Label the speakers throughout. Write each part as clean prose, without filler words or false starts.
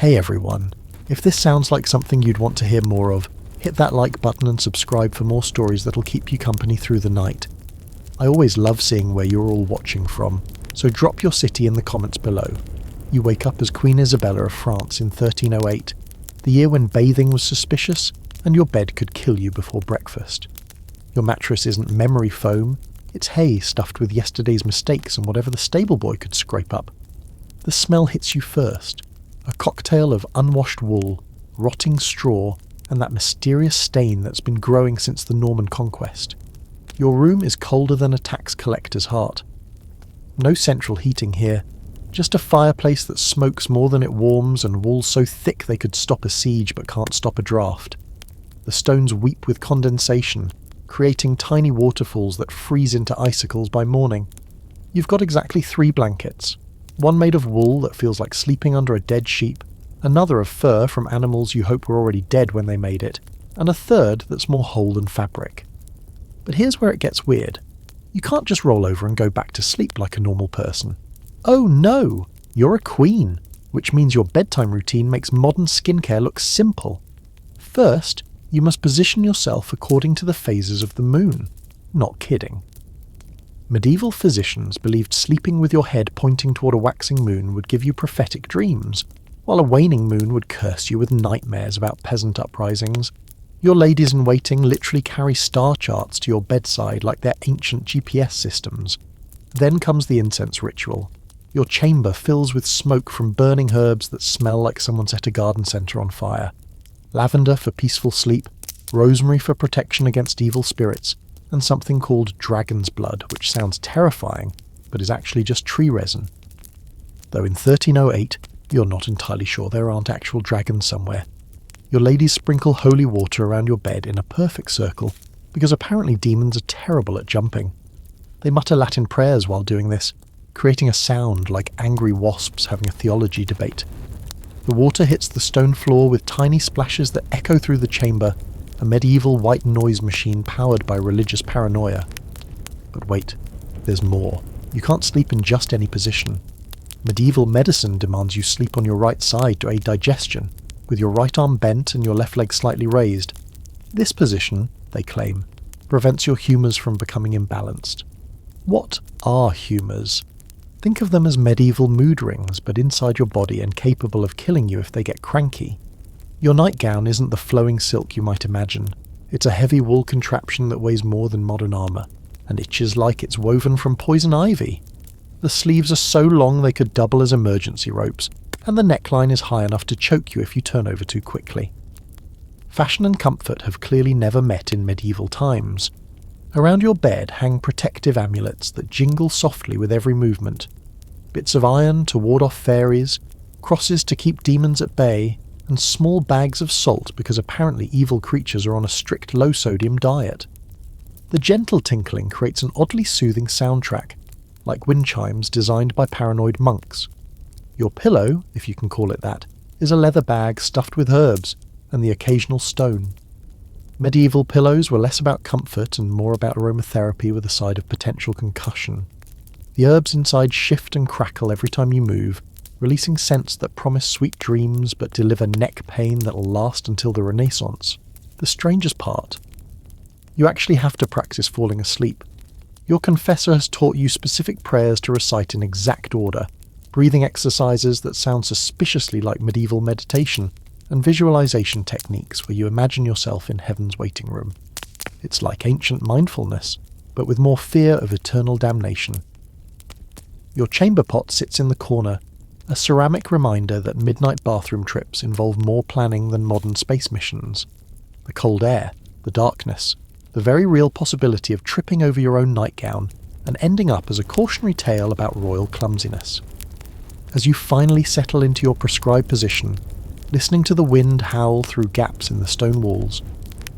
Speaker 1: Hey everyone, if this sounds like something you'd want to hear more of, hit that like button and subscribe for more stories that'll keep you company through the night. I always love seeing where you're all watching from, so drop your city in the comments below. You wake up as Queen Isabella of France in 1308, the year when bathing was suspicious and your bed could kill you before breakfast. Your mattress isn't memory foam, it's hay stuffed with yesterday's mistakes and whatever the stable boy could scrape up. The smell hits you first, a cocktail of unwashed wool, rotting straw, and that mysterious stain that's been growing since the Norman conquest. Your room is colder than a tax collector's heart. No central heating here, just a fireplace that smokes more than it warms and walls so thick they could stop a siege but can't stop a draft. The stones weep with condensation, creating tiny waterfalls that freeze into icicles by morning. You've got exactly 3 blankets, one made of wool that feels like sleeping under a dead sheep, another of fur from animals you hope were already dead when they made it, and a third that's more whole than fabric. But here's where it gets weird. You can't just roll over and go back to sleep like a normal person. Oh no! You're a queen, which means your bedtime routine makes modern skincare look simple. First, you must position yourself according to the phases of the moon. Not kidding. Medieval physicians believed sleeping with your head pointing toward a waxing moon would give you prophetic dreams, while a waning moon would curse you with nightmares about peasant uprisings. Your ladies-in-waiting literally carry star charts to your bedside like they're ancient GPS systems. Then comes the incense ritual. Your chamber fills with smoke from burning herbs that smell like someone set a garden centre on fire. Lavender for peaceful sleep, rosemary for protection against evil spirits, and something called dragon's blood, which sounds terrifying, but is actually just tree resin. Though in 1308, you're not entirely sure there aren't actual dragons somewhere. Your ladies sprinkle holy water around your bed in a perfect circle, because apparently demons are terrible at jumping. They mutter Latin prayers while doing this, creating a sound like angry wasps having a theology debate. The water hits the stone floor with tiny splashes that echo through the chamber, a medieval white noise machine powered by religious paranoia. But wait, there's more. You can't sleep in just any position. Medieval medicine demands you sleep on your right side to aid digestion, with your right arm bent and your left leg slightly raised. This position, they claim, prevents your humours from becoming imbalanced. What are humours? Think of them as medieval mood rings, but inside your body and capable of killing you if they get cranky. Your nightgown isn't the flowing silk you might imagine. It's a heavy wool contraption that weighs more than modern armour, and itches like it's woven from poison ivy. The sleeves are so long they could double as emergency ropes, and the neckline is high enough to choke you if you turn over too quickly. Fashion and comfort have clearly never met in medieval times. Around your bed hang protective amulets that jingle softly with every movement. Bits of iron to ward off fairies, crosses to keep demons at bay, and small bags of salt because apparently evil creatures are on a strict low-sodium diet. The gentle tinkling creates an oddly soothing soundtrack, like wind chimes designed by paranoid monks. Your pillow, if you can call it that, is a leather bag stuffed with herbs and the occasional stone. Medieval pillows were less about comfort and more about aromatherapy with a side of potential concussion. The herbs inside shift and crackle every time you move, releasing scents that promise sweet dreams but deliver neck pain that'll last until the Renaissance. The strangest part, you actually have to practice falling asleep. Your confessor has taught you specific prayers to recite in exact order, breathing exercises that sound suspiciously like medieval meditation, and visualization techniques where you imagine yourself in heaven's waiting room. It's like ancient mindfulness, but with more fear of eternal damnation. Your chamber pot sits in the corner, a ceramic reminder that midnight bathroom trips involve more planning than modern space missions. The cold air, the darkness, the very real possibility of tripping over your own nightgown and ending up as a cautionary tale about royal clumsiness. As you finally settle into your prescribed position, listening to the wind howl through gaps in the stone walls,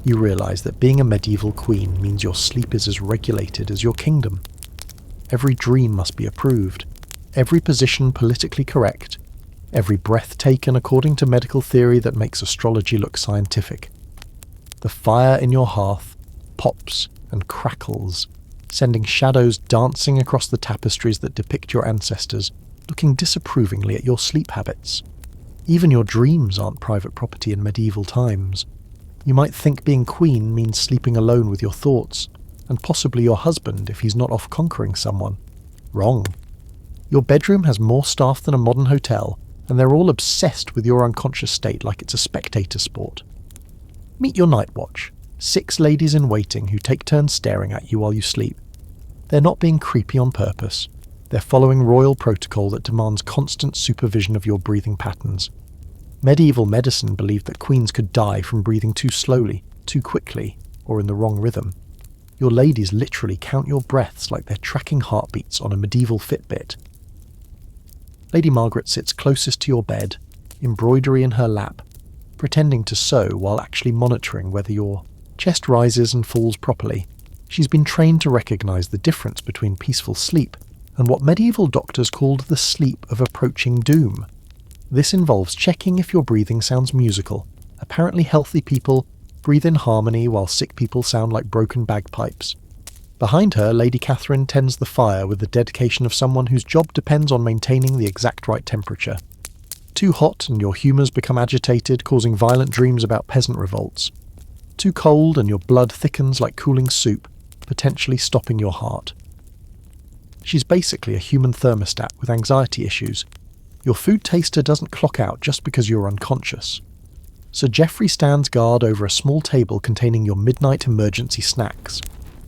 Speaker 1: you realise that being a medieval queen means your sleep is as regulated as your kingdom. Every dream must be approved, every position politically correct, every breath taken according to medical theory that makes astrology look scientific. The fire in your hearth pops and crackles, sending shadows dancing across the tapestries that depict your ancestors, looking disapprovingly at your sleep habits. Even your dreams aren't private property in medieval times. You might think being queen means sleeping alone with your thoughts, and possibly your husband if he's not off conquering someone. Wrong. Your bedroom has more staff than a modern hotel, and they're all obsessed with your unconscious state like it's a spectator sport. Meet your night watch, 6 ladies in waiting who take turns staring at you while you sleep. They're not being creepy on purpose. They're following royal protocol that demands constant supervision of your breathing patterns. Medieval medicine believed that queens could die from breathing too slowly, too quickly, or in the wrong rhythm. Your ladies literally count your breaths like they're tracking heartbeats on a medieval Fitbit. Lady Margaret sits closest to your bed, embroidery in her lap, pretending to sew while actually monitoring whether your chest rises and falls properly. She's been trained to recognise the difference between peaceful sleep and what medieval doctors called the sleep of approaching doom. This involves checking if your breathing sounds musical. Apparently healthy people breathe in harmony while sick people sound like broken bagpipes. Behind her, Lady Catherine tends the fire with the dedication of someone whose job depends on maintaining the exact right temperature. Too hot and your humours become agitated, causing violent dreams about peasant revolts. Too cold and your blood thickens like cooling soup, potentially stopping your heart. She's basically a human thermostat with anxiety issues. Your food taster doesn't clock out just because you're unconscious. Sir Geoffrey stands guard over a small table containing your midnight emergency snacks.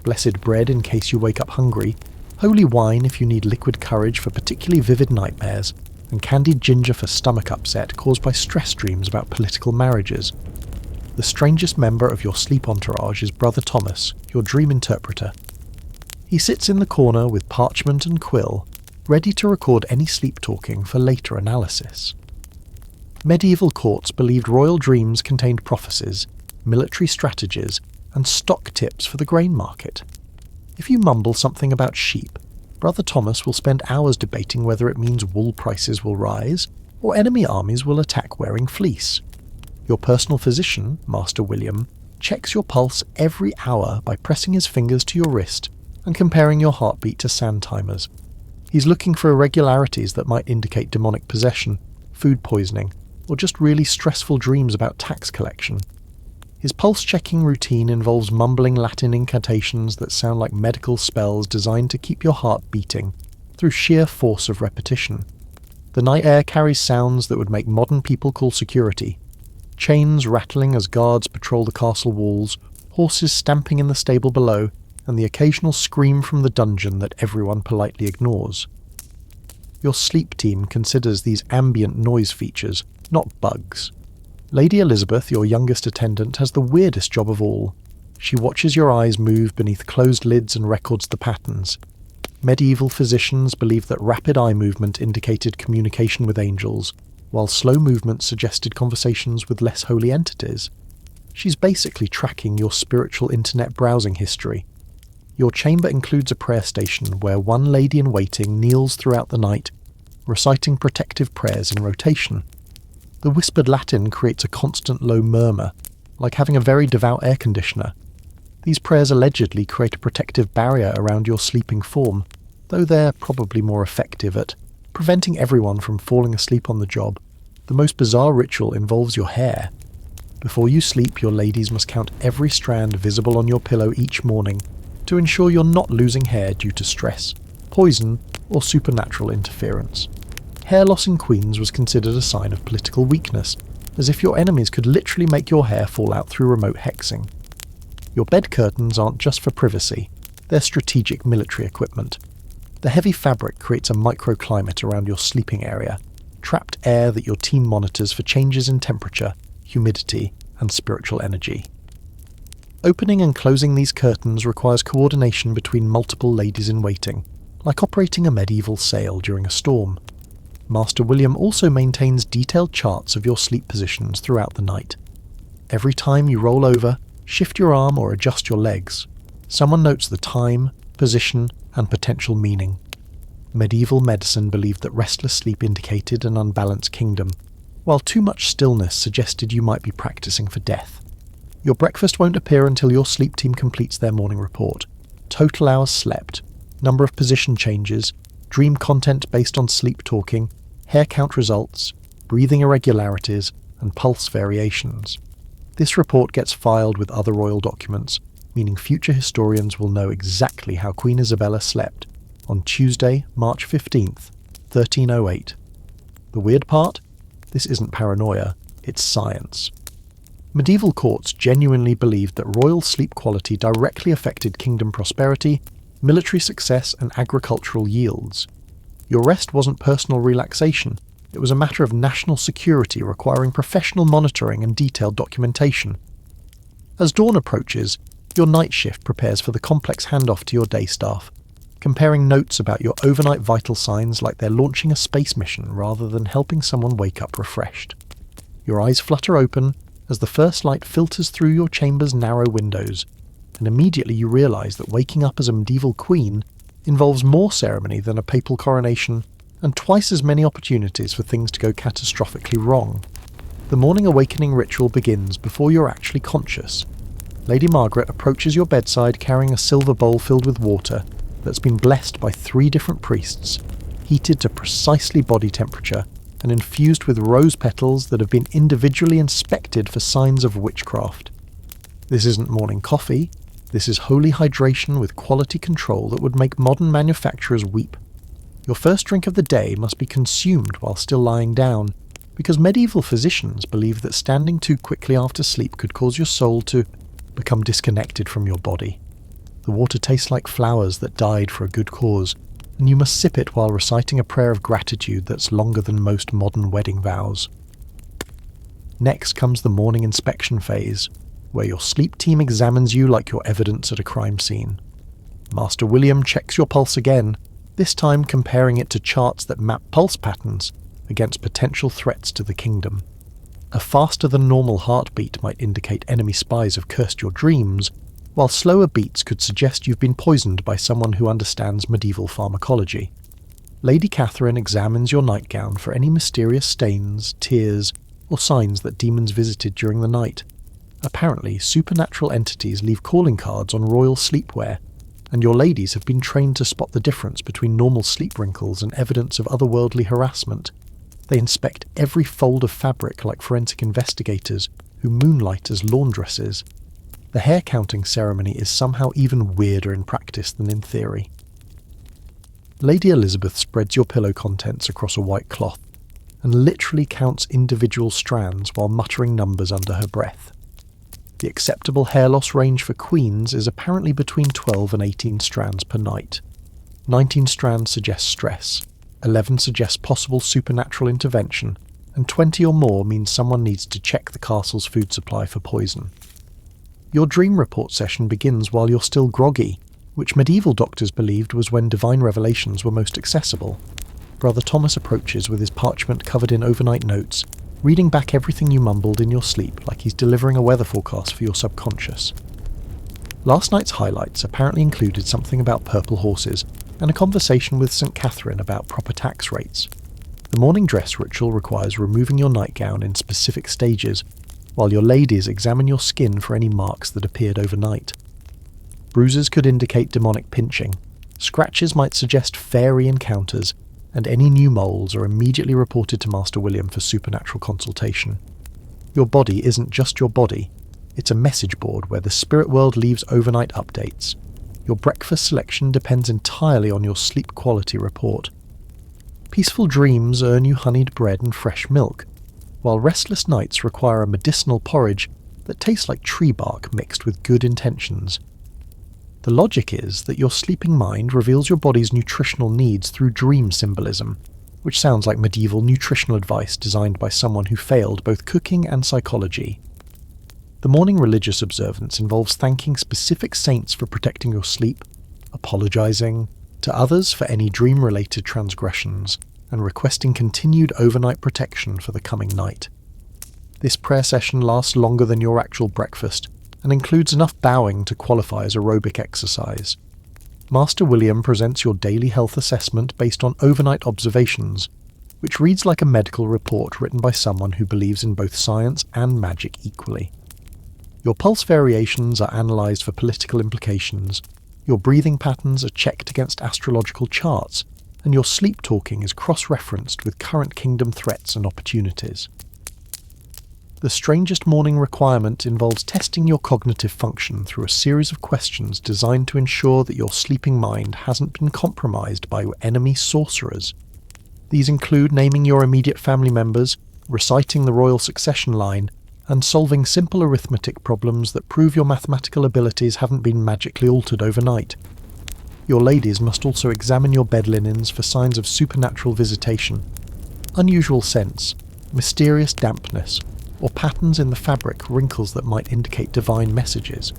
Speaker 1: Blessed bread in case you wake up hungry, holy wine if you need liquid courage for particularly vivid nightmares, and candied ginger for stomach upset caused by stress dreams about political marriages. The strangest member of your sleep entourage is Brother Thomas, your dream interpreter. He sits in the corner with parchment and quill, ready to record any sleep talking for later analysis. Medieval courts believed royal dreams contained prophecies, military strategies, and stock tips for the grain market. If you mumble something about sheep, Brother Thomas will spend hours debating whether it means wool prices will rise or enemy armies will attack wearing fleece. Your personal physician, Master William, checks your pulse every hour by pressing his fingers to your wrist and comparing your heartbeat to sand timers. He's looking for irregularities that might indicate demonic possession, food poisoning, or just really stressful dreams about tax collection. His pulse-checking routine involves mumbling Latin incantations that sound like medical spells designed to keep your heart beating through sheer force of repetition. The night air carries sounds that would make modern people call security. Chains rattling as guards patrol the castle walls, horses stamping in the stable below, and the occasional scream from the dungeon that everyone politely ignores. Your sleep team considers these ambient noise features, not bugs. Lady Elizabeth, your youngest attendant, has the weirdest job of all. She watches your eyes move beneath closed lids and records the patterns. Medieval physicians believed that rapid eye movement indicated communication with angels, while slow movement suggested conversations with less holy entities. She's basically tracking your spiritual internet browsing history. Your chamber includes a prayer station where one lady in waiting kneels throughout the night, reciting protective prayers in rotation. The whispered Latin creates a constant low murmur, like having a very devout air conditioner. These prayers allegedly create a protective barrier around your sleeping form, though they're probably more effective at preventing everyone from falling asleep on the job. The most bizarre ritual involves your hair. Before you sleep, your ladies must count every strand visible on your pillow each morning to ensure you're not losing hair due to stress, poison, or supernatural interference. Hair loss in queens was considered a sign of political weakness, as if your enemies could literally make your hair fall out through remote hexing. Your bed curtains aren't just for privacy, they're strategic military equipment. The heavy fabric creates a microclimate around your sleeping area, trapped air that your team monitors for changes in temperature, humidity, and spiritual energy. Opening and closing these curtains requires coordination between multiple ladies in waiting, like operating a medieval sail during a storm. Master William also maintains detailed charts of your sleep positions throughout the night. Every time you roll over, shift your arm or adjust your legs, someone notes the time, position, and potential meaning. Medieval medicine believed that restless sleep indicated an unbalanced kingdom, while too much stillness suggested you might be practicing for death. Your breakfast won't appear until your sleep team completes their morning report. Total hours slept, number of position changes, dream content based on sleep talking, hair count results, breathing irregularities, and pulse variations. This report gets filed with other royal documents, meaning future historians will know exactly how Queen Isabella slept on Tuesday, March 15th, 1308. The weird part? This isn't paranoia, it's science. Medieval courts genuinely believed that royal sleep quality directly affected kingdom prosperity, military success, and agricultural yields. Your rest wasn't personal relaxation, it was a matter of national security requiring professional monitoring and detailed documentation. As dawn approaches, your night shift prepares for the complex handoff to your day staff, comparing notes about your overnight vital signs like they're launching a space mission rather than helping someone wake up refreshed. Your eyes flutter open as the first light filters through your chamber's narrow windows, and immediately you realise that waking up as a medieval queen involves more ceremony than a papal coronation and twice as many opportunities for things to go catastrophically wrong. The morning awakening ritual begins before you're actually conscious. Lady Margaret approaches your bedside carrying a silver bowl filled with water that's been blessed by 3 different priests, heated to precisely body temperature and infused with rose petals that have been individually inspected for signs of witchcraft. This isn't morning coffee, this is holy hydration with quality control that would make modern manufacturers weep. Your first drink of the day must be consumed while still lying down, because medieval physicians believed that standing too quickly after sleep could cause your soul to become disconnected from your body. The water tastes like flowers that died for a good cause, and you must sip it while reciting a prayer of gratitude that's longer than most modern wedding vows. Next comes the morning inspection phase, where your sleep team examines you like you're evidence at a crime scene. Master William checks your pulse again, this time comparing it to charts that map pulse patterns against potential threats to the kingdom. A faster than normal heartbeat might indicate enemy spies have cursed your dreams, while slower beats could suggest you've been poisoned by someone who understands medieval pharmacology. Lady Catherine examines your nightgown for any mysterious stains, tears, or signs that demons visited during the night. Apparently, supernatural entities leave calling cards on royal sleepwear, and your ladies have been trained to spot the difference between normal sleep wrinkles and evidence of otherworldly harassment. They inspect every fold of fabric like forensic investigators who moonlight as laundresses. The hair counting ceremony is somehow even weirder in practice than in theory. Lady Elizabeth spreads your pillow contents across a white cloth and literally counts individual strands while muttering numbers under her breath. The acceptable hair loss range for queens is apparently between 12 and 18 strands per night. 19 strands suggest stress, 11 suggests possible supernatural intervention, and 20 or more means someone needs to check the castle's food supply for poison. Your dream report session begins while you're still groggy, which medieval doctors believed was when divine revelations were most accessible. Brother Thomas approaches with his parchment covered in overnight notes, reading back everything you mumbled in your sleep like he's delivering a weather forecast for your subconscious. Last night's highlights apparently included something about purple horses and a conversation with St. Catherine about proper tax rates. The morning dress ritual requires removing your nightgown in specific stages, while your ladies examine your skin for any marks that appeared overnight. Bruises could indicate demonic pinching, scratches might suggest fairy encounters, and any new moles are immediately reported to Master William for supernatural consultation. Your body isn't just your body, it's a message board where the spirit world leaves overnight updates. Your breakfast selection depends entirely on your sleep quality report. Peaceful dreams earn you honeyed bread and fresh milk, while restless nights require a medicinal porridge that tastes like tree bark mixed with good intentions. The logic is that your sleeping mind reveals your body's nutritional needs through dream symbolism, which sounds like medieval nutritional advice designed by someone who failed both cooking and psychology. The morning religious observance involves thanking specific saints for protecting your sleep, apologizing to others for any dream-related transgressions, and requesting continued overnight protection for the coming night. This prayer session lasts longer than your actual breakfast, and includes enough bowing to qualify as aerobic exercise. Master William presents your daily health assessment based on overnight observations, which reads like a medical report written by someone who believes in both science and magic equally. Your pulse variations are analysed for political implications, your breathing patterns are checked against astrological charts, and your sleep talking is cross-referenced with current kingdom threats and opportunities. The strangest morning requirement involves testing your cognitive function through a series of questions designed to ensure that your sleeping mind hasn't been compromised by your enemy sorcerers. These include naming your immediate family members, reciting the royal succession line, and solving simple arithmetic problems that prove your mathematical abilities haven't been magically altered overnight. Your ladies must also examine your bed linens for signs of supernatural visitation, unusual scents, mysterious dampness, or patterns in the fabric, wrinkles that might indicate divine messages.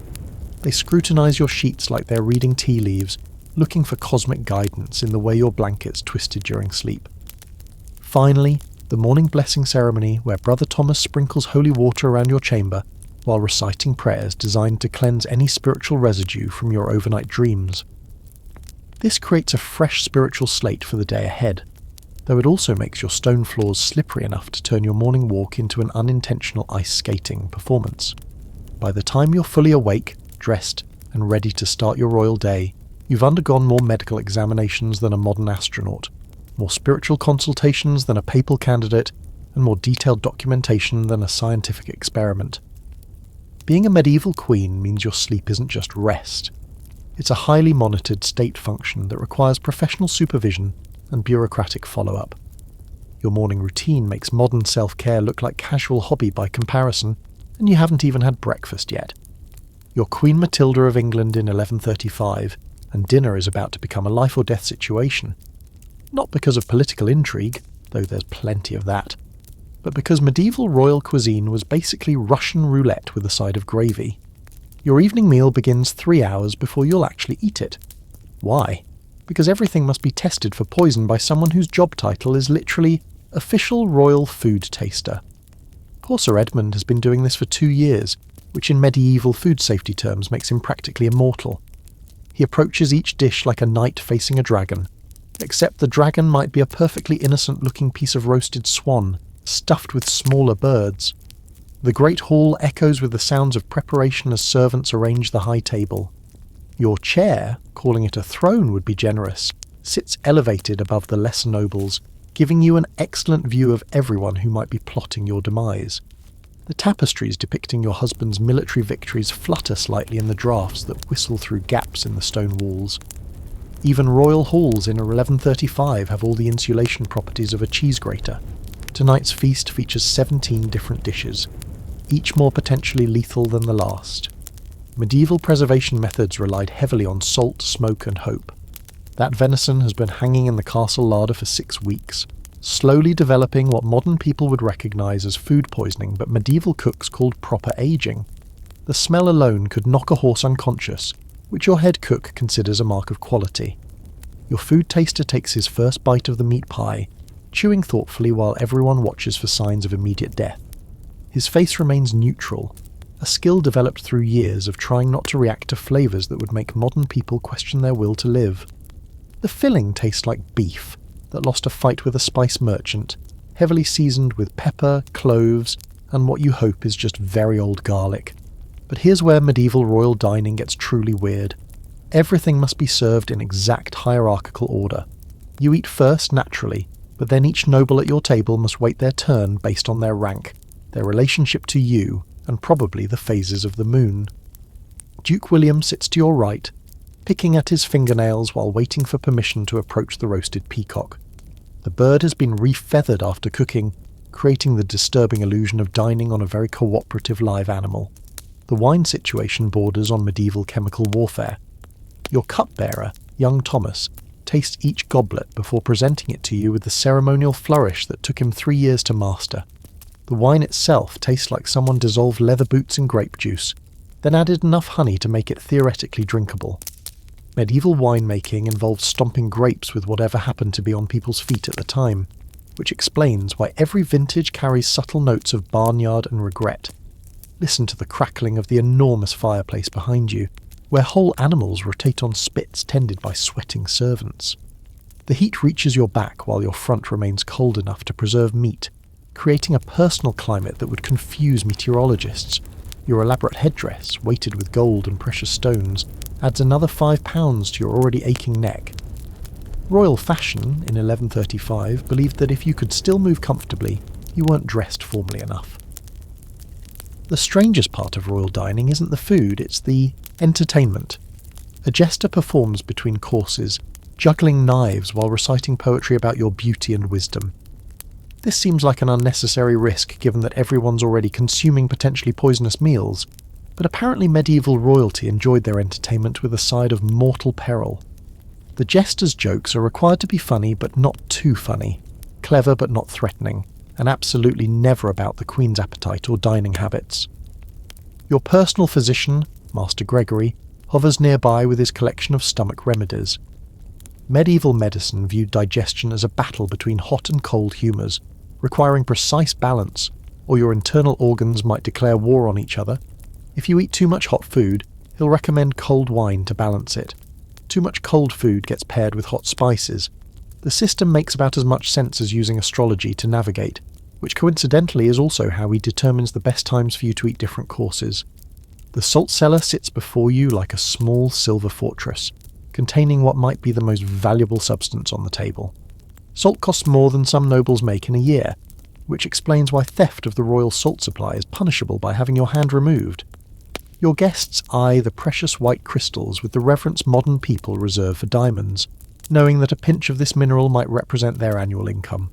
Speaker 1: They scrutinize your sheets like they're reading tea leaves, looking for cosmic guidance in the way your blanket's twisted during sleep. Finally, the morning blessing ceremony where Brother Thomas sprinkles holy water around your chamber while reciting prayers designed to cleanse any spiritual residue from your overnight dreams. This creates a fresh spiritual slate for the day ahead, though it also makes your stone floors slippery enough to turn your morning walk into an unintentional ice skating performance. By the time you're fully awake, dressed, and ready to start your royal day, you've undergone more medical examinations than a modern astronaut, more spiritual consultations than a papal candidate, and more detailed documentation than a scientific experiment. Being a medieval queen means your sleep isn't just rest. It's a highly monitored state function that requires professional supervision and bureaucratic follow-up. Your morning routine makes modern self-care look like casual hobby by comparison, and you haven't even had breakfast yet. You're Queen Matilda of England in 1135, and dinner is about to become a life-or-death situation. Not because of political intrigue, though there's plenty of that, but because medieval royal cuisine was basically Russian roulette with a side of gravy. Your evening meal begins 3 hours before you'll actually eat it. Why? Because everything must be tested for poison by someone whose job title is literally Official Royal Food Taster. Poor Sir Edmund has been doing this for 2 years, which in medieval food safety terms makes him practically immortal. He approaches each dish like a knight facing a dragon, except the dragon might be a perfectly innocent-looking piece of roasted swan, stuffed with smaller birds. The great hall echoes with the sounds of preparation as servants arrange the high table. Your chair, calling it a throne would be generous, sits elevated above the lesser nobles, giving you an excellent view of everyone who might be plotting your demise. The tapestries depicting your husband's military victories flutter slightly in the draughts that whistle through gaps in the stone walls. Even royal halls in 1135 have all the insulation properties of a cheese grater. Tonight's feast features 17 different dishes, each more potentially lethal than the last. Medieval preservation methods relied heavily on salt, smoke, and hope. That venison has been hanging in the castle larder for 6 weeks, slowly developing what modern people would recognise as food poisoning but medieval cooks called proper aging. The smell alone could knock a horse unconscious, which your head cook considers a mark of quality. Your food taster takes his first bite of the meat pie, chewing thoughtfully while everyone watches for signs of immediate death. His face remains neutral, a skill developed through years of trying not to react to flavours that would make modern people question their will to live. The filling tastes like beef that lost a fight with a spice merchant, heavily seasoned with pepper, cloves, and what you hope is just very old garlic. But here's where medieval royal dining gets truly weird. Everything must be served in exact hierarchical order. You eat first naturally, but then each noble at your table must wait their turn based on their rank, their relationship to you, and probably the phases of the moon. Duke William sits to your right, picking at his fingernails while waiting for permission to approach the roasted peacock. The bird has been re-feathered after cooking, creating the disturbing illusion of dining on a very cooperative live animal. The wine situation borders on medieval chemical warfare. Your cupbearer, young Thomas, tastes each goblet before presenting it to you with the ceremonial flourish that took him 3 years to master. The wine itself tastes like someone dissolved leather boots in grape juice, then added enough honey to make it theoretically drinkable. Medieval winemaking involved stomping grapes with whatever happened to be on people's feet at the time, which explains why every vintage carries subtle notes of barnyard and regret. Listen to the crackling of the enormous fireplace behind you, where whole animals rotate on spits tended by sweating servants. The heat reaches your back while your front remains cold enough to preserve meat, creating a personal climate that would confuse meteorologists. Your elaborate headdress, weighted with gold and precious stones, adds another £5 to your already aching neck. Royal fashion, in 1135, believed that if you could still move comfortably, you weren't dressed formally enough. The strangest part of royal dining isn't the food, it's the entertainment. A jester performs between courses, juggling knives while reciting poetry about your beauty and wisdom. This seems like an unnecessary risk given that everyone's already consuming potentially poisonous meals, but apparently medieval royalty enjoyed their entertainment with a side of mortal peril. The jester's jokes are required to be funny but not too funny, clever but not threatening, and absolutely never about the Queen's appetite or dining habits. Your personal physician, Master Gregory, hovers nearby with his collection of stomach remedies. Medieval medicine viewed digestion as a battle between hot and cold humours, requiring precise balance, or your internal organs might declare war on each other. If you eat too much hot food, he'll recommend cold wine to balance it. Too much cold food gets paired with hot spices. The system makes about as much sense as using astrology to navigate, which coincidentally is also how he determines the best times for you to eat different courses. The salt cellar sits before you like a small silver fortress, containing what might be the most valuable substance on the table. Salt costs more than some nobles make in a year, which explains why theft of the royal salt supply is punishable by having your hand removed. Your guests eye the precious white crystals with the reverence modern people reserve for diamonds, knowing that a pinch of this mineral might represent their annual income.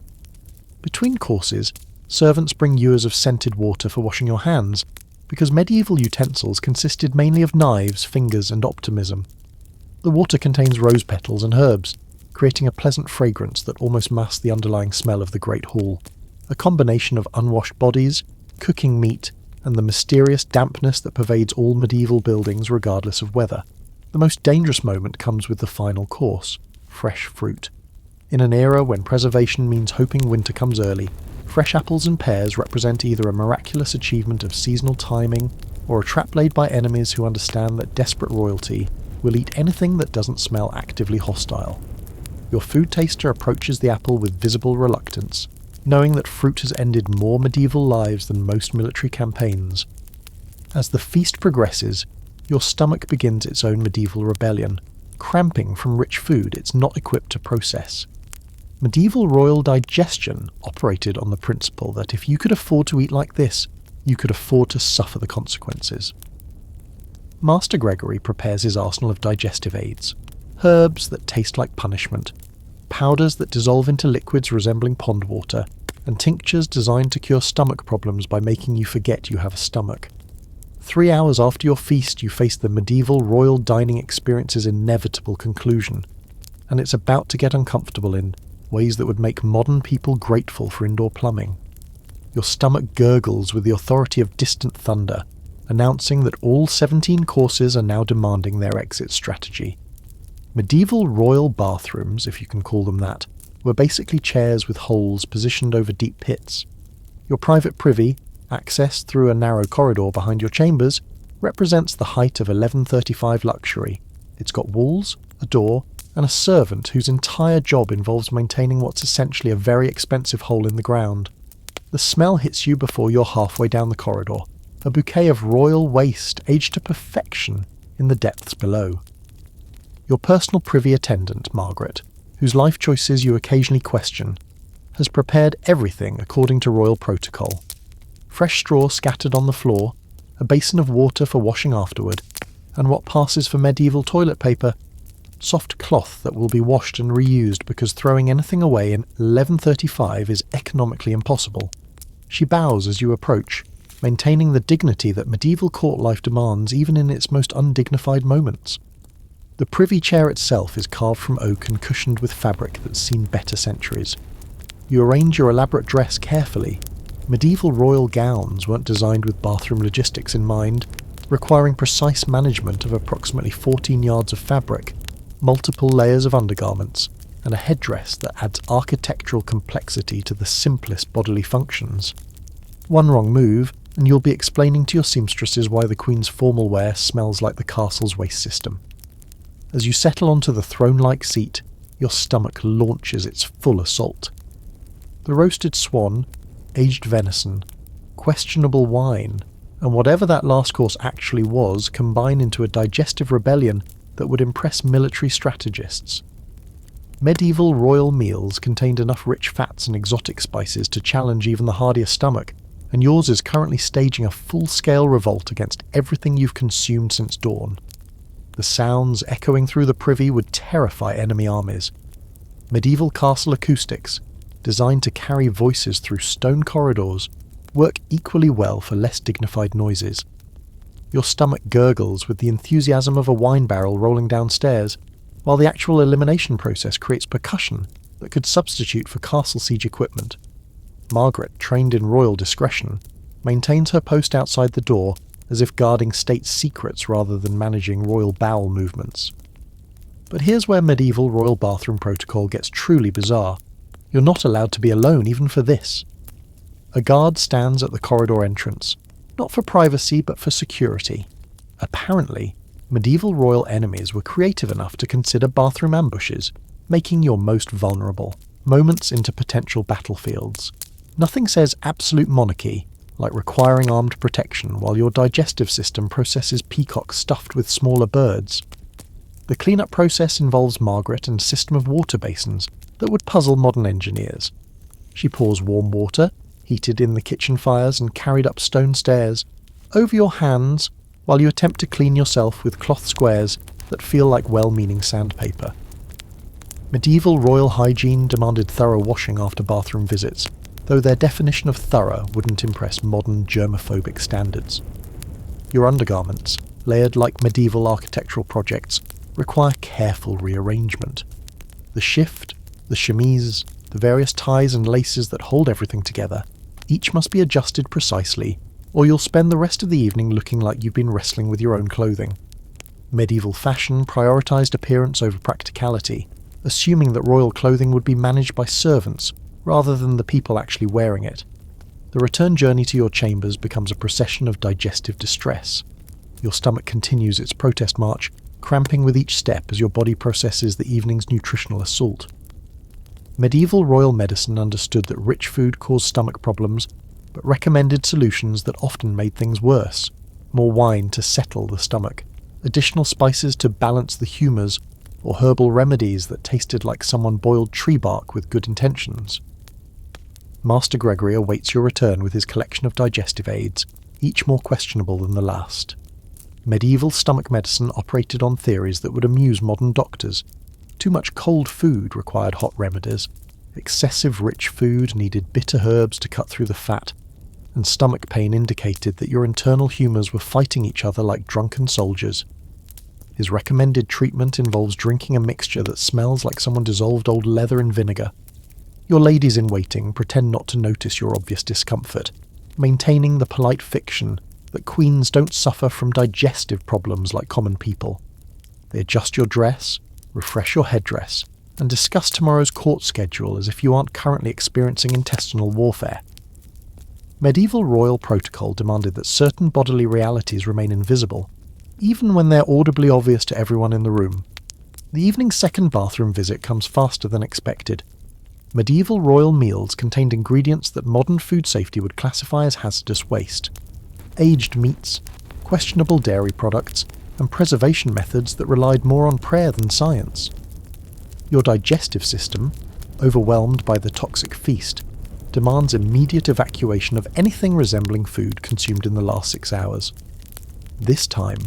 Speaker 1: Between courses, servants bring ewers of scented water for washing your hands, because medieval utensils consisted mainly of knives, fingers, and optimism. The water contains rose petals and herbs, creating a pleasant fragrance that almost masks the underlying smell of the Great Hall, a combination of unwashed bodies, cooking meat, and the mysterious dampness that pervades all medieval buildings regardless of weather. The most dangerous moment comes with the final course, fresh fruit. In an era when preservation means hoping winter comes early, fresh apples and pears represent either a miraculous achievement of seasonal timing or a trap laid by enemies who understand that desperate royalty will eat anything that doesn't smell actively hostile. Your food taster approaches the apple with visible reluctance, knowing that fruit has ended more medieval lives than most military campaigns. As the feast progresses, your stomach begins its own medieval rebellion, cramping from rich food it's not equipped to process. Medieval royal digestion operated on the principle that if you could afford to eat like this, you could afford to suffer the consequences. Master Gregory prepares his arsenal of digestive aids, herbs that taste like punishment, powders that dissolve into liquids resembling pond water, and tinctures designed to cure stomach problems by making you forget you have a stomach. 3 hours after your feast, you face the medieval royal dining experience's inevitable conclusion, and it's about to get uncomfortable in ways that would make modern people grateful for indoor plumbing. Your stomach gurgles with the authority of distant thunder, announcing that all 17 courses are now demanding their exit strategy. Medieval royal bathrooms, if you can call them that, were basically chairs with holes positioned over deep pits. Your private privy, accessed through a narrow corridor behind your chambers, represents the height of 1135 luxury. It's got walls, a door, and a servant whose entire job involves maintaining what's essentially a very expensive hole in the ground. The smell hits you before you're halfway down the corridor, a bouquet of royal waste aged to perfection in the depths below. Your personal privy attendant, Margaret, whose life choices you occasionally question, has prepared everything according to royal protocol. Fresh straw scattered on the floor, a basin of water for washing afterward, and what passes for medieval toilet paper, soft cloth that will be washed and reused because throwing anything away in 1135 is economically impossible. She bows as you approach, maintaining the dignity that medieval court life demands even in its most undignified moments. The privy chair itself is carved from oak and cushioned with fabric that's seen better centuries. You arrange your elaborate dress carefully. Medieval royal gowns weren't designed with bathroom logistics in mind, requiring precise management of approximately 14 yards of fabric, multiple layers of undergarments, and a headdress that adds architectural complexity to the simplest bodily functions. One wrong move, and you'll be explaining to your seamstresses why the Queen's formal wear smells like the castle's waste system. As you settle onto the throne-like seat, your stomach launches its full assault. The roasted swan, aged venison, questionable wine, and whatever that last course actually was combine into a digestive rebellion that would impress military strategists. Medieval royal meals contained enough rich fats and exotic spices to challenge even the hardiest stomach, and yours is currently staging a full-scale revolt against everything you've consumed since dawn. The sounds echoing through the privy would terrify enemy armies. Medieval castle acoustics, designed to carry voices through stone corridors, work equally well for less dignified noises. Your stomach gurgles with the enthusiasm of a wine barrel rolling downstairs, while the actual elimination process creates percussion that could substitute for castle siege equipment. Margaret, trained in royal discretion, maintains her post outside the door as if guarding state secrets rather than managing royal bowel movements. But here's where medieval royal bathroom protocol gets truly bizarre. You're not allowed to be alone even for this. A guard stands at the corridor entrance, not for privacy but for security. Apparently, medieval royal enemies were creative enough to consider bathroom ambushes, making your most vulnerable, moments into potential battlefields. Nothing says absolute monarchy like requiring armed protection while your digestive system processes peacocks stuffed with smaller birds. The cleanup process involves Margaret and a system of water basins that would puzzle modern engineers. She pours warm water, heated in the kitchen fires and carried up stone stairs, over your hands while you attempt to clean yourself with cloth squares that feel like well-meaning sandpaper. Medieval royal hygiene demanded thorough washing after bathroom visits, though their definition of thorough wouldn't impress modern germophobic standards. Your undergarments, layered like medieval architectural projects, require careful rearrangement. The shift, the chemise, the various ties and laces that hold everything together, each must be adjusted precisely, or you'll spend the rest of the evening looking like you've been wrestling with your own clothing. Medieval fashion prioritized appearance over practicality, assuming that royal clothing would be managed by servants rather than the people actually wearing it. The return journey to your chambers becomes a procession of digestive distress. Your stomach continues its protest march, cramping with each step as your body processes the evening's nutritional assault. Medieval royal medicine understood that rich food caused stomach problems, but recommended solutions that often made things worse. More wine to settle the stomach, additional spices to balance the humours, or herbal remedies that tasted like someone boiled tree bark with good intentions. Master Gregory awaits your return with his collection of digestive aids, each more questionable than the last. Medieval stomach medicine operated on theories that would amuse modern doctors. Too much cold food required hot remedies, excessive rich food needed bitter herbs to cut through the fat, and stomach pain indicated that your internal humours were fighting each other like drunken soldiers. His recommended treatment involves drinking a mixture that smells like someone dissolved old leather in vinegar. Your ladies-in-waiting pretend not to notice your obvious discomfort, maintaining the polite fiction that queens don't suffer from digestive problems like common people. They adjust your dress, refresh your headdress, and discuss tomorrow's court schedule as if you aren't currently experiencing intestinal warfare. Medieval royal protocol demanded that certain bodily realities remain invisible, even when they're audibly obvious to everyone in the room. The evening's second bathroom visit comes faster than expected. Medieval royal meals contained ingredients that modern food safety would classify as hazardous waste. Aged meats, questionable dairy products, and preservation methods that relied more on prayer than science. Your digestive system, overwhelmed by the toxic feast, demands immediate evacuation of anything resembling food consumed in the last 6 hours. This time,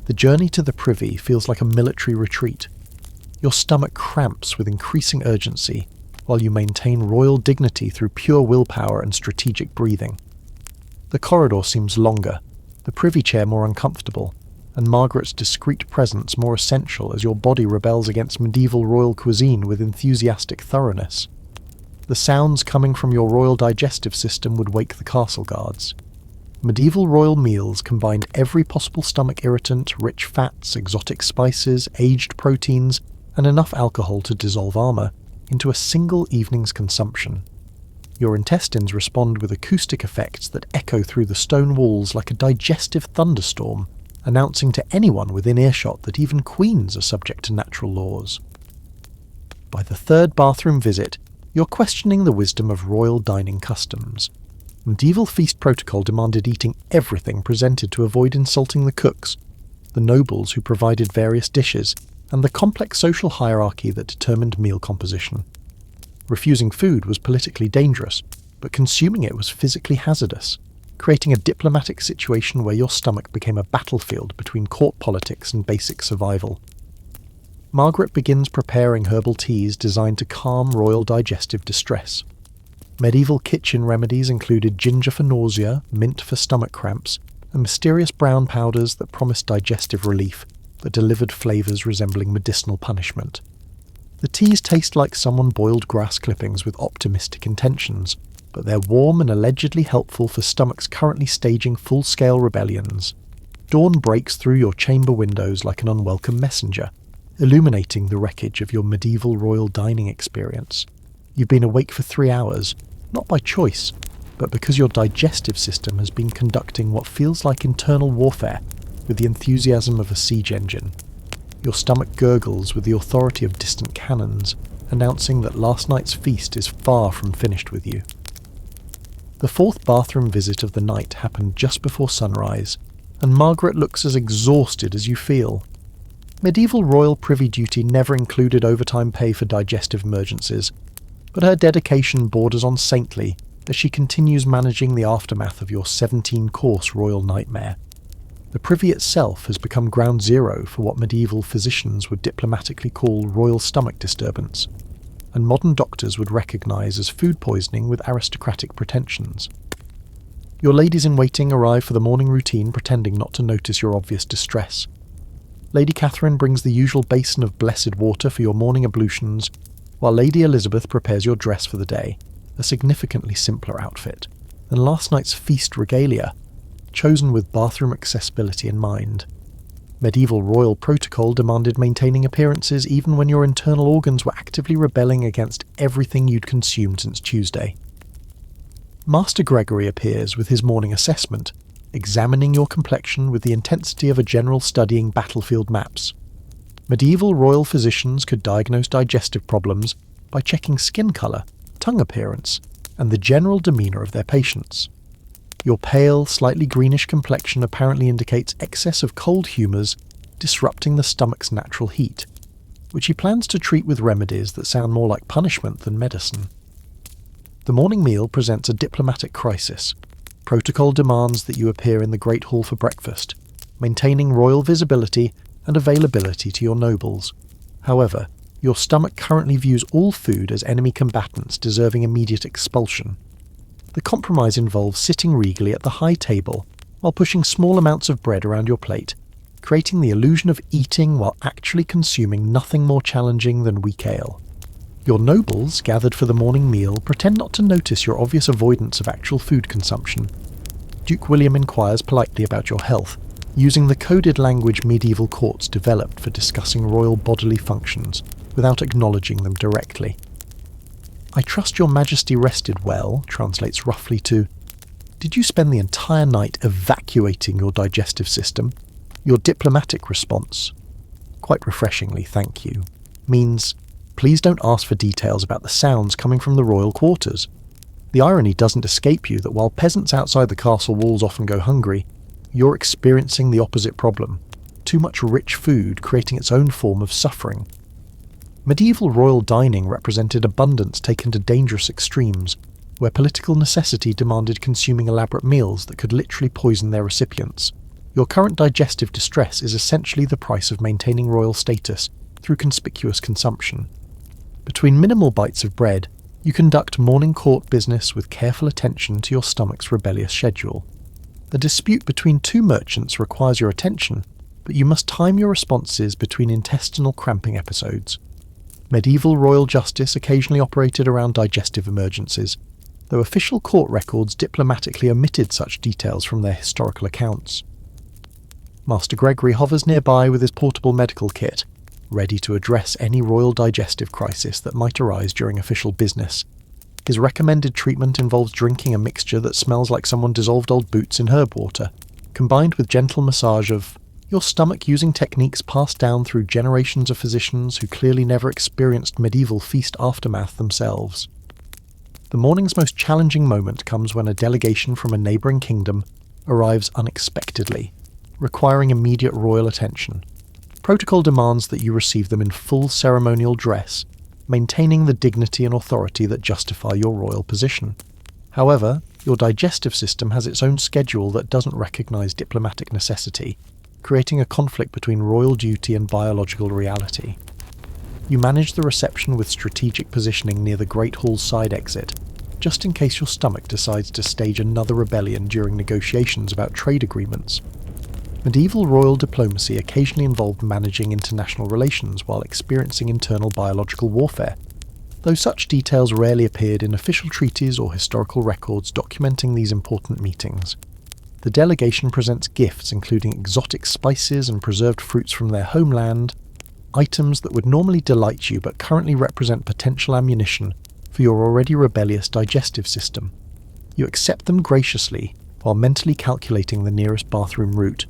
Speaker 1: the journey to the privy feels like a military retreat. Your stomach cramps with increasing urgency, while you maintain royal dignity through pure willpower and strategic breathing. The corridor seems longer, the privy chair more uncomfortable, and Margaret's discreet presence more essential as your body rebels against medieval royal cuisine with enthusiastic thoroughness. The sounds coming from your royal digestive system would wake the castle guards. Medieval royal meals combined every possible stomach irritant, rich fats, exotic spices, aged proteins, and enough alcohol to dissolve armour, into a single evening's consumption. Your intestines respond with acoustic effects that echo through the stone walls like a digestive thunderstorm, announcing to anyone within earshot that even queens are subject to natural laws. By the third bathroom visit, you're questioning the wisdom of royal dining customs. Medieval feast protocol demanded eating everything presented to avoid insulting the cooks, the nobles who provided various dishes, and the complex social hierarchy that determined meal composition. Refusing food was politically dangerous, but consuming it was physically hazardous, creating a diplomatic situation where your stomach became a battlefield between court politics and basic survival. Margaret begins preparing herbal teas designed to calm royal digestive distress. Medieval kitchen remedies included ginger for nausea, mint for stomach cramps, and mysterious brown powders that promised digestive relief but delivered flavours resembling medicinal punishment. The teas taste like someone boiled grass clippings with optimistic intentions, but they're warm and allegedly helpful for stomachs currently staging full-scale rebellions. Dawn breaks through your chamber windows like an unwelcome messenger, illuminating the wreckage of your medieval royal dining experience. You've been awake for 3 hours, not by choice, but because your digestive system has been conducting what feels like internal warfare with the enthusiasm of a siege engine. Your stomach gurgles with the authority of distant cannons, announcing that last night's feast is far from finished with you. The fourth bathroom visit of the night happened just before sunrise, and Margaret looks as exhausted as you feel. Medieval royal privy duty never included overtime pay for digestive emergencies, but her dedication borders on saintly as she continues managing the aftermath of your 17-course royal nightmare. The privy itself has become ground zero for what medieval physicians would diplomatically call royal stomach disturbance, and modern doctors would recognise as food poisoning with aristocratic pretensions. Your ladies-in-waiting arrive for the morning routine pretending not to notice your obvious distress. Lady Catherine brings the usual basin of blessed water for your morning ablutions, while Lady Elizabeth prepares your dress for the day, a significantly simpler outfit than last night's feast regalia, chosen with bathroom accessibility in mind. Medieval royal protocol demanded maintaining appearances even when your internal organs were actively rebelling against everything you'd consumed since Tuesday. Master Gregory appears with his morning assessment, examining your complexion with the intensity of a general studying battlefield maps. Medieval royal physicians could diagnose digestive problems by checking skin colour, tongue appearance, and the general demeanour of their patients. Your pale, slightly greenish complexion apparently indicates excess of cold humours disrupting the stomach's natural heat, which he plans to treat with remedies that sound more like punishment than medicine. The morning meal presents a diplomatic crisis. Protocol demands that you appear in the Great Hall for breakfast, maintaining royal visibility and availability to your nobles. However, your stomach currently views all food as enemy combatants deserving immediate expulsion. The compromise involves sitting regally at the high table while pushing small amounts of bread around your plate, creating the illusion of eating while actually consuming nothing more challenging than weak ale. Your nobles, gathered for the morning meal, pretend not to notice your obvious avoidance of actual food consumption. Duke William inquires politely about your health, using the coded language medieval courts developed for discussing royal bodily functions without acknowledging them directly. "I trust your majesty rested well," translates roughly to, "Did you spend the entire night evacuating your digestive system?" Your diplomatic response, "Quite refreshingly, thank you," means, "Please don't ask for details about the sounds coming from the royal quarters." The irony doesn't escape you that while peasants outside the castle walls often go hungry, you're experiencing the opposite problem, too much rich food creating its own form of suffering. Medieval royal dining represented abundance taken to dangerous extremes, where political necessity demanded consuming elaborate meals that could literally poison their recipients. Your current digestive distress is essentially the price of maintaining royal status through conspicuous consumption. Between minimal bites of bread, you conduct morning court business with careful attention to your stomach's rebellious schedule. A dispute between two merchants requires your attention, but you must time your responses between intestinal cramping episodes. Medieval royal justice occasionally operated around digestive emergencies, though official court records diplomatically omitted such details from their historical accounts. Master Gregory hovers nearby with his portable medical kit, ready to address any royal digestive crisis that might arise during official business. His recommended treatment involves drinking a mixture that smells like someone dissolved old boots in herb water, combined with gentle massage of your stomach using techniques passed down through generations of physicians who clearly never experienced medieval feast aftermath themselves. The morning's most challenging moment comes when a delegation from a neighbouring kingdom arrives unexpectedly, requiring immediate royal attention. Protocol demands that you receive them in full ceremonial dress, maintaining the dignity and authority that justify your royal position. However, your digestive system has its own schedule that doesn't recognise diplomatic necessity, creating a conflict between royal duty and biological reality. You manage the reception with strategic positioning near the Great Hall's side exit, just in case your stomach decides to stage another rebellion during negotiations about trade agreements. Medieval royal diplomacy occasionally involved managing international relations while experiencing internal biological warfare, though such details rarely appeared in official treaties or historical records documenting these important meetings. The delegation presents gifts including exotic spices and preserved fruits from their homeland, items that would normally delight you but currently represent potential ammunition for your already rebellious digestive system. You accept them graciously while mentally calculating the nearest bathroom route,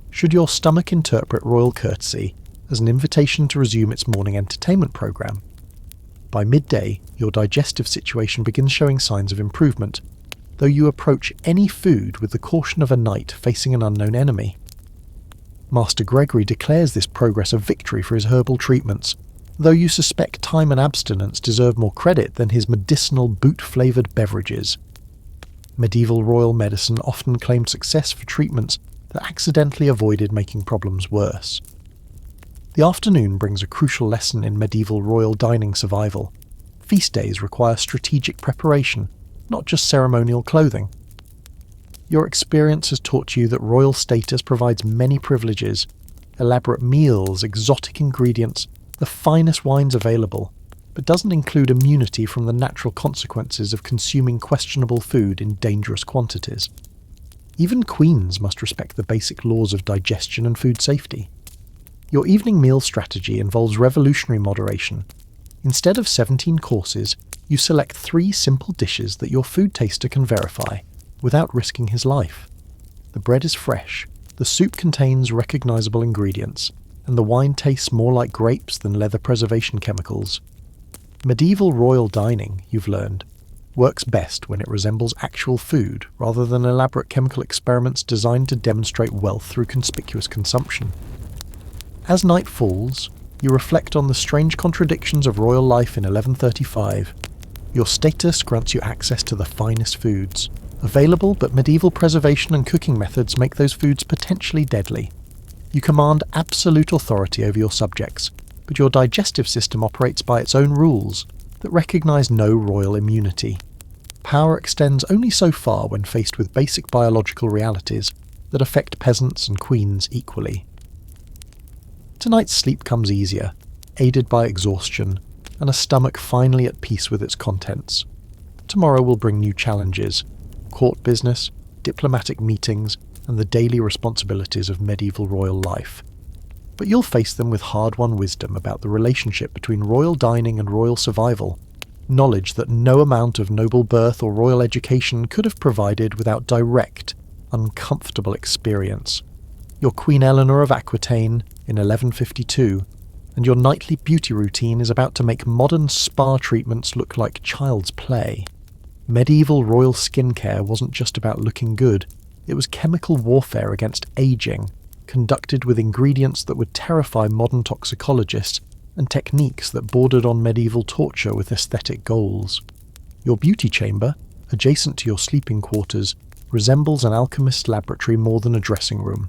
Speaker 1: should your stomach interpret royal courtesy as an invitation to resume its morning entertainment program. By midday, your digestive situation begins showing signs of improvement, though you approach any food with the caution of a knight facing an unknown enemy. Master Gregory declares this progress a victory for his herbal treatments, though you suspect time and abstinence deserve more credit than his medicinal boot-flavoured beverages. Medieval royal medicine often claimed success for treatments that accidentally avoided making problems worse. The afternoon brings a crucial lesson in medieval royal dining survival. Feast days require strategic preparation, not just ceremonial clothing. Your experience has taught you that royal status provides many privileges: elaborate meals, exotic ingredients, the finest wines available, but doesn't include immunity from the natural consequences of consuming questionable food in dangerous quantities. Even queens must respect the basic laws of digestion and food safety. Your evening meal strategy involves revolutionary moderation. Instead of 17 courses, you select 3 simple dishes that your food taster can verify, without risking his life. The bread is fresh, the soup contains recognisable ingredients, and the wine tastes more like grapes than leather preservation chemicals. Medieval royal dining, you've learned, works best when it resembles actual food rather than elaborate chemical experiments designed to demonstrate wealth through conspicuous consumption. As night falls, you reflect on the strange contradictions of royal life in 1135. Your status grants you access to the finest foods, available, but medieval preservation and cooking methods make those foods potentially deadly. You command absolute authority over your subjects, but your digestive system operates by its own rules that recognise no royal immunity. Power extends only so far when faced with basic biological realities that affect peasants and queens equally. Tonight's sleep comes easier, aided by exhaustion, and a stomach finally at peace with its contents. Tomorrow will bring new challenges: court business, diplomatic meetings, and the daily responsibilities of medieval royal life. But you'll face them with hard-won wisdom about the relationship between royal dining and royal survival, knowledge that no amount of noble birth or royal education could have provided without direct, uncomfortable experience. Your Queen Eleanor of Aquitaine in 1152, and your nightly beauty routine is about to make modern spa treatments look like child's play. Medieval royal skincare wasn't just about looking good, it was chemical warfare against aging, conducted with ingredients that would terrify modern toxicologists and techniques that bordered on medieval torture with aesthetic goals. Your beauty chamber, adjacent to your sleeping quarters, resembles an alchemist's laboratory more than a dressing room.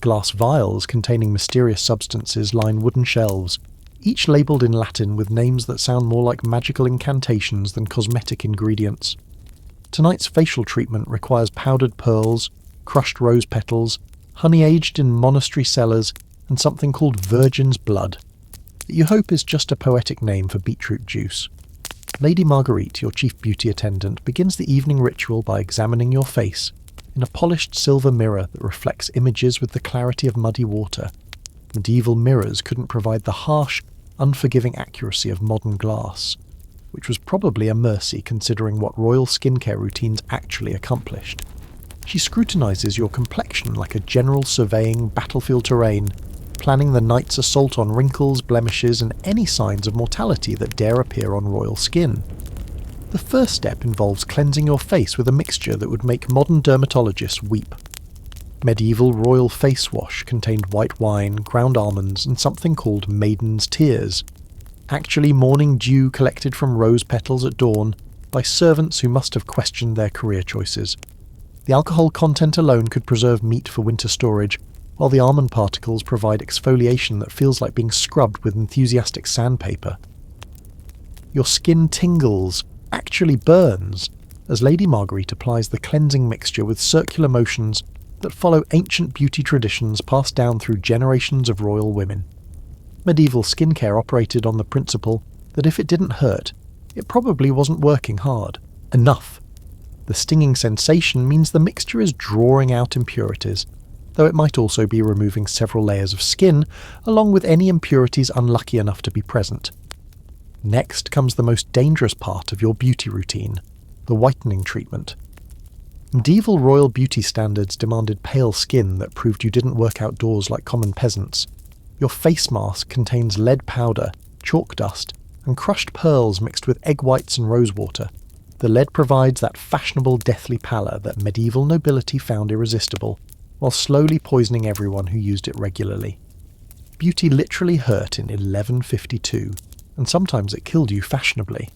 Speaker 1: Glass vials containing mysterious substances line wooden shelves, each labelled in Latin with names that sound more like magical incantations than cosmetic ingredients. Tonight's facial treatment requires powdered pearls, crushed rose petals, honey aged in monastery cellars, and something called virgin's blood, that you hope is just a poetic name for beetroot juice. Lady Marguerite, your chief beauty attendant, begins the evening ritual by examining your face in a polished silver mirror that reflects images with the clarity of muddy water. Medieval mirrors couldn't provide the harsh, unforgiving accuracy of modern glass, which was probably a mercy considering what royal skincare routines actually accomplished. She scrutinises your complexion like a general surveying battlefield terrain, planning the night's assault on wrinkles, blemishes, and any signs of mortality that dare appear on royal skin. The first step involves cleansing your face with a mixture that would make modern dermatologists weep. Medieval royal face wash contained white wine, ground almonds, and something called maiden's tears, actually morning dew collected from rose petals at dawn by servants who must have questioned their career choices. The alcohol content alone could preserve meat for winter storage, while the almond particles provide exfoliation that feels like being scrubbed with enthusiastic sandpaper. Your skin tingles, actually burns, as Lady Marguerite applies the cleansing mixture with circular motions that follow ancient beauty traditions passed down through generations of royal women. Medieval skincare operated on the principle that if it didn't hurt, it probably wasn't working hard enough. The stinging sensation means the mixture is drawing out impurities, though it might also be removing several layers of skin, along with any impurities unlucky enough to be present. Next comes the most dangerous part of your beauty routine, the whitening treatment. Medieval royal beauty standards demanded pale skin that proved you didn't work outdoors like common peasants. Your face mask contains lead powder, chalk dust, and crushed pearls mixed with egg whites and rosewater. The lead provides that fashionable deathly pallor that medieval nobility found irresistible, while slowly poisoning everyone who used it regularly. Beauty literally hurt in 1152, and sometimes it killed you fashionably.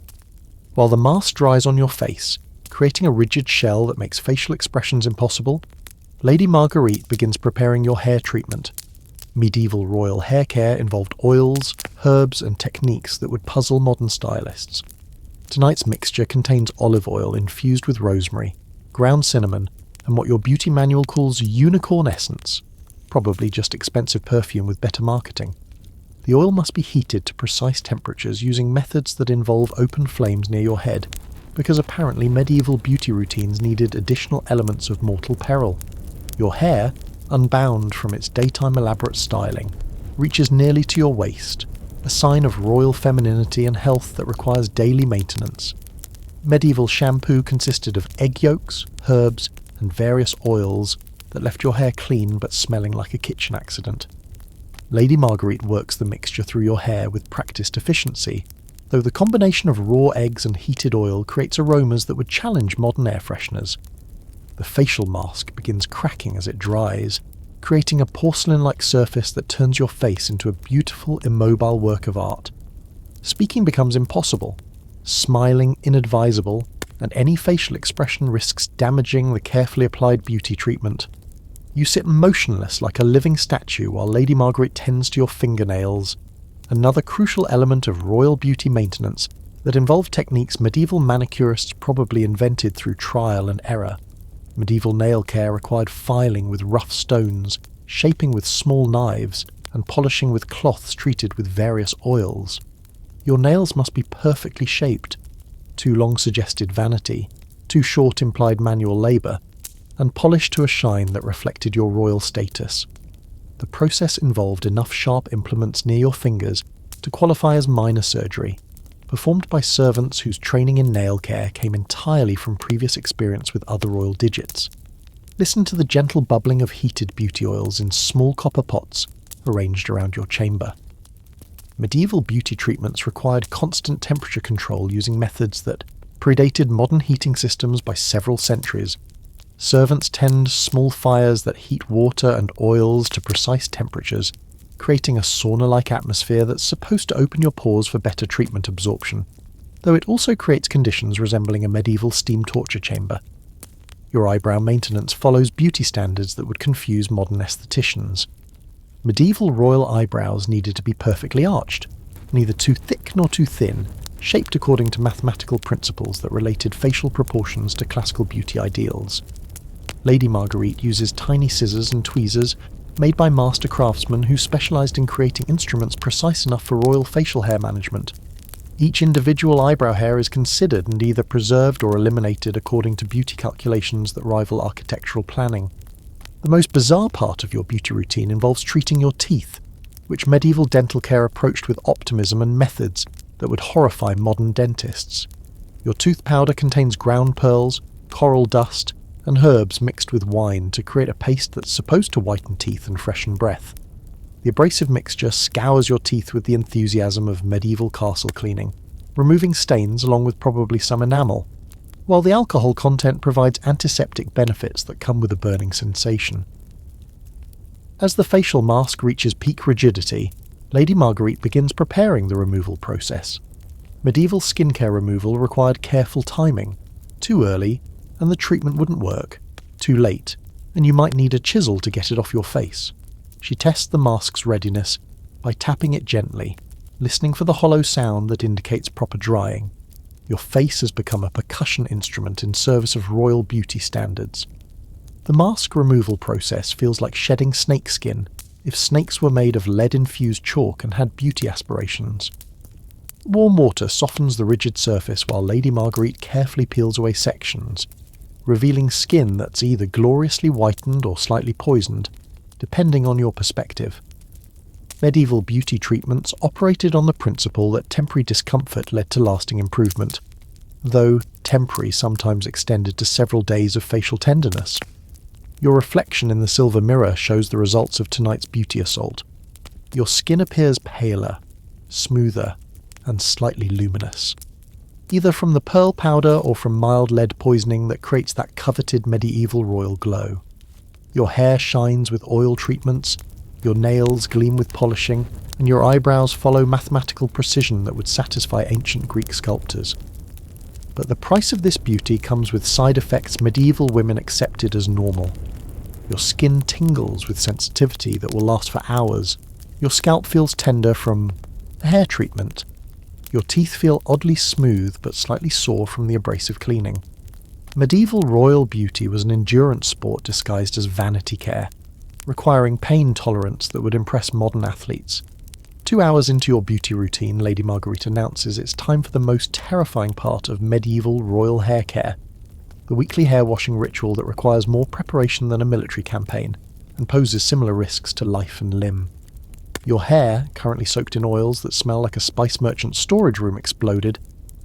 Speaker 1: While the mask dries on your face, creating a rigid shell that makes facial expressions impossible, Lady Marguerite begins preparing your hair treatment. Medieval royal hair care involved oils, herbs, and techniques that would puzzle modern stylists. Tonight's mixture contains olive oil infused with rosemary, ground cinnamon, and what your beauty manual calls unicorn essence, probably just expensive perfume with better marketing. The oil must be heated to precise temperatures using methods that involve open flames near your head, because apparently medieval beauty routines needed additional elements of mortal peril. Your hair, unbound from its daytime elaborate styling, reaches nearly to your waist, a sign of royal femininity and health that requires daily maintenance. Medieval shampoo consisted of egg yolks, herbs, and various oils that left your hair clean but smelling like a kitchen accident. Lady Marguerite works the mixture through your hair with practiced efficiency, though the combination of raw eggs and heated oil creates aromas that would challenge modern air fresheners. The facial mask begins cracking as it dries, creating a porcelain-like surface that turns your face into a beautiful, immobile work of art. Speaking becomes impossible, smiling inadvisable, and any facial expression risks damaging the carefully applied beauty treatment. You sit motionless like a living statue while Lady Margaret tends to your fingernails, another crucial element of royal beauty maintenance that involved techniques medieval manicurists probably invented through trial and error. Medieval nail care required filing with rough stones, shaping with small knives, and polishing with cloths treated with various oils. Your nails must be perfectly shaped. Too long suggested vanity, too short implied manual labour, and polished to a shine that reflected your royal status. The process involved enough sharp implements near your fingers to qualify as minor surgery, performed by servants whose training in nail care came entirely from previous experience with other royal digits. Listen to the gentle bubbling of heated beauty oils in small copper pots arranged around your chamber. Medieval beauty treatments required constant temperature control using methods that predated modern heating systems by several centuries. Servants tend small fires that heat water and oils to precise temperatures, creating a sauna-like atmosphere that's supposed to open your pores for better treatment absorption, though it also creates conditions resembling a medieval steam torture chamber. Your eyebrow maintenance follows beauty standards that would confuse modern aestheticians. Medieval royal eyebrows needed to be perfectly arched, neither too thick nor too thin, shaped according to mathematical principles that related facial proportions to classical beauty ideals. Lady Marguerite uses tiny scissors and tweezers made by master craftsmen who specialised in creating instruments precise enough for royal facial hair management. Each individual eyebrow hair is considered and either preserved or eliminated according to beauty calculations that rival architectural planning. The most bizarre part of your beauty routine involves treating your teeth, which medieval dental care approached with optimism and methods that would horrify modern dentists. Your tooth powder contains ground pearls, coral dust, and herbs mixed with wine to create a paste that's supposed to whiten teeth and freshen breath. The abrasive mixture scours your teeth with the enthusiasm of medieval castle cleaning, removing stains along with probably some enamel, while the alcohol content provides antiseptic benefits that come with a burning sensation. As the facial mask reaches peak rigidity, Lady Marguerite begins preparing the removal process. Medieval skincare removal required careful timing. Too early, and the treatment wouldn't work. Too late, and you might need a chisel to get it off your face. She tests the mask's readiness by tapping it gently, listening for the hollow sound that indicates proper drying. Your face has become a percussion instrument in service of royal beauty standards. The mask removal process feels like shedding snake skin if snakes were made of lead-infused chalk and had beauty aspirations. Warm water softens the rigid surface while Lady Marguerite carefully peels away sections, revealing skin that's either gloriously whitened or slightly poisoned, depending on your perspective. Medieval beauty treatments operated on the principle that temporary discomfort led to lasting improvement, though temporary sometimes extended to several days of facial tenderness. Your reflection in the silver mirror shows the results of tonight's beauty assault. Your skin appears paler, smoother, and slightly luminous, either from the pearl powder or from mild lead poisoning that creates that coveted medieval royal glow. Your hair shines with oil treatments, your nails gleam with polishing, and your eyebrows follow mathematical precision that would satisfy ancient Greek sculptors. But the price of this beauty comes with side effects medieval women accepted as normal. Your skin tingles with sensitivity that will last for hours. Your scalp feels tender from a hair treatment. Your teeth feel oddly smooth but slightly sore from the abrasive cleaning. Medieval royal beauty was an endurance sport disguised as vanity care, requiring pain tolerance that would impress modern athletes. 2 hours into your beauty routine, Lady Marguerite announces it's time for the most terrifying part of medieval royal hair care, the weekly hair washing ritual that requires more preparation than a military campaign and poses similar risks to life and limb. Your hair, currently soaked in oils that smell like a spice merchant's storage room exploded,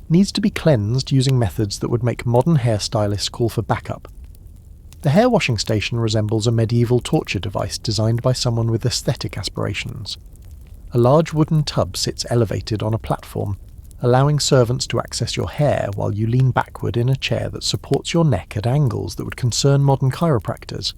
Speaker 1: needs to be cleansed using methods that would make modern hairstylists call for backup. The hair washing station resembles a medieval torture device designed by someone with aesthetic aspirations. A large wooden tub sits elevated on a platform, allowing servants to access your hair while you lean backward in a chair that supports your neck at angles that would concern modern chiropractors.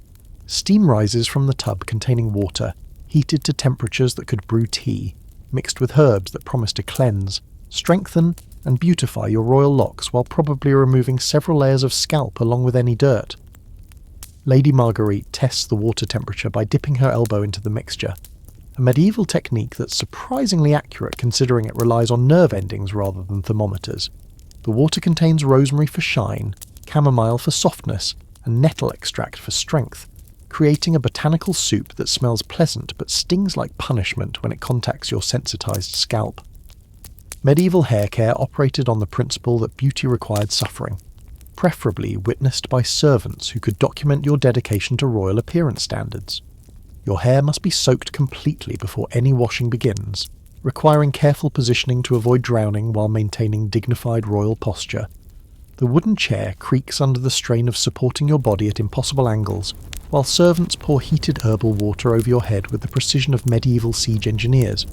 Speaker 1: Steam rises from the tub containing water, heated to temperatures that could brew tea, mixed with herbs that promise to cleanse, strengthen, and beautify your royal locks while probably removing several layers of scalp along with any dirt. Lady Marguerite tests the water temperature by dipping her elbow into the mixture, a medieval technique that's surprisingly accurate considering it relies on nerve endings rather than thermometers. The water contains rosemary for shine, chamomile for softness, and nettle extract for strength, creating a botanical soup that smells pleasant but stings like punishment when it contacts your sensitized scalp. Medieval hair care operated on the principle that beauty required suffering, preferably witnessed by servants who could document your dedication to royal appearance standards. Your hair must be soaked completely before any washing begins, requiring careful positioning to avoid drowning while maintaining dignified royal posture. The wooden chair creaks under the strain of supporting your body at impossible angles, while servants pour heated herbal water over your head with the precision of medieval siege engineers.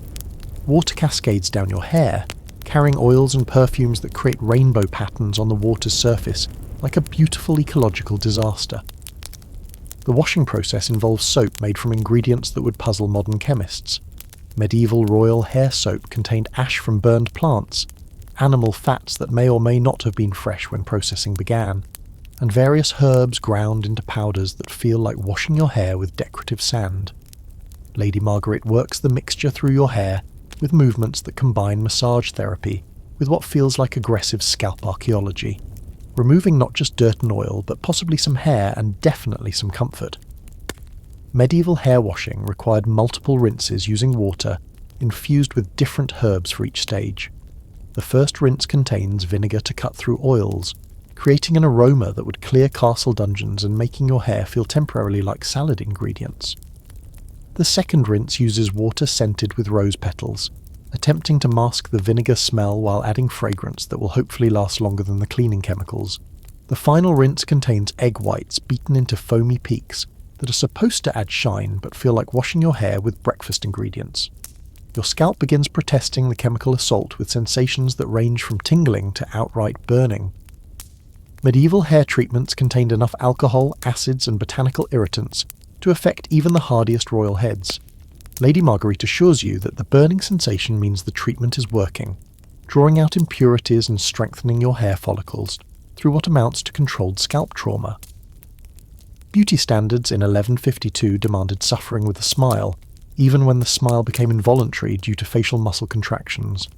Speaker 1: Water cascades down your hair, carrying oils and perfumes that create rainbow patterns on the water's surface, like a beautiful ecological disaster. The washing process involves soap made from ingredients that would puzzle modern chemists. Medieval royal hair soap contained ash from burned plants, animal fats that may or may not have been fresh when processing began, and various herbs ground into powders that feel like washing your hair with decorative sand. Lady Marguerite works the mixture through your hair with movements that combine massage therapy with what feels like aggressive scalp archaeology, removing not just dirt and oil, but possibly some hair and definitely some comfort. Medieval hair washing required multiple rinses using water, infused with different herbs for each stage. The first rinse contains vinegar to cut through oils, creating an aroma that would clear castle dungeons and making your hair feel temporarily like salad ingredients. The second rinse uses water scented with rose petals, attempting to mask the vinegar smell while adding fragrance that will hopefully last longer than the cleaning chemicals. The final rinse contains egg whites beaten into foamy peaks that are supposed to add shine but feel like washing your hair with breakfast ingredients. Your scalp begins protesting the chemical assault with sensations that range from tingling to outright burning. Medieval hair treatments contained enough alcohol, acids, and botanical irritants to affect even the hardiest royal heads. Lady Marguerite assures you that the burning sensation means the treatment is working, drawing out impurities and strengthening your hair follicles through what amounts to controlled scalp trauma. Beauty standards in 1152 demanded suffering with a smile, even when the smile became involuntary due to facial muscle contractions.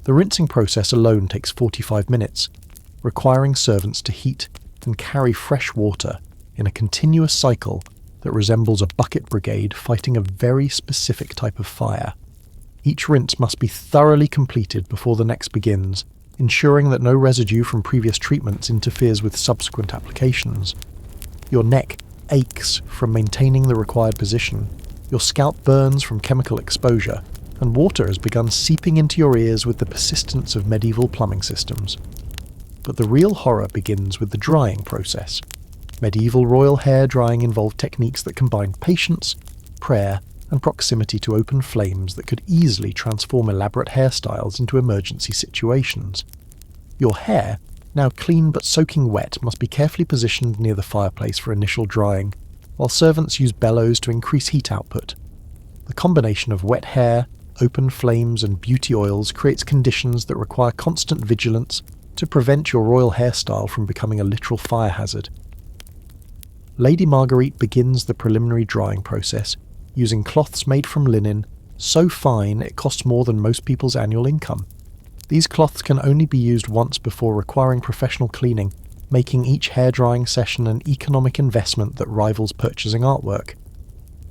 Speaker 1: The rinsing process alone takes 45 minutes, requiring servants to heat and carry fresh water in a continuous cycle that resembles a bucket brigade fighting a very specific type of fire. Each rinse must be thoroughly completed before the next begins, ensuring that no residue from previous treatments interferes with subsequent applications. Your neck aches from maintaining the required position, your scalp burns from chemical exposure, and water has begun seeping into your ears with the persistence of medieval plumbing systems. But the real horror begins with the drying process. Medieval royal hair drying involved techniques that combined patience, prayer, and proximity to open flames that could easily transform elaborate hairstyles into emergency situations. Your hair, now clean but soaking wet, must be carefully positioned near the fireplace for initial drying, while servants use bellows to increase heat output. The combination of wet hair, open flames, and beauty oils creates conditions that require constant vigilance to prevent your royal hairstyle from becoming a literal fire hazard. Lady Marguerite begins the preliminary drying process using cloths made from linen, so fine it costs more than most people's annual income. These cloths can only be used once before requiring professional cleaning, making each hair drying session an economic investment that rivals purchasing artwork.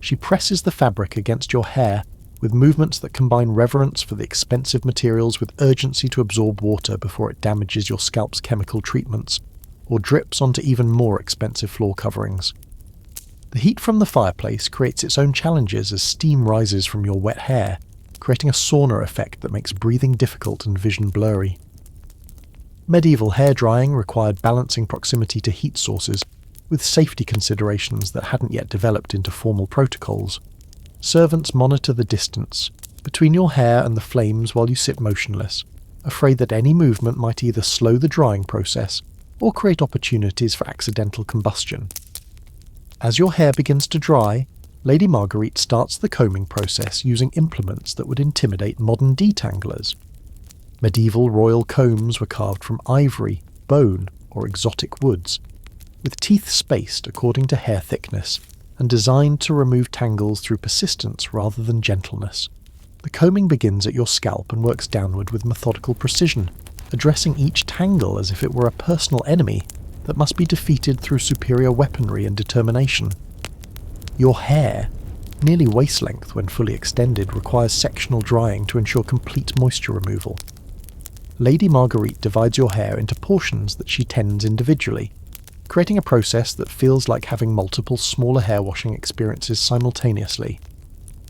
Speaker 1: She presses the fabric against your hair with movements that combine reverence for the expensive materials with urgency to absorb water before it damages your scalp's chemical treatments, or drips onto even more expensive floor coverings. The heat from the fireplace creates its own challenges as steam rises from your wet hair, creating a sauna effect that makes breathing difficult and vision blurry. Medieval hair drying required balancing proximity to heat sources, with safety considerations that hadn't yet developed into formal protocols. Servants monitor the distance between your hair and the flames while you sit motionless, afraid that any movement might either slow the drying process or create opportunities for accidental combustion. As your hair begins to dry, Lady Marguerite starts the combing process using implements that would intimidate modern detanglers. Medieval royal combs were carved from ivory, bone, or exotic woods, with teeth spaced according to hair thickness, and designed to remove tangles through persistence rather than gentleness. The combing begins at your scalp and works downward with methodical precision, addressing each tangle as if it were a personal enemy that must be defeated through superior weaponry and determination. Your hair, nearly waist length when fully extended, requires sectional drying to ensure complete moisture removal. Lady Marguerite divides your hair into portions that she tends individually, creating a process that feels like having multiple smaller hair washing experiences simultaneously.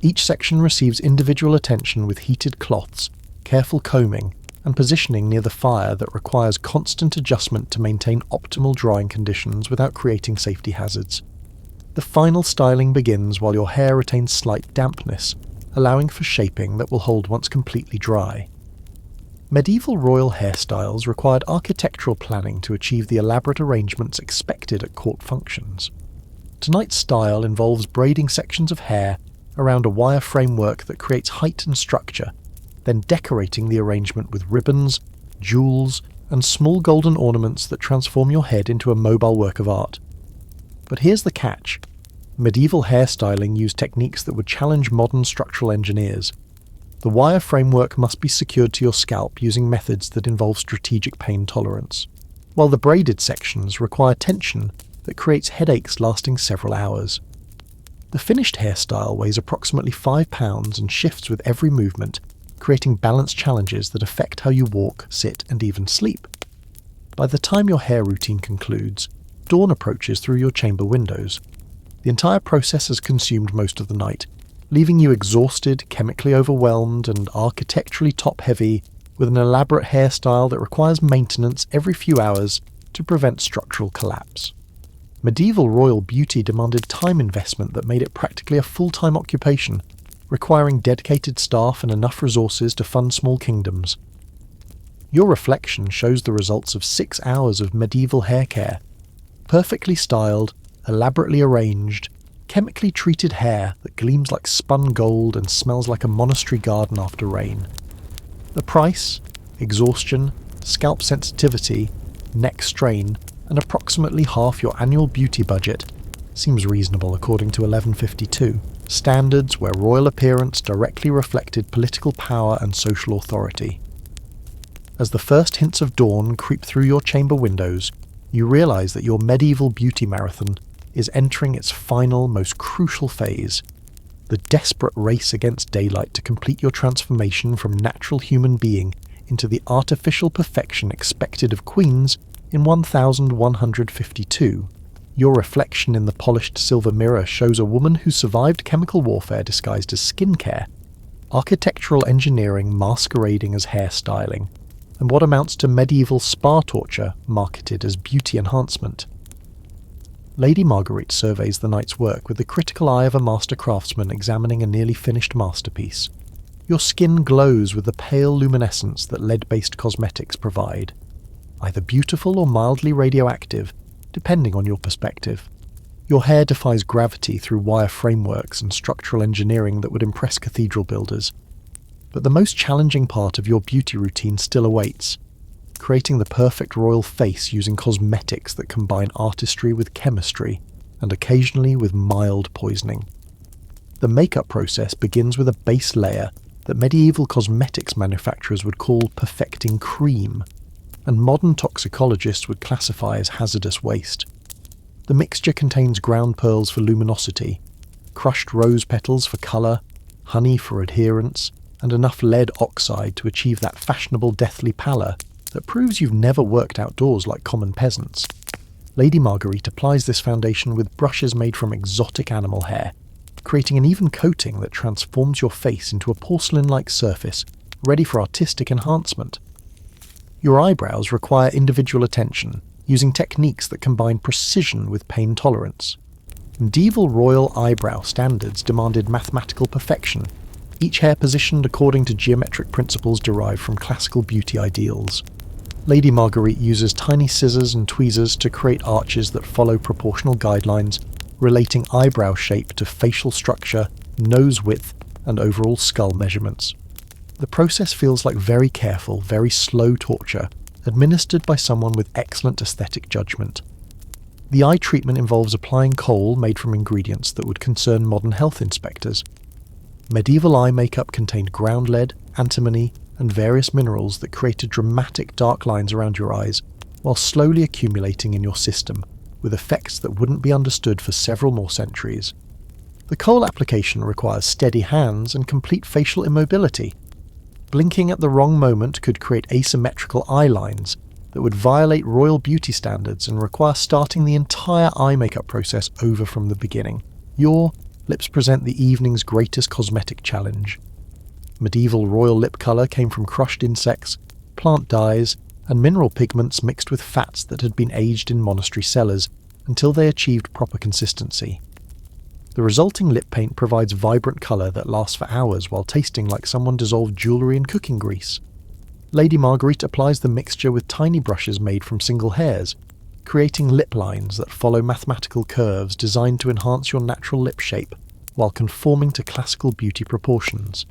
Speaker 1: Each section receives individual attention with heated cloths, careful combing, and positioning near the fire that requires constant adjustment to maintain optimal drying conditions without creating safety hazards. The final styling begins while your hair retains slight dampness, allowing for shaping that will hold once completely dry. Medieval royal hairstyles required architectural planning to achieve the elaborate arrangements expected at court functions. Tonight's style involves braiding sections of hair around a wire framework that creates height and structure, then decorating the arrangement with ribbons, jewels, and small golden ornaments that transform your head into a mobile work of art. But here's the catch. Medieval hairstyling used techniques that would challenge modern structural engineers. The wire framework must be secured to your scalp using methods that involve strategic pain tolerance, while the braided sections require tension that creates headaches lasting several hours. The finished hairstyle weighs approximately 5 pounds and shifts with every movement, creating balance challenges that affect how you walk, sit, and even sleep. By the time your hair routine concludes, dawn approaches through your chamber windows. The entire process has consumed most of the night, leaving you exhausted, chemically overwhelmed, and architecturally top-heavy, with an elaborate hairstyle that requires maintenance every few hours to prevent structural collapse. Medieval royal beauty demanded time investment that made it practically a full-time occupation, requiring dedicated staff and enough resources to fund small kingdoms. Your reflection shows the results of 6 hours of medieval hair care, perfectly styled, elaborately arranged, chemically treated hair that gleams like spun gold and smells like a monastery garden after rain. The price, exhaustion, scalp sensitivity, neck strain, and approximately half your annual beauty budget seems reasonable according to 1152, standards where royal appearance directly reflected political power and social authority. As the first hints of dawn creep through your chamber windows, you realise that your medieval beauty marathon is entering its final, most crucial phase, the desperate race against daylight to complete your transformation from natural human being into the artificial perfection expected of queens in 1152. Your reflection in the polished silver mirror shows a woman who survived chemical warfare disguised as skincare, architectural engineering masquerading as hairstyling, and what amounts to medieval spa torture marketed as beauty enhancement. Lady Marguerite surveys the knight's work with the critical eye of a master craftsman examining a nearly finished masterpiece. Your skin glows with the pale luminescence that lead-based cosmetics provide, either beautiful or mildly radioactive, depending on your perspective. Your hair defies gravity through wire frameworks and structural engineering that would impress cathedral builders. But the most challenging part of your beauty routine still awaits, creating the perfect royal face using cosmetics that combine artistry with chemistry, and occasionally with mild poisoning. The makeup process begins with a base layer that medieval cosmetics manufacturers would call perfecting cream, and modern toxicologists would classify as hazardous waste. The mixture contains ground pearls for luminosity, crushed rose petals for colour, honey for adherence, and enough lead oxide to achieve that fashionable deathly pallor that proves you've never worked outdoors like common peasants. Lady Marguerite applies this foundation with brushes made from exotic animal hair, creating an even coating that transforms your face into a porcelain-like surface, ready for artistic enhancement. Your eyebrows require individual attention, using techniques that combine precision with pain tolerance. Medieval royal eyebrow standards demanded mathematical perfection, each hair positioned according to geometric principles derived from classical beauty ideals. Lady Marguerite uses tiny scissors and tweezers to create arches that follow proportional guidelines, relating eyebrow shape to facial structure, nose width, and overall skull measurements. The process feels like very careful, very slow torture, administered by someone with excellent aesthetic judgment. The eye treatment involves applying kohl made from ingredients that would concern modern health inspectors. Medieval eye makeup contained ground lead, antimony, and various minerals that created dramatic dark lines around your eyes, while slowly accumulating in your system, with effects that wouldn't be understood for several more centuries. The kohl application requires steady hands and complete facial immobility. Blinking at the wrong moment could create asymmetrical eye lines that would violate royal beauty standards and require starting the entire eye makeup process over from the beginning. Your lips present the evening's greatest cosmetic challenge. Medieval royal lip colour came from crushed insects, plant dyes, and mineral pigments mixed with fats that had been aged in monastery cellars until they achieved proper consistency. The resulting lip paint provides vibrant colour that lasts for hours while tasting like someone dissolved jewellery in cooking grease. Lady Marguerite applies the mixture with tiny brushes made from single hairs, creating lip lines that follow mathematical curves designed to enhance your natural lip shape while conforming to classical beauty proportions.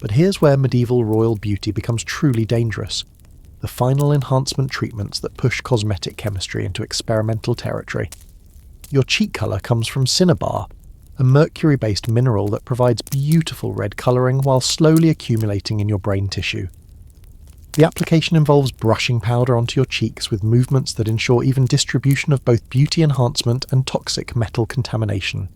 Speaker 1: But here's where medieval royal beauty becomes truly dangerous, the final enhancement treatments that push cosmetic chemistry into experimental territory. Your cheek colour comes from cinnabar, a mercury-based mineral that provides beautiful red colouring while slowly accumulating in your brain tissue. The application involves brushing powder onto your cheeks with movements that ensure even distribution of both beauty enhancement and toxic metal contamination.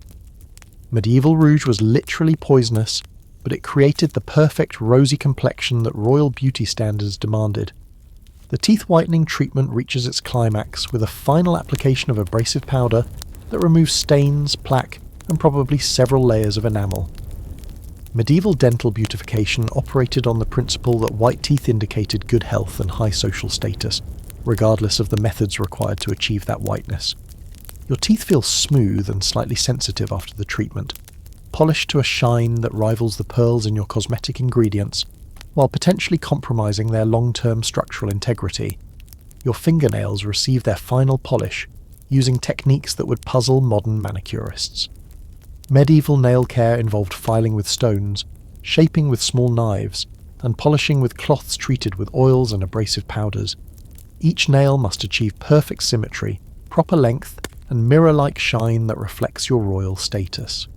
Speaker 1: Medieval rouge was literally poisonous, but it created the perfect rosy complexion that royal beauty standards demanded. The teeth whitening treatment reaches its climax with a final application of abrasive powder that removes stains, plaque, and probably several layers of enamel. Medieval dental beautification operated on the principle that white teeth indicated good health and high social status, regardless of the methods required to achieve that whiteness. Your teeth feel smooth and slightly sensitive after the treatment, polished to a shine that rivals the pearls in your cosmetic ingredients, while potentially compromising their long-term structural integrity. Your fingernails receive their final polish, using techniques that would puzzle modern manicurists. Medieval nail care involved filing with stones, shaping with small knives, and polishing with cloths treated with oils and abrasive powders. Each nail must achieve perfect symmetry, proper length, and mirror-like shine that reflects your royal status.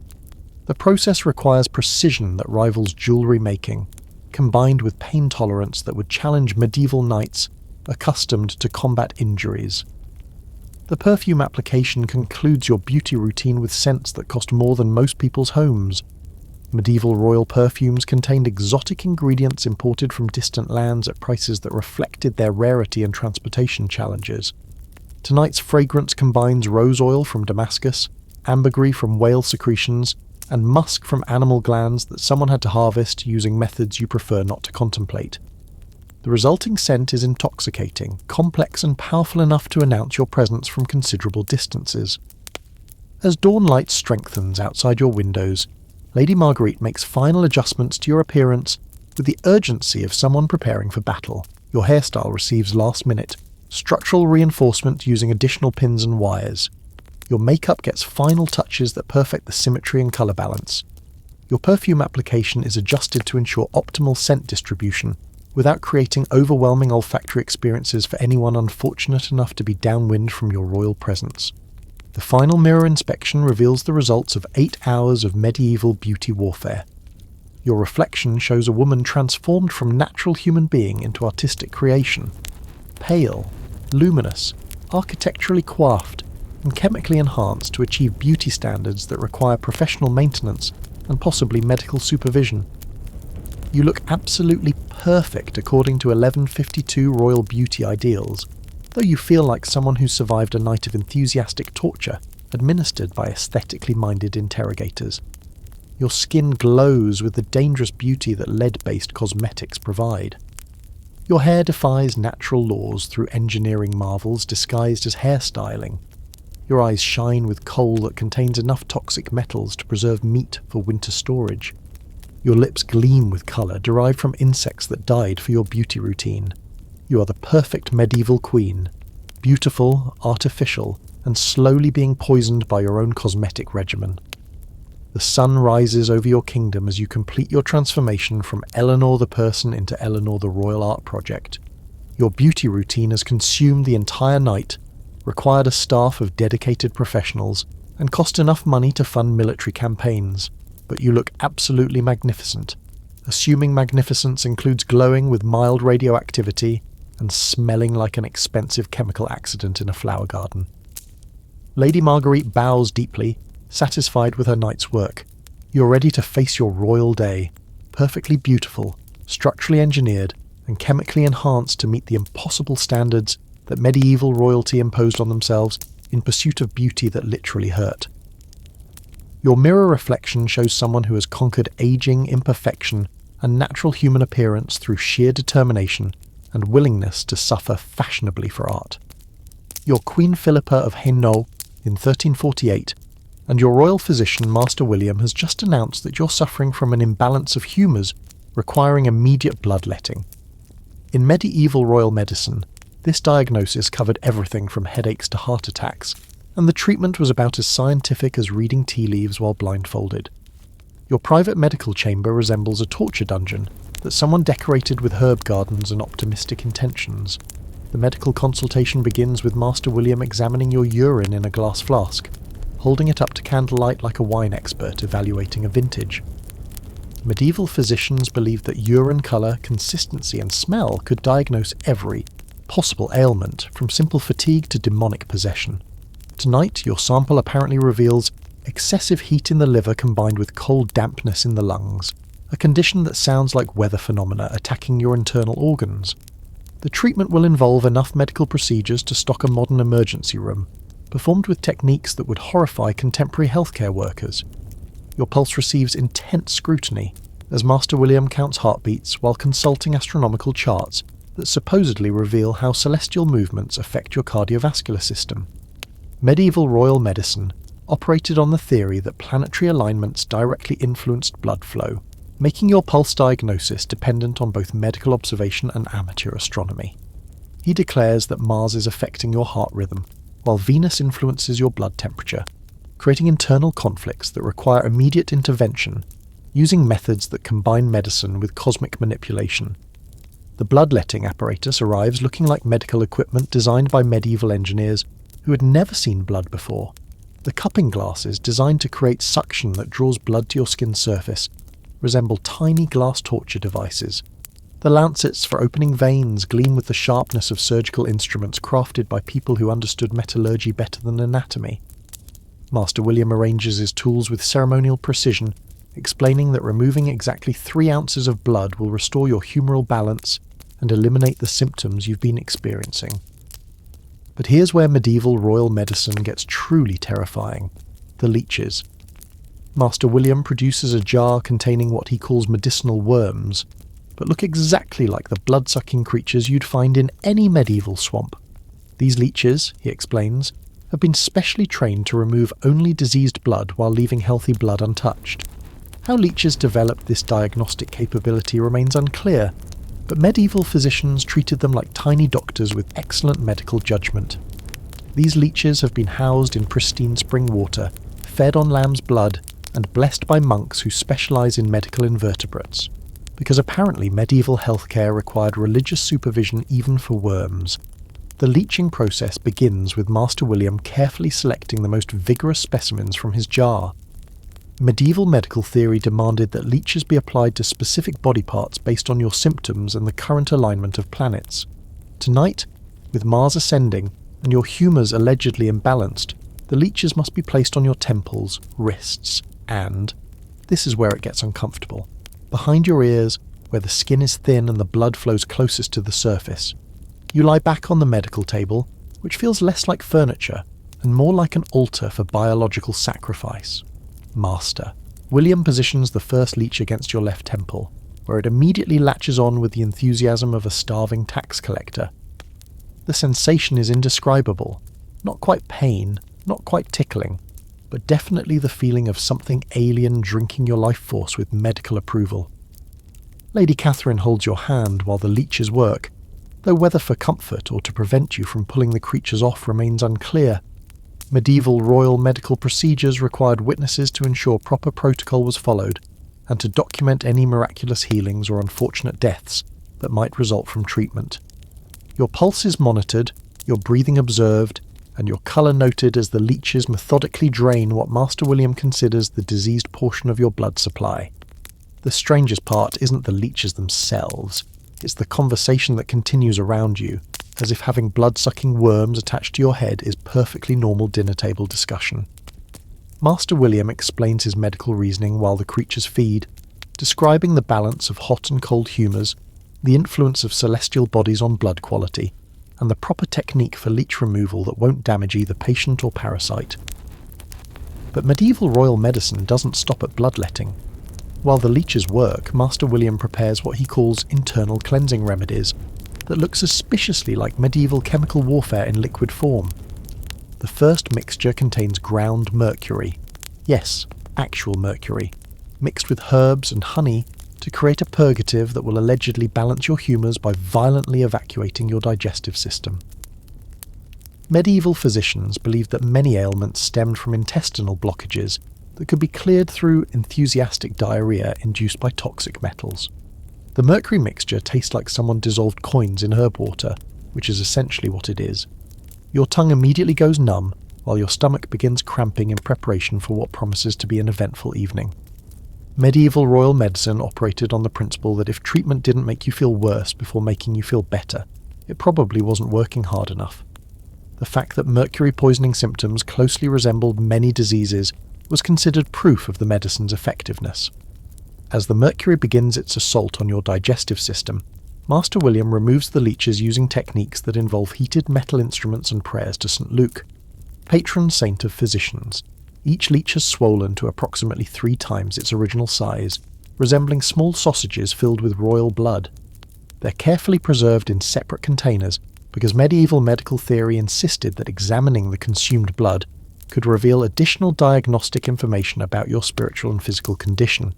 Speaker 1: The process requires precision that rivals jewellery making, combined with pain tolerance that would challenge medieval knights accustomed to combat injuries. The perfume application concludes your beauty routine with scents that cost more than most people's homes. Medieval royal perfumes contained exotic ingredients imported from distant lands at prices that reflected their rarity and transportation challenges. Tonight's fragrance combines rose oil from Damascus, ambergris from whale secretions, and musk from animal glands that someone had to harvest using methods you prefer not to contemplate. The resulting scent is intoxicating, complex and powerful enough to announce your presence from considerable distances. As dawn light strengthens outside your windows, Lady Marguerite makes final adjustments to your appearance with the urgency of someone preparing for battle. Your hairstyle receives last-minute structural reinforcement using additional pins and wires. Your makeup gets final touches that perfect the symmetry and colour balance. Your perfume application is adjusted to ensure optimal scent distribution without creating overwhelming olfactory experiences for anyone unfortunate enough to be downwind from your royal presence. The final mirror inspection reveals the results of 8 hours of medieval beauty warfare. Your reflection shows a woman transformed from natural human being into artistic creation. Pale, luminous, architecturally coiffed, and chemically enhanced to achieve beauty standards that require professional maintenance and possibly medical supervision. You look absolutely perfect according to 1152 royal beauty ideals, though you feel like someone who survived a night of enthusiastic torture administered by aesthetically minded interrogators. Your skin glows with the dangerous beauty that lead-based cosmetics provide. Your hair defies natural laws through engineering marvels disguised as hairstyling. Your eyes shine with coal that contains enough toxic metals to preserve meat for winter storage. Your lips gleam with colour derived from insects that died for your beauty routine. You are the perfect medieval queen, beautiful, artificial, and slowly being poisoned by your own cosmetic regimen. The sun rises over your kingdom as you complete your transformation from Eleanor the person into Eleanor the royal art project. Your beauty routine has consumed the entire night, required a staff of dedicated professionals, and cost enough money to fund military campaigns, but you look absolutely magnificent. Assuming magnificence includes glowing with mild radioactivity and smelling like an expensive chemical accident in a flower garden. Lady Marguerite bows deeply, satisfied with her night's work. You're ready to face your royal day, perfectly beautiful, structurally engineered, and chemically enhanced to meet the impossible standards that medieval royalty imposed on themselves in pursuit of beauty that literally hurt. Your mirror reflection shows someone who has conquered aging, imperfection, and natural human appearance through sheer determination and willingness to suffer fashionably for art. Your Queen Philippa of Hainaut in 1348 and your royal physician Master William has just announced that you're suffering from an imbalance of humours requiring immediate bloodletting. In medieval royal medicine, this diagnosis covered everything from headaches to heart attacks, and the treatment was about as scientific as reading tea leaves while blindfolded. Your private medical chamber resembles a torture dungeon that someone decorated with herb gardens and optimistic intentions. The medical consultation begins with Master William examining your urine in a glass flask, holding it up to candlelight like a wine expert evaluating a vintage. Medieval physicians believed that urine colour, consistency and smell could diagnose every possible ailment, from simple fatigue to demonic possession. Tonight, your sample apparently reveals excessive heat in the liver combined with cold dampness in the lungs, a condition that sounds like weather phenomena attacking your internal organs. The treatment will involve enough medical procedures to stock a modern emergency room, performed with techniques that would horrify contemporary healthcare workers. Your pulse receives intense scrutiny as Master William counts heartbeats while consulting astronomical charts that supposedly reveal how celestial movements affect your cardiovascular system. Medieval royal medicine operated on the theory that planetary alignments directly influenced blood flow, making your pulse diagnosis dependent on both medical observation and amateur astronomy. He declares that Mars is affecting your heart rhythm, while Venus influences your blood temperature, creating internal conflicts that require immediate intervention, using methods that combine medicine with cosmic manipulation. The bloodletting apparatus arrives looking like medical equipment designed by medieval engineers who had never seen blood before. The cupping glasses, designed to create suction that draws blood to your skin's surface, resemble tiny glass torture devices. The lancets for opening veins gleam with the sharpness of surgical instruments crafted by people who understood metallurgy better than anatomy. Master William arranges his tools with ceremonial precision, explaining that removing exactly 3 ounces of blood will restore your humoral balance and eliminate the symptoms you've been experiencing. But here's where medieval royal medicine gets truly terrifying: the leeches. Master William produces a jar containing what he calls medicinal worms, but look exactly like the blood-sucking creatures you'd find in any medieval swamp. These leeches, he explains, have been specially trained to remove only diseased blood while leaving healthy blood untouched. How leeches developed this diagnostic capability remains unclear, but medieval physicians treated them like tiny doctors with excellent medical judgment. These leeches have been housed in pristine spring water, fed on lamb's blood, and blessed by monks who specialise in medical invertebrates, because apparently medieval healthcare required religious supervision even for worms. The leeching process begins with Master William carefully selecting the most vigorous specimens from his jar. Medieval medical theory demanded that leeches be applied to specific body parts based on your symptoms and the current alignment of planets. Tonight, with Mars ascending and your humours allegedly imbalanced, the leeches must be placed on your temples, wrists, and, this is where it gets uncomfortable, behind your ears, where the skin is thin and the blood flows closest to the surface. You lie back on the medical table, which feels less like furniture and more like an altar for biological sacrifice. Master William positions the first leech against your left temple, where it immediately latches on with the enthusiasm of a starving tax collector. The sensation is indescribable, not quite pain, not quite tickling, but definitely the feeling of something alien drinking your life force with medical approval. Lady Catherine holds your hand while the leeches work, though whether for comfort or to prevent you from pulling the creatures off remains unclear. Medieval royal medical procedures required witnesses to ensure proper protocol was followed, and to document any miraculous healings or unfortunate deaths that might result from treatment. Your pulse is monitored, your breathing observed, and your colour noted as the leeches methodically drain what Master William considers the diseased portion of your blood supply. The strangest part isn't the leeches themselves, it's the conversation that continues around you, as if having blood-sucking worms attached to your head is perfectly normal dinner table discussion. Master William explains his medical reasoning while the creatures feed, describing the balance of hot and cold humours, the influence of celestial bodies on blood quality, and the proper technique for leech removal that won't damage either patient or parasite. But medieval royal medicine doesn't stop at bloodletting. While the leeches work, Master William prepares what he calls internal cleansing remedies that look suspiciously like medieval chemical warfare in liquid form. The first mixture contains ground mercury. Yes, actual mercury, mixed with herbs and honey to create a purgative that will allegedly balance your humours by violently evacuating your digestive system. Medieval physicians believed that many ailments stemmed from intestinal blockages that could be cleared through enthusiastic diarrhea induced by toxic metals. The mercury mixture tastes like someone dissolved coins in herb water, which is essentially what it is. Your tongue immediately goes numb, while your stomach begins cramping in preparation for what promises to be an eventful evening. Medieval royal medicine operated on the principle that if treatment didn't make you feel worse before making you feel better, it probably wasn't working hard enough. The fact that mercury poisoning symptoms closely resembled many diseases was considered proof of the medicine's effectiveness. As the mercury begins its assault on your digestive system, Master William removes the leeches using techniques that involve heated metal instruments and prayers to St. Luke, patron saint of physicians. Each leech has swollen to approximately 3 times its original size, resembling small sausages filled with royal blood. They're carefully preserved in separate containers because medieval medical theory insisted that examining the consumed blood could reveal additional diagnostic information about your spiritual and physical condition.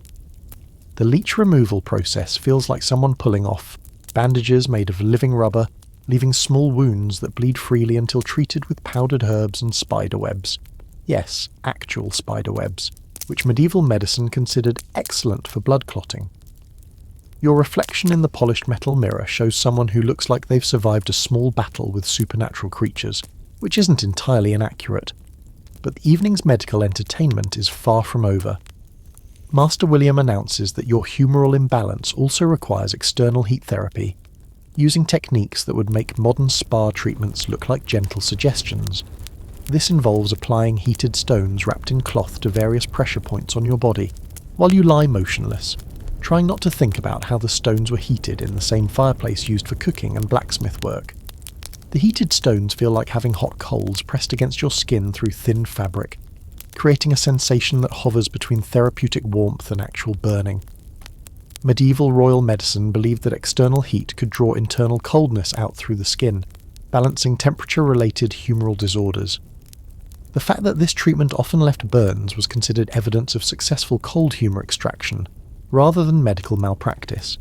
Speaker 1: The leech removal process feels like someone pulling off bandages made of living rubber leaving small wounds that bleed freely until treated with powdered herbs and spider webs. Yes, actual spider webs, which medieval medicine considered excellent for blood clotting. Your reflection in the polished metal mirror shows someone who looks like they've survived a small battle with supernatural creatures, which isn't entirely inaccurate. But the evening's medical entertainment is far from over. Master William announces that your humoral imbalance also requires external heat therapy, using techniques that would make modern spa treatments look like gentle suggestions. This involves applying heated stones wrapped in cloth to various pressure points on your body, while you lie motionless, trying not to think about how the stones were heated in the same fireplace used for cooking and blacksmith work. The heated stones feel like having hot coals pressed against your skin through thin fabric, creating a sensation that hovers between therapeutic warmth and actual burning. Medieval royal medicine believed that external heat could draw internal coldness out through the skin, balancing temperature-related humoral disorders. The fact that this treatment often left burns was considered evidence of successful cold humour extraction, rather than medical malpractice.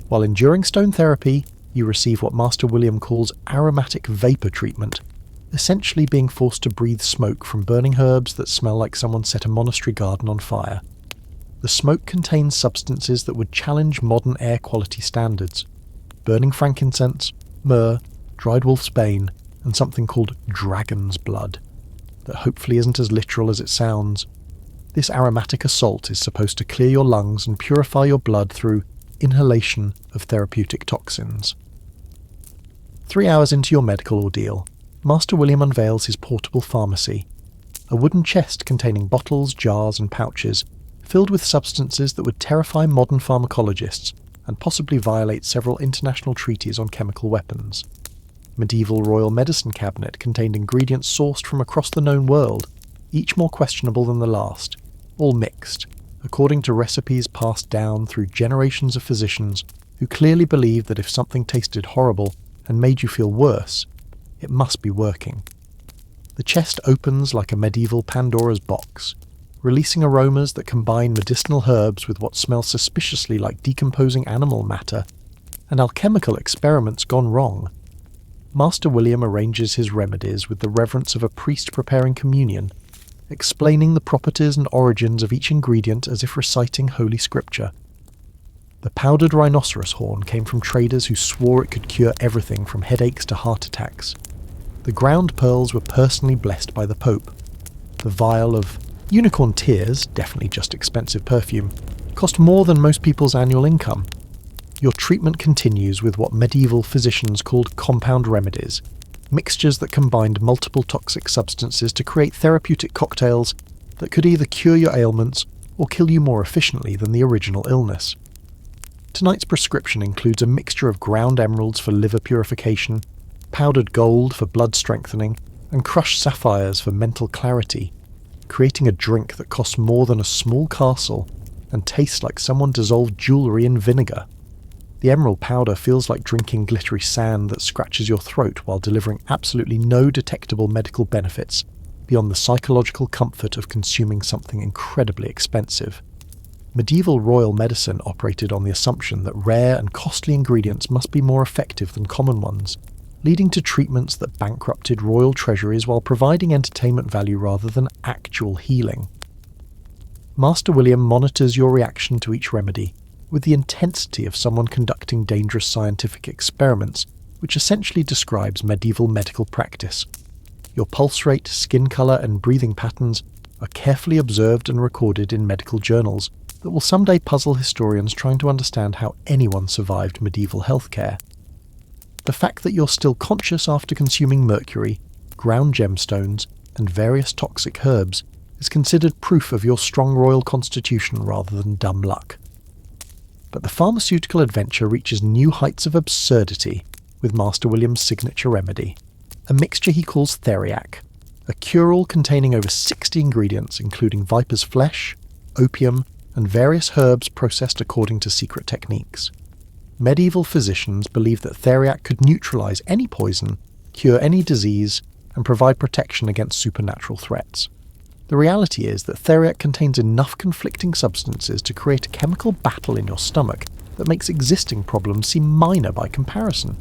Speaker 1: While enduring stone therapy, you receive what Master William calls aromatic vapour treatment, essentially being forced to breathe smoke from burning herbs that smell like someone set a monastery garden on fire. The smoke contains substances that would challenge modern air quality standards: burning frankincense, myrrh, dried wolf's bane, and something called dragon's blood, that hopefully isn't as literal as it sounds. This aromatic assault is supposed to clear your lungs and purify your blood through inhalation of therapeutic toxins. 3 hours into your medical ordeal, Master William unveils his portable pharmacy, a wooden chest containing bottles, jars, and pouches filled with substances that would terrify modern pharmacologists and possibly violate several international treaties on chemical weapons. Medieval royal medicine cabinet contained ingredients sourced from across the known world, each more questionable than the last, all mixed, according to recipes passed down through generations of physicians who clearly believed that if something tasted horrible and made you feel worse, it must be working. The chest opens like a medieval Pandora's box, releasing aromas that combine medicinal herbs with what smells suspiciously like decomposing animal matter, and alchemical experiments gone wrong. Master William arranges his remedies with the reverence of a priest preparing communion, explaining the properties and origins of each ingredient as if reciting Holy Scripture. The powdered rhinoceros horn came from traders who swore it could cure everything from headaches to heart attacks. The ground pearls were personally blessed by the Pope. The vial of unicorn tears, definitely just expensive perfume, cost more than most people's annual income. Your treatment continues with what medieval physicians called compound remedies, mixtures that combined multiple toxic substances to create therapeutic cocktails that could either cure your ailments or kill you more efficiently than the original illness. Tonight's prescription includes a mixture of ground emeralds for liver purification, powdered gold for blood strengthening, and crushed sapphires for mental clarity, creating a drink that costs more than a small castle and tastes like someone dissolved jewellery in vinegar. The emerald powder feels like drinking glittery sand that scratches your throat while delivering absolutely no detectable medical benefits beyond the psychological comfort of consuming something incredibly expensive. Medieval royal medicine operated on the assumption that rare and costly ingredients must be more effective than common ones, leading to treatments that bankrupted royal treasuries while providing entertainment value rather than actual healing. Master William monitors your reaction to each remedy, with the intensity of someone conducting dangerous scientific experiments, which essentially describes medieval medical practice. Your pulse rate, skin colour, and breathing patterns are carefully observed and recorded in medical journals that will someday puzzle historians trying to understand how anyone survived medieval healthcare. The fact that you're still conscious after consuming mercury, ground gemstones, and various toxic herbs is considered proof of your strong royal constitution rather than dumb luck. But the pharmaceutical adventure reaches new heights of absurdity with Master William's signature remedy, a mixture he calls theriac, a cure-all containing over 60 ingredients including viper's flesh, opium, and various herbs processed according to secret techniques. Medieval physicians believed that theriac could neutralize any poison, cure any disease, and provide protection against supernatural threats. The reality is that theriac contains enough conflicting substances to create a chemical battle in your stomach that makes existing problems seem minor by comparison.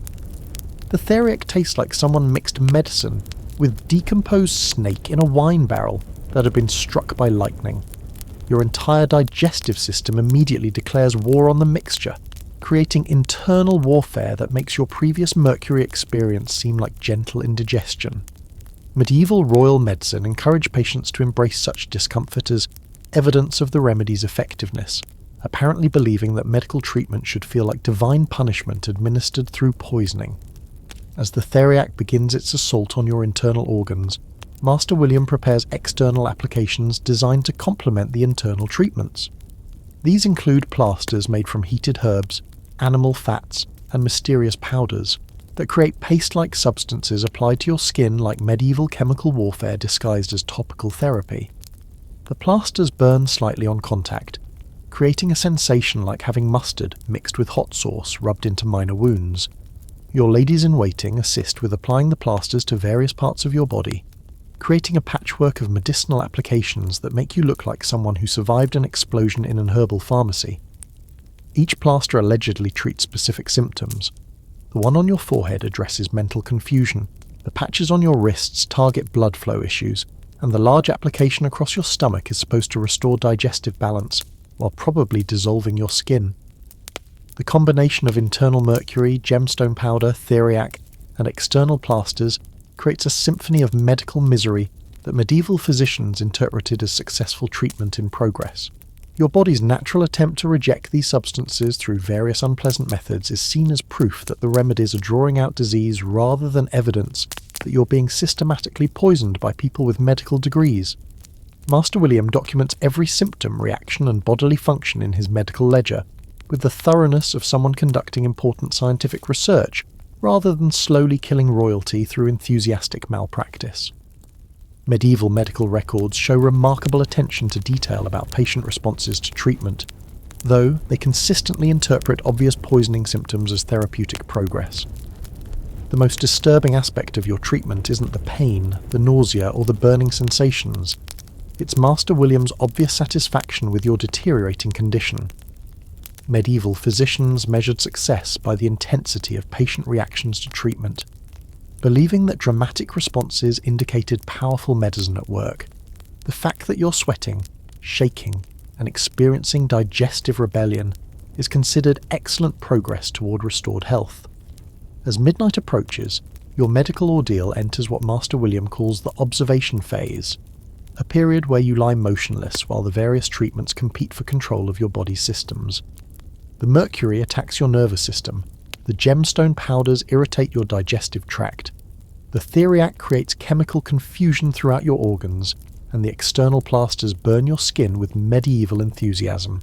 Speaker 1: The theriac tastes like someone mixed medicine with decomposed snake in a wine barrel that had been struck by lightning. Your entire digestive system immediately declares war on the mixture, creating internal warfare that makes your previous mercury experience seem like gentle indigestion. Medieval royal medicine encouraged patients to embrace such discomfort as evidence of the remedy's effectiveness, apparently believing that medical treatment should feel like divine punishment administered through poisoning. As the theriac begins its assault on your internal organs, Master William prepares external applications designed to complement the internal treatments. These include plasters made from heated herbs, animal fats, and mysterious powders that create paste-like substances applied to your skin like medieval chemical warfare disguised as topical therapy. The plasters burn slightly on contact, creating a sensation like having mustard mixed with hot sauce rubbed into minor wounds. Your ladies-in-waiting assist with applying the plasters to various parts of your body, creating a patchwork of medicinal applications that make you look like someone who survived an explosion in an herbal pharmacy. Each plaster allegedly treats specific symptoms. The one on your forehead addresses mental confusion, the patches on your wrists target blood flow issues, and the large application across your stomach is supposed to restore digestive balance, while probably dissolving your skin. The combination of internal mercury, gemstone powder, theriac, and external plasters creates a symphony of medical misery that medieval physicians interpreted as successful treatment in progress. Your body's natural attempt to reject these substances through various unpleasant methods is seen as proof that the remedies are drawing out disease rather than evidence that you're being systematically poisoned by people with medical degrees. Master William documents every symptom, reaction, and bodily function in his medical ledger, with the thoroughness of someone conducting important scientific research, rather than slowly killing royalty through enthusiastic malpractice. Medieval medical records show remarkable attention to detail about patient responses to treatment, though they consistently interpret obvious poisoning symptoms as therapeutic progress. The most disturbing aspect of your treatment isn't the pain, the nausea, or the burning sensations. It's Master William's obvious satisfaction with your deteriorating condition. Medieval physicians measured success by the intensity of patient reactions to treatment, believing that dramatic responses indicated powerful medicine at work. The fact that you're sweating, shaking, and experiencing digestive rebellion is considered excellent progress toward restored health. As midnight approaches, your medical ordeal enters what Master William calls the observation phase, a period where you lie motionless while the various treatments compete for control of your body's systems. The mercury attacks your nervous system, the gemstone powders irritate your digestive tract, the theriac creates chemical confusion throughout your organs, and the external plasters burn your skin with medieval enthusiasm.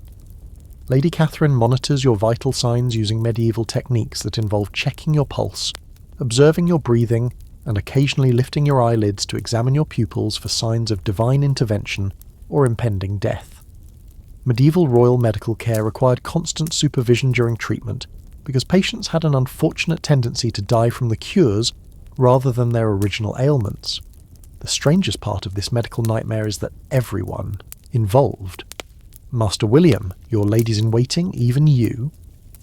Speaker 1: Lady Catherine monitors your vital signs using medieval techniques that involve checking your pulse, observing your breathing, and occasionally lifting your eyelids to examine your pupils for signs of divine intervention or impending death. Medieval royal medical care required constant supervision during treatment because patients had an unfortunate tendency to die from the cures rather than their original ailments. The strangest part of this medical nightmare is that everyone involved, Master William, your ladies-in-waiting, even you,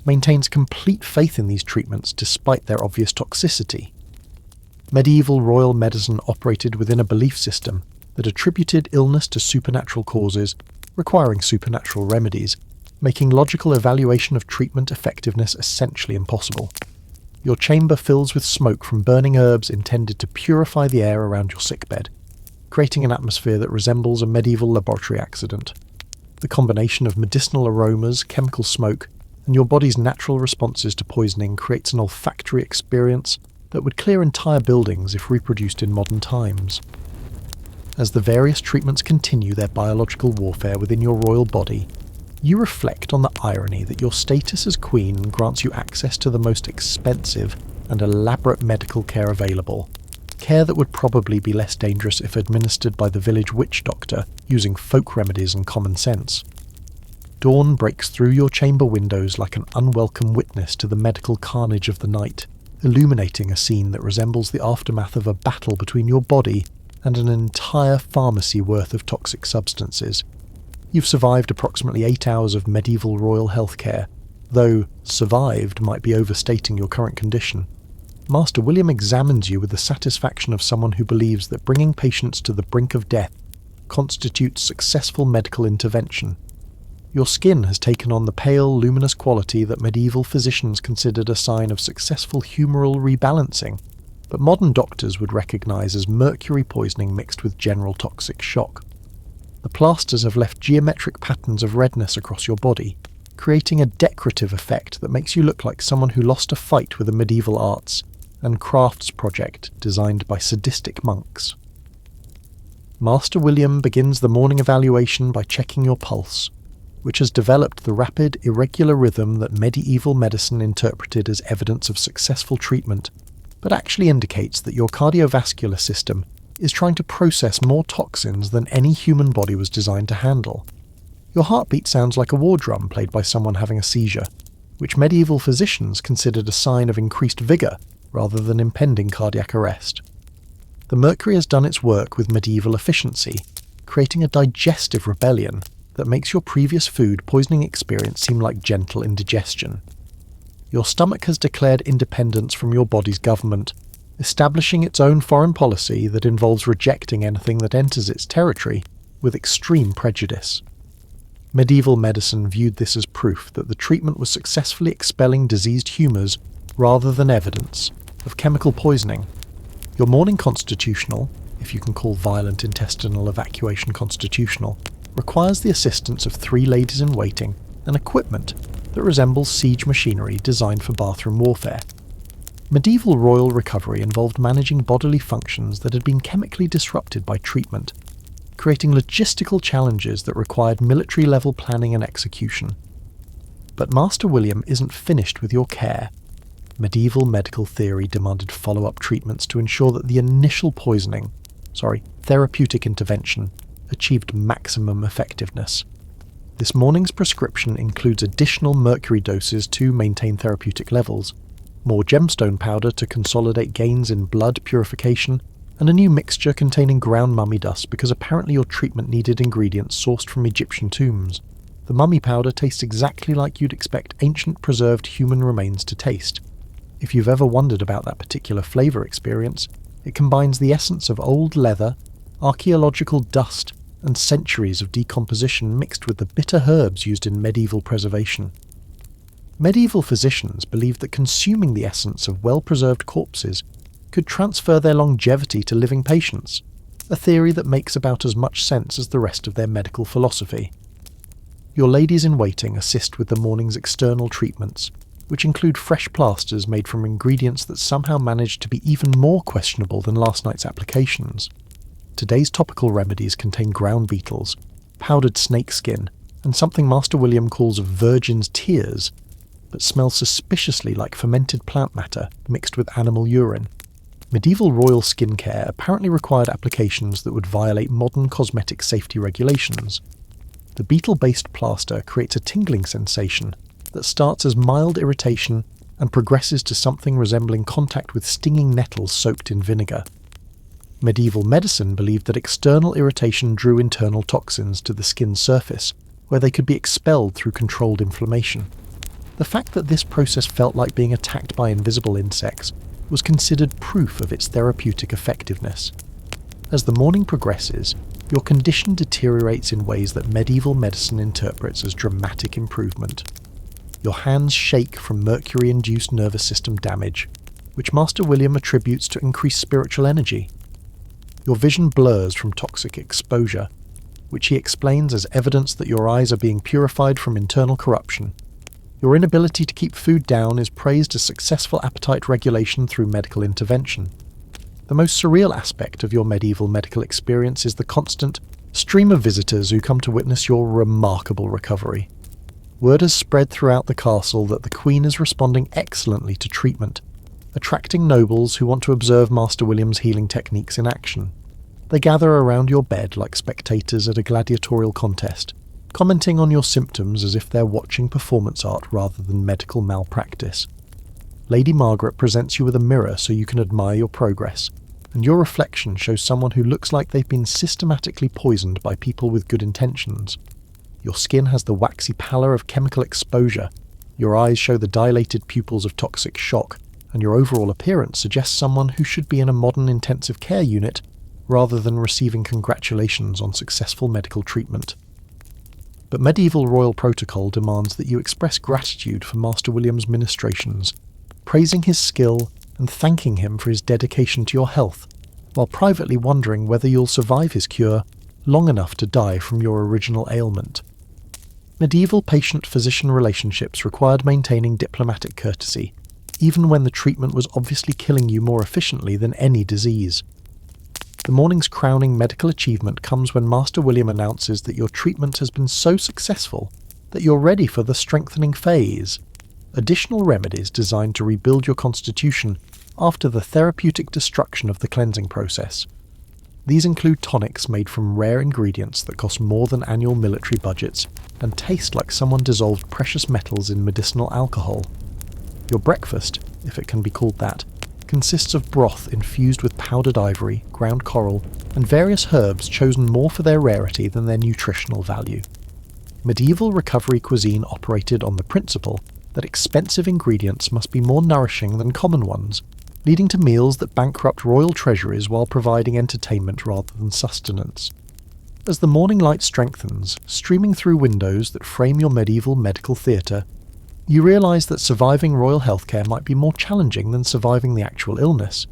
Speaker 1: maintains complete faith in these treatments despite their obvious toxicity. Medieval royal medicine operated within a belief system that attributed illness to supernatural causes, requiring supernatural remedies, making logical evaluation of treatment effectiveness essentially impossible. Your chamber fills with smoke from burning herbs intended to purify the air around your sickbed, creating an atmosphere that resembles a medieval laboratory accident. The combination of medicinal aromas, chemical smoke, and your body's natural responses to poisoning creates an olfactory experience that would clear entire buildings if reproduced in modern times. As the various treatments continue their biological warfare within your royal body, you reflect on the irony that your status as queen grants you access to the most expensive and elaborate medical care available, care that would probably be less dangerous if administered by the village witch doctor using folk remedies and common sense. Dawn breaks through your chamber windows like an unwelcome witness to the medical carnage of the night, illuminating a scene that resembles the aftermath of a battle between your body and an entire pharmacy worth of toxic substances. You've survived approximately 8 hours of medieval royal healthcare, though survived might be overstating your current condition. Master William examines you with the satisfaction of someone who believes that bringing patients to the brink of death constitutes successful medical intervention. Your skin has taken on the pale, luminous quality that medieval physicians considered a sign of successful humoral rebalancing, but modern doctors would recognise as mercury poisoning mixed with general toxic shock. The plasters have left geometric patterns of redness across your body, creating a decorative effect that makes you look like someone who lost a fight with a medieval arts and crafts project designed by sadistic monks. Master William begins the morning evaluation by checking your pulse, which has developed the rapid, irregular rhythm that medieval medicine interpreted as evidence of successful treatment, but actually indicates that your cardiovascular system is trying to process more toxins than any human body was designed to handle. Your heartbeat sounds like a war drum played by someone having a seizure, which medieval physicians considered a sign of increased vigour rather than impending cardiac arrest. The mercury has done its work with medieval efficiency, creating a digestive rebellion that makes your previous food poisoning experience seem like gentle indigestion. Your stomach has declared independence from your body's government, establishing its own foreign policy that involves rejecting anything that enters its territory with extreme prejudice. Medieval medicine viewed this as proof that the treatment was successfully expelling diseased humours rather than evidence of chemical poisoning. Your morning constitutional, if you can call violent intestinal evacuation constitutional, requires the assistance of 3 ladies-in-waiting and equipment that resembles siege machinery designed for bathroom warfare. Medieval royal recovery involved managing bodily functions that had been chemically disrupted by treatment, creating logistical challenges that required military-level planning and execution. But Master William isn't finished with your care. Medieval medical theory demanded follow-up treatments to ensure that the initial therapeutic intervention achieved maximum effectiveness. This morning's prescription includes additional mercury doses to maintain therapeutic levels, more gemstone powder to consolidate gains in blood purification, and a new mixture containing ground mummy dust because apparently your treatment needed ingredients sourced from Egyptian tombs. The mummy powder tastes exactly like you'd expect ancient preserved human remains to taste. If you've ever wondered about that particular flavour experience, it combines the essence of old leather, archaeological dust, and centuries of decomposition mixed with the bitter herbs used in medieval preservation. Medieval physicians believed that consuming the essence of well-preserved corpses could transfer their longevity to living patients, a theory that makes about as much sense as the rest of their medical philosophy. Your ladies-in-waiting assist with the morning's external treatments, which include fresh plasters made from ingredients that somehow managed to be even more questionable than last night's applications. Today's topical remedies contain ground beetles, powdered snake skin, and something Master William calls virgin's tears, but smell suspiciously like fermented plant matter mixed with animal urine. Medieval royal skincare apparently required applications that would violate modern cosmetic safety regulations. The beetle-based plaster creates a tingling sensation that starts as mild irritation and progresses to something resembling contact with stinging nettles soaked in vinegar. Medieval medicine believed that external irritation drew internal toxins to the skin's surface, where they could be expelled through controlled inflammation. The fact that this process felt like being attacked by invisible insects was considered proof of its therapeutic effectiveness. As the morning progresses, your condition deteriorates in ways that medieval medicine interprets as dramatic improvement. Your hands shake from mercury-induced nervous system damage, which Master William attributes to increased spiritual energy. Your vision blurs from toxic exposure, which he explains as evidence that your eyes are being purified from internal corruption. Your inability to keep food down is praised as successful appetite regulation through medical intervention. The most surreal aspect of your medieval medical experience is the constant stream of visitors who come to witness your remarkable recovery. Word has spread throughout the castle that the Queen is responding excellently to treatment, attracting nobles who want to observe Master William's healing techniques in action. They gather around your bed like spectators at a gladiatorial contest, commenting on your symptoms as if they're watching performance art rather than medical malpractice. Lady Margaret presents you with a mirror so you can admire your progress, and your reflection shows someone who looks like they've been systematically poisoned by people with good intentions. Your skin has the waxy pallor of chemical exposure, your eyes show the dilated pupils of toxic shock, and your overall appearance suggests someone who should be in a modern intensive care unit rather than receiving congratulations on successful medical treatment. But medieval royal protocol demands that you express gratitude for Master William's ministrations, praising his skill and thanking him for his dedication to your health, while privately wondering whether you'll survive his cure long enough to die from your original ailment. Medieval patient-physician relationships required maintaining diplomatic courtesy, even when the treatment was obviously killing you more efficiently than any disease. The morning's crowning medical achievement comes when Master William announces that your treatment has been so successful that you're ready for the strengthening phase, additional remedies designed to rebuild your constitution after the therapeutic destruction of the cleansing process. These include tonics made from rare ingredients that cost more than annual military budgets and taste like someone dissolved precious metals in medicinal alcohol. Your breakfast, if it can be called that, consists of broth infused with powdered ivory, ground coral, and various herbs chosen more for their rarity than their nutritional value. Medieval recovery cuisine operated on the principle that expensive ingredients must be more nourishing than common ones, leading to meals that bankrupt royal treasuries while providing entertainment rather than sustenance. As the morning light strengthens, streaming through windows that frame your medieval medical theatre, you realise that surviving royal healthcare might be more challenging than surviving the actual illness.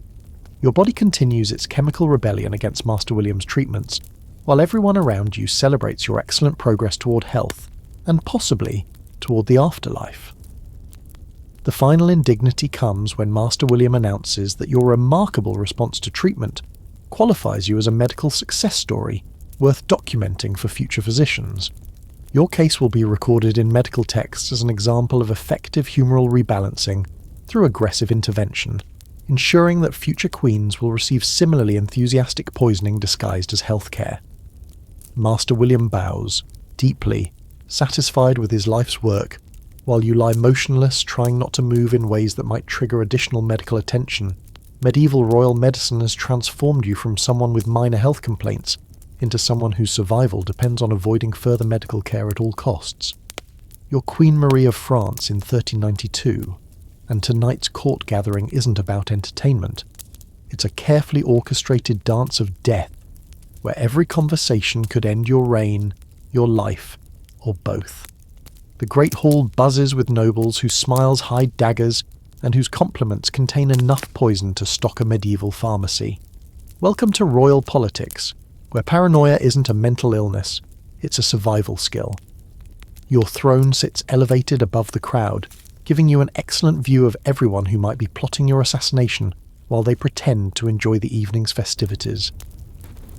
Speaker 1: Your body continues its chemical rebellion against Master William's treatments, while everyone around you celebrates your excellent progress toward health, and possibly toward the afterlife. The final indignity comes when Master William announces that your remarkable response to treatment qualifies you as a medical success story worth documenting for future physicians. Your case will be recorded in medical texts as an example of effective humoral rebalancing through aggressive intervention, ensuring that future queens will receive similarly enthusiastic poisoning disguised as healthcare. Master William bows, deeply, satisfied with his life's work, while you lie motionless, trying not to move in ways that might trigger additional medical attention. Medieval royal medicine has transformed you from someone with minor health complaints into someone whose survival depends on avoiding further medical care at all costs. You're Queen Marie of France in 1392, and tonight's court gathering isn't about entertainment. It's a carefully orchestrated dance of death, where every conversation could end your reign, your life, or both. The great hall buzzes with nobles whose smiles hide daggers and whose compliments contain enough poison to stock a medieval pharmacy. Welcome to royal politics, where paranoia isn't a mental illness, it's a survival skill. Your throne sits elevated above the crowd, giving you an excellent view of everyone who might be plotting your assassination while they pretend to enjoy the evening's festivities.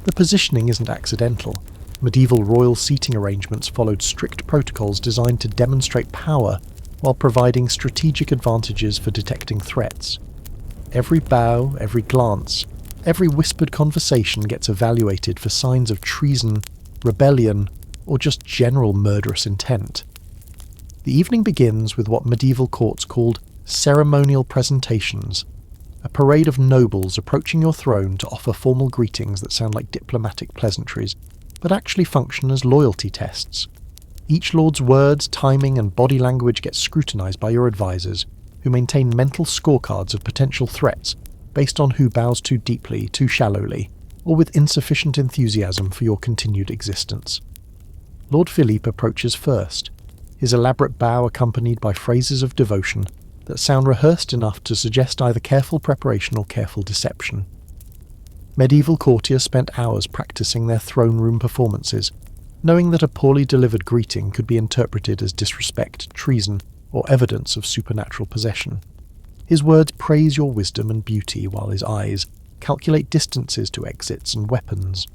Speaker 1: The positioning isn't accidental. Medieval royal seating arrangements followed strict protocols designed to demonstrate power while providing strategic advantages for detecting threats. Every bow, every glance, every whispered conversation gets evaluated for signs of treason, rebellion, or just general murderous intent. The evening begins with what medieval courts called ceremonial presentations, a parade of nobles approaching your throne to offer formal greetings that sound like diplomatic pleasantries, but actually function as loyalty tests. Each lord's words, timing, and body language get scrutinized by your advisors, who maintain mental scorecards of potential threats based on who bows too deeply, too shallowly, or with insufficient enthusiasm for your continued existence. Lord Philippe approaches first, his elaborate bow accompanied by phrases of devotion that sound rehearsed enough to suggest either careful preparation or careful deception. Medieval courtiers spent hours practicing their throne room performances, knowing that a poorly delivered greeting could be interpreted as disrespect, treason, or evidence of supernatural possession. His words praise your wisdom and beauty, while his eyes calculate distances to exits and weapons.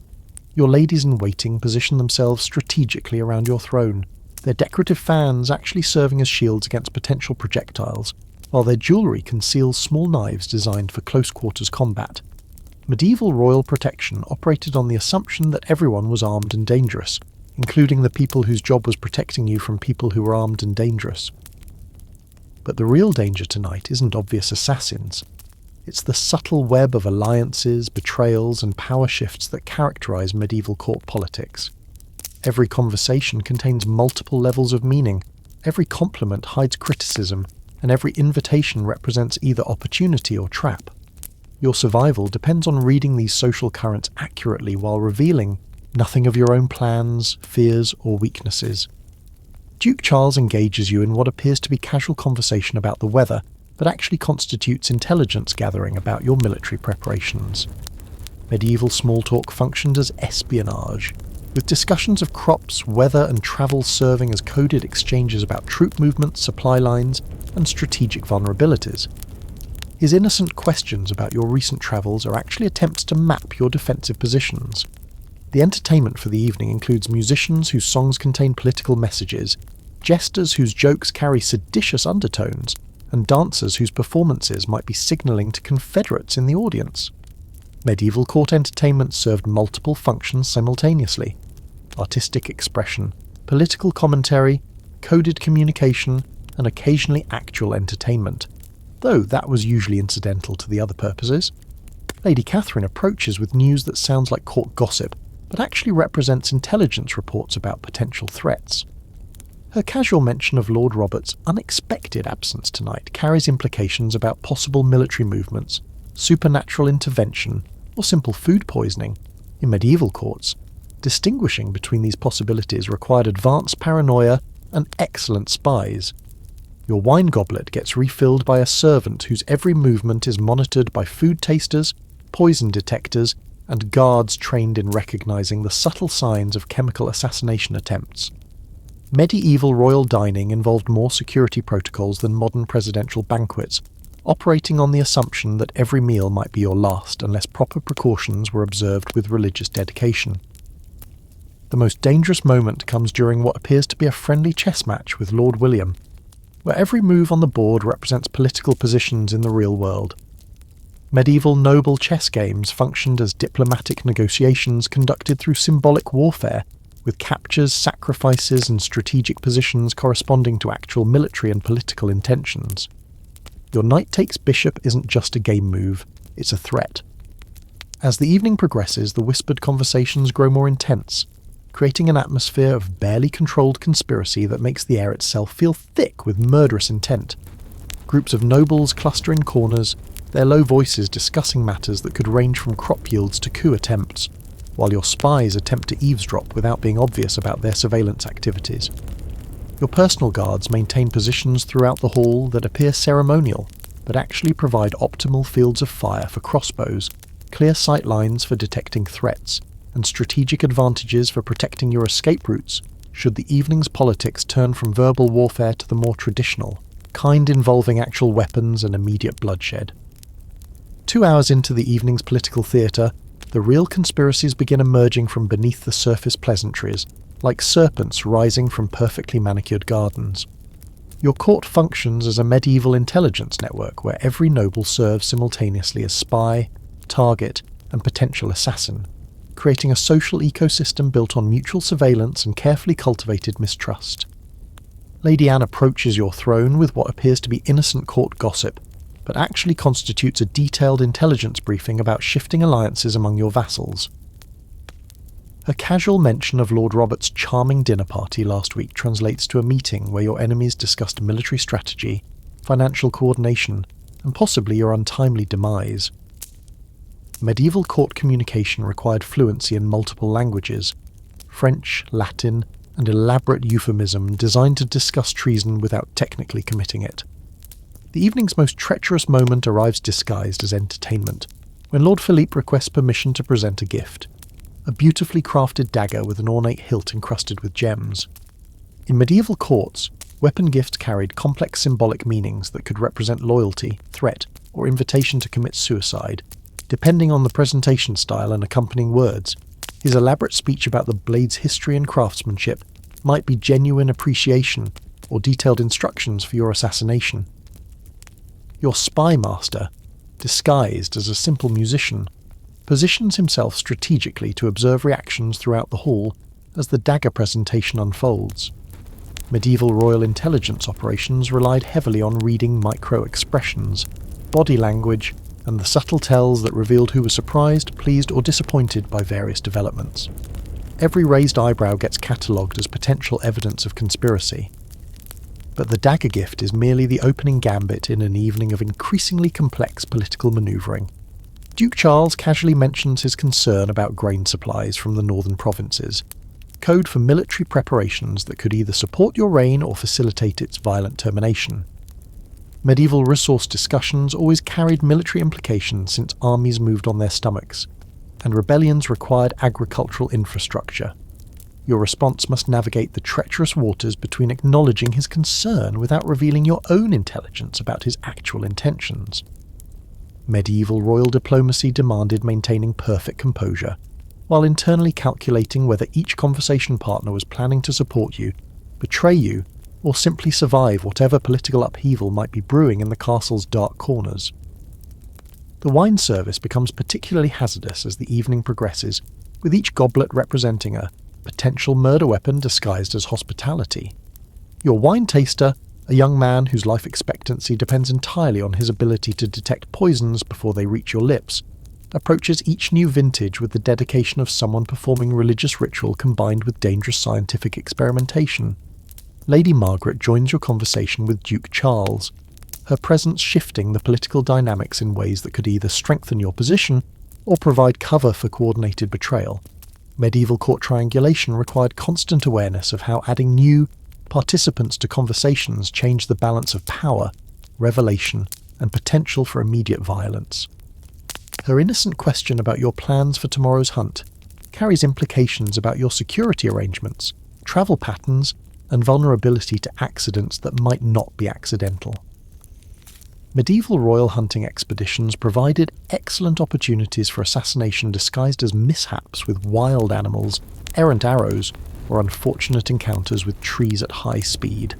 Speaker 1: Your ladies-in-waiting position themselves strategically around your throne, their decorative fans actually serving as shields against potential projectiles, while their jewellery conceals small knives designed for close-quarters combat. Medieval royal protection operated on the assumption that everyone was armed and dangerous, including the people whose job was protecting you from people who were armed and dangerous. But the real danger tonight isn't obvious assassins. It's the subtle web of alliances, betrayals, and power shifts that characterize medieval court politics. Every conversation contains multiple levels of meaning, every compliment hides criticism, and every invitation represents either opportunity or trap. Your survival depends on reading these social currents accurately while revealing nothing of your own plans, fears, or weaknesses. Duke Charles engages you in what appears to be casual conversation about the weather, but actually constitutes intelligence gathering about your military preparations. Medieval small talk functioned as espionage, with discussions of crops, weather, and travel serving as coded exchanges about troop movements, supply lines, and strategic vulnerabilities. His innocent questions about your recent travels are actually attempts to map your defensive positions. The entertainment for the evening includes musicians whose songs contain political messages, jesters whose jokes carry seditious undertones, and dancers whose performances might be signalling to Confederates in the audience. Medieval court entertainment served multiple functions simultaneously: artistic expression, political commentary, coded communication, and occasionally actual entertainment, though that was usually incidental to the other purposes. Lady Catherine approaches with news that sounds like court gossip, but actually represents intelligence reports about potential threats. Her casual mention of Lord Robert's unexpected absence tonight carries implications about possible military movements, supernatural intervention, or simple food poisoning. In medieval courts, distinguishing between these possibilities required advanced paranoia and excellent spies. Your wine goblet gets refilled by a servant whose every movement is monitored by food tasters, poison detectors, and guards trained in recognizing the subtle signs of chemical assassination attempts. Medieval royal dining involved more security protocols than modern presidential banquets, operating on the assumption that every meal might be your last unless proper precautions were observed with religious dedication. The most dangerous moment comes during what appears to be a friendly chess match with Lord William, where every move on the board represents political positions in the real world. Medieval noble chess games functioned as diplomatic negotiations conducted through symbolic warfare, with captures, sacrifices, and strategic positions corresponding to actual military and political intentions. Your knight takes bishop isn't just a game move, it's a threat. As the evening progresses, the whispered conversations grow more intense, creating an atmosphere of barely controlled conspiracy that makes the air itself feel thick with murderous intent. Groups of nobles cluster in corners, their low voices discussing matters that could range from crop yields to coup attempts, while your spies attempt to eavesdrop without being obvious about their surveillance activities. Your personal guards maintain positions throughout the hall that appear ceremonial, but actually provide optimal fields of fire for crossbows, clear sight lines for detecting threats, and strategic advantages for protecting your escape routes should the evening's politics turn from verbal warfare to the more traditional, kind involving actual weapons and immediate bloodshed. 2 hours into the evening's political theatre, the real conspiracies begin emerging from beneath the surface pleasantries, like serpents rising from perfectly manicured gardens. Your court functions as a medieval intelligence network where every noble serves simultaneously as spy, target, and potential assassin, creating a social ecosystem built on mutual surveillance and carefully cultivated mistrust. Lady Anne approaches your throne with what appears to be innocent court gossip, but actually constitutes a detailed intelligence briefing about shifting alliances among your vassals. Her casual mention of Lord Robert's charming dinner party last week translates to a meeting where your enemies discussed military strategy, financial coordination, and possibly your untimely demise. Medieval court communication required fluency in multiple languages: French, Latin, and elaborate euphemism designed to discuss treason without technically committing it. The evening's most treacherous moment arrives disguised as entertainment, when Lord Philippe requests permission to present a gift: a beautifully crafted dagger with an ornate hilt encrusted with gems. In medieval courts, weapon gifts carried complex symbolic meanings that could represent loyalty, threat, or invitation to commit suicide, depending on the presentation style and accompanying words. His elaborate speech about the blade's history and craftsmanship might be genuine appreciation or detailed instructions for your assassination. Your spy master, disguised as a simple musician, positions himself strategically to observe reactions throughout the hall as the dagger presentation unfolds. Medieval royal intelligence operations relied heavily on reading micro-expressions, body language, and the subtle tells that revealed who was surprised, pleased, or disappointed by various developments. Every raised eyebrow gets catalogued as potential evidence of conspiracy. But the dagger gift is merely the opening gambit in an evening of increasingly complex political manoeuvring. Duke Charles casually mentions his concern about grain supplies from the northern provinces, code for military preparations that could either support your reign or facilitate its violent termination. Medieval resource discussions always carried military implications since armies moved on their stomachs, and rebellions required agricultural infrastructure. Your response must navigate the treacherous waters between acknowledging his concern without revealing your own intelligence about his actual intentions. Medieval royal diplomacy demanded maintaining perfect composure, while internally calculating whether each conversation partner was planning to support you, betray you, or simply survive whatever political upheaval might be brewing in the castle's dark corners. The wine service becomes particularly hazardous as the evening progresses, with each goblet representing a potential murder weapon disguised as hospitality. Your wine taster, a young man whose life expectancy depends entirely on his ability to detect poisons before they reach your lips, approaches each new vintage with the dedication of someone performing religious ritual combined with dangerous scientific experimentation. Lady Margaret joins your conversation with Duke Charles, her presence shifting the political dynamics in ways that could either strengthen your position or provide cover for coordinated betrayal. Medieval court triangulation required constant awareness of how adding new participants to conversations changed the balance of power, revelation, and potential for immediate violence. Her innocent question about your plans for tomorrow's hunt carries implications about your security arrangements, travel patterns, and vulnerability to accidents that might not be accidental. Medieval royal hunting expeditions provided excellent opportunities for assassination disguised as mishaps with wild animals, errant arrows, or unfortunate encounters with trees at high speed.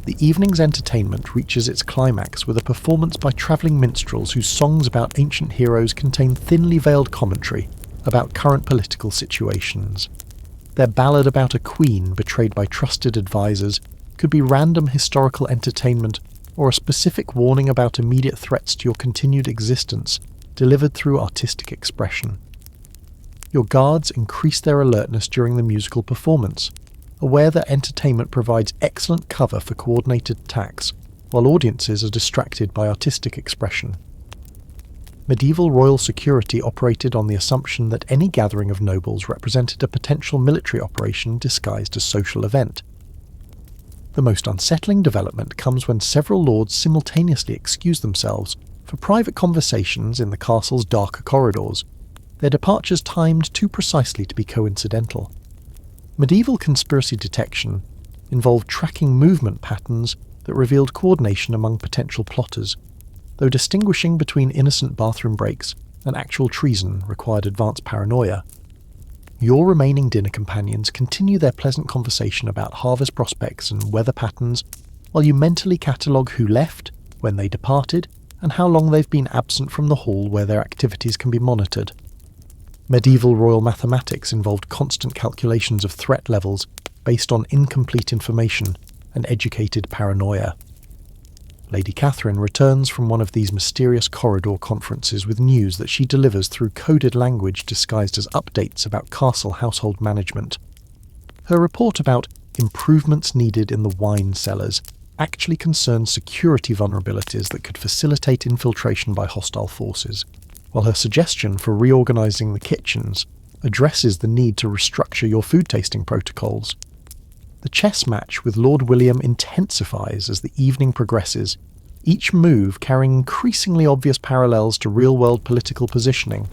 Speaker 1: The evening's entertainment reaches its climax with a performance by travelling minstrels whose songs about ancient heroes contain thinly veiled commentary about current political situations. Their ballad about a queen betrayed by trusted advisors could be random historical entertainment or a specific warning about immediate threats to your continued existence, delivered through artistic expression. Your guards increase their alertness during the musical performance, aware that entertainment provides excellent cover for coordinated attacks, while audiences are distracted by artistic expression. Medieval royal security operated on the assumption that any gathering of nobles represented a potential military operation disguised as social event. The most unsettling development comes when several lords simultaneously excuse themselves for private conversations in the castle's darker corridors, their departures timed too precisely to be coincidental. Medieval conspiracy detection involved tracking movement patterns that revealed coordination among potential plotters, though distinguishing between innocent bathroom breaks and actual treason required advanced paranoia. Your remaining dinner companions continue their pleasant conversation about harvest prospects and weather patterns, while you mentally catalogue who left, when they departed, and how long they've been absent from the hall where their activities can be monitored. Medieval royal mathematics involved constant calculations of threat levels based on incomplete information and educated paranoia. Lady Catherine returns from one of these mysterious corridor conferences with news that she delivers through coded language disguised as updates about castle household management. Her report about improvements needed in the wine cellars actually concerns security vulnerabilities that could facilitate infiltration by hostile forces, while her suggestion for reorganising the kitchens addresses the need to restructure your food tasting protocols. The chess match with Lord William intensifies as the evening progresses, each move carrying increasingly obvious parallels to real-world political positioning.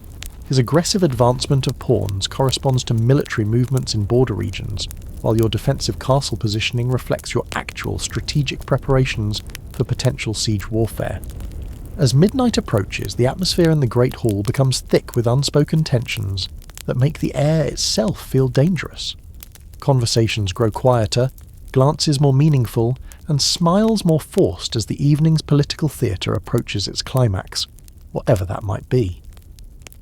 Speaker 1: His aggressive advancement of pawns corresponds to military movements in border regions, while your defensive castle positioning reflects your actual strategic preparations for potential siege warfare. As midnight approaches, the atmosphere in the Great Hall becomes thick with unspoken tensions that make the air itself feel dangerous. Conversations grow quieter, glances more meaningful, and smiles more forced as the evening's political theatre approaches its climax, whatever that might be.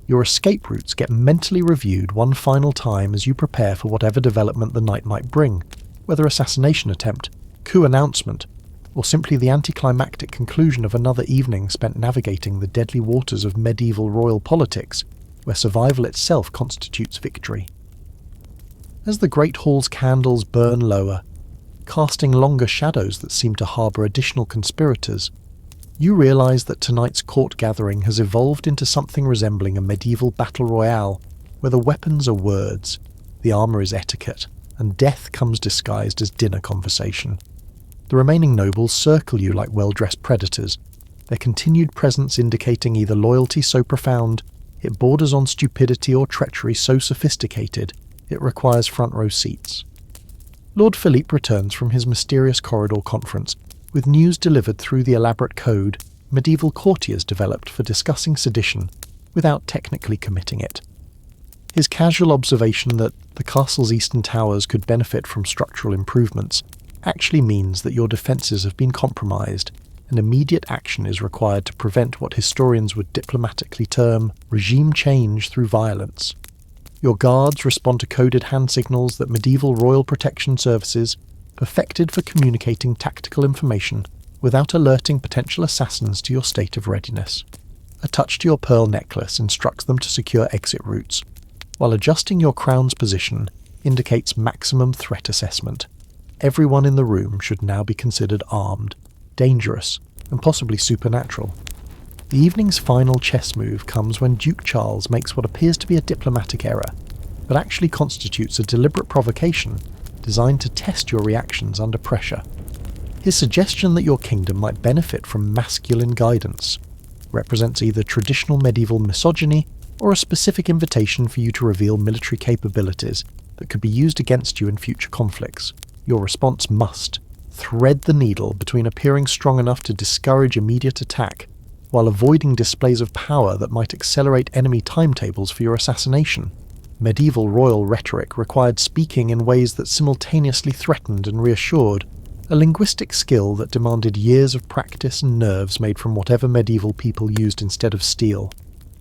Speaker 1: Your escape routes get mentally reviewed one final time as you prepare for whatever development the night might bring, whether assassination attempt, coup announcement, or simply the anticlimactic conclusion of another evening spent navigating the deadly waters of medieval royal politics, where survival itself constitutes victory. As the Great Hall's candles burn lower, casting longer shadows that seem to harbour additional conspirators, you realise that tonight's court gathering has evolved into something resembling a medieval battle royale, where the weapons are words, the armour is etiquette, and death comes disguised as dinner conversation. The remaining nobles circle you like well-dressed predators, their continued presence indicating either loyalty so profound it borders on stupidity or treachery so sophisticated it requires front-row seats. Lord Philippe returns from his mysterious corridor conference with news delivered through the elaborate code medieval courtiers developed for discussing sedition without technically committing it. His casual observation that the castle's eastern towers could benefit from structural improvements actually means that your defences have been compromised and immediate action is required to prevent what historians would diplomatically term regime change through violence. Your guards respond to coded hand signals that medieval royal protection services perfected for communicating tactical information without alerting potential assassins to your state of readiness. A touch to your pearl necklace instructs them to secure exit routes, while adjusting your crown's position indicates maximum threat assessment. Everyone in the room should now be considered armed, dangerous, and possibly supernatural. The evening's final chess move comes when Duke Charles makes what appears to be a diplomatic error, but actually constitutes a deliberate provocation designed to test your reactions under pressure. His suggestion that your kingdom might benefit from masculine guidance represents either traditional medieval misogyny or a specific invitation for you to reveal military capabilities that could be used against you in future conflicts. Your response must thread the needle between appearing strong enough to discourage immediate attack while avoiding displays of power that might accelerate enemy timetables for your assassination. Medieval royal rhetoric required speaking in ways that simultaneously threatened and reassured, a linguistic skill that demanded years of practice and nerves made from whatever medieval people used instead of steel.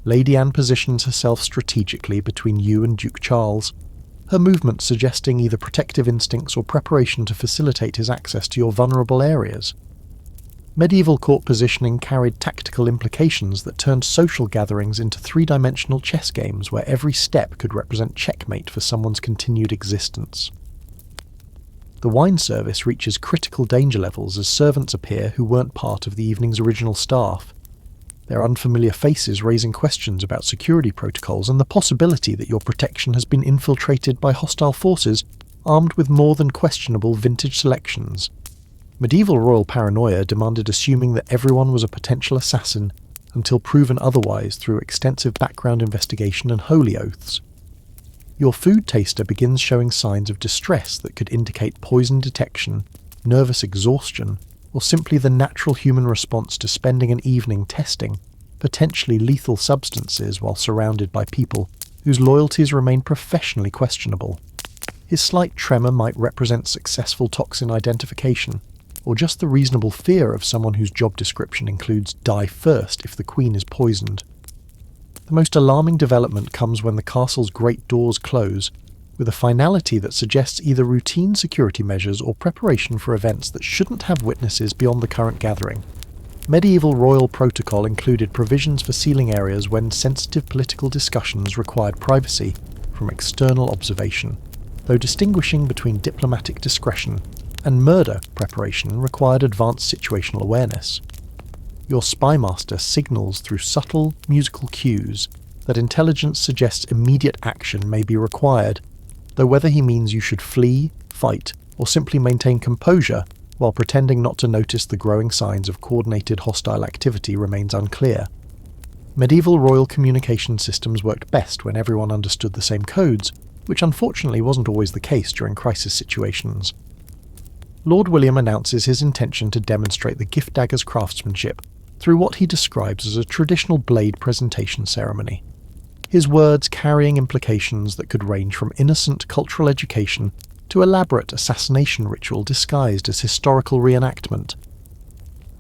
Speaker 1: Lady Anne positions herself strategically between you and Duke Charles, her movements suggesting either protective instincts or preparation to facilitate his access to your vulnerable areas. Medieval court positioning carried tactical implications that turned social gatherings into three-dimensional chess games where every step could represent checkmate for someone's continued existence. The wine service reaches critical danger levels as servants appear who weren't part of the evening's original staff, their unfamiliar faces raising questions about security protocols and the possibility that your protection has been infiltrated by hostile forces armed with more than questionable vintage selections. Medieval royal paranoia demanded assuming that everyone was a potential assassin until proven otherwise through extensive background investigation and holy oaths. Your food taster begins showing signs of distress that could indicate poison detection, nervous exhaustion, or simply the natural human response to spending an evening testing potentially lethal substances while surrounded by people whose loyalties remain professionally questionable. His slight tremor might represent successful toxin identification, or just the reasonable fear of someone whose job description includes die first if the queen is poisoned. The most alarming development comes when the castle's great doors close, with a finality that suggests either routine security measures or preparation for events that shouldn't have witnesses beyond the current gathering. Medieval royal protocol included provisions for sealing areas when sensitive political discussions required privacy from external observation, though distinguishing between diplomatic discretion and murder preparation required advanced situational awareness. Your spymaster signals through subtle musical cues that intelligence suggests immediate action may be required, though whether he means you should flee, fight, or simply maintain composure while pretending not to notice the growing signs of coordinated hostile activity remains unclear. Medieval royal communication systems worked best when everyone understood the same codes, which unfortunately wasn't always the case during crisis situations. Lord William announces his intention to demonstrate the gift dagger's craftsmanship through what he describes as a traditional blade presentation ceremony. His words carrying implications that could range from innocent cultural education to elaborate assassination ritual disguised as historical reenactment.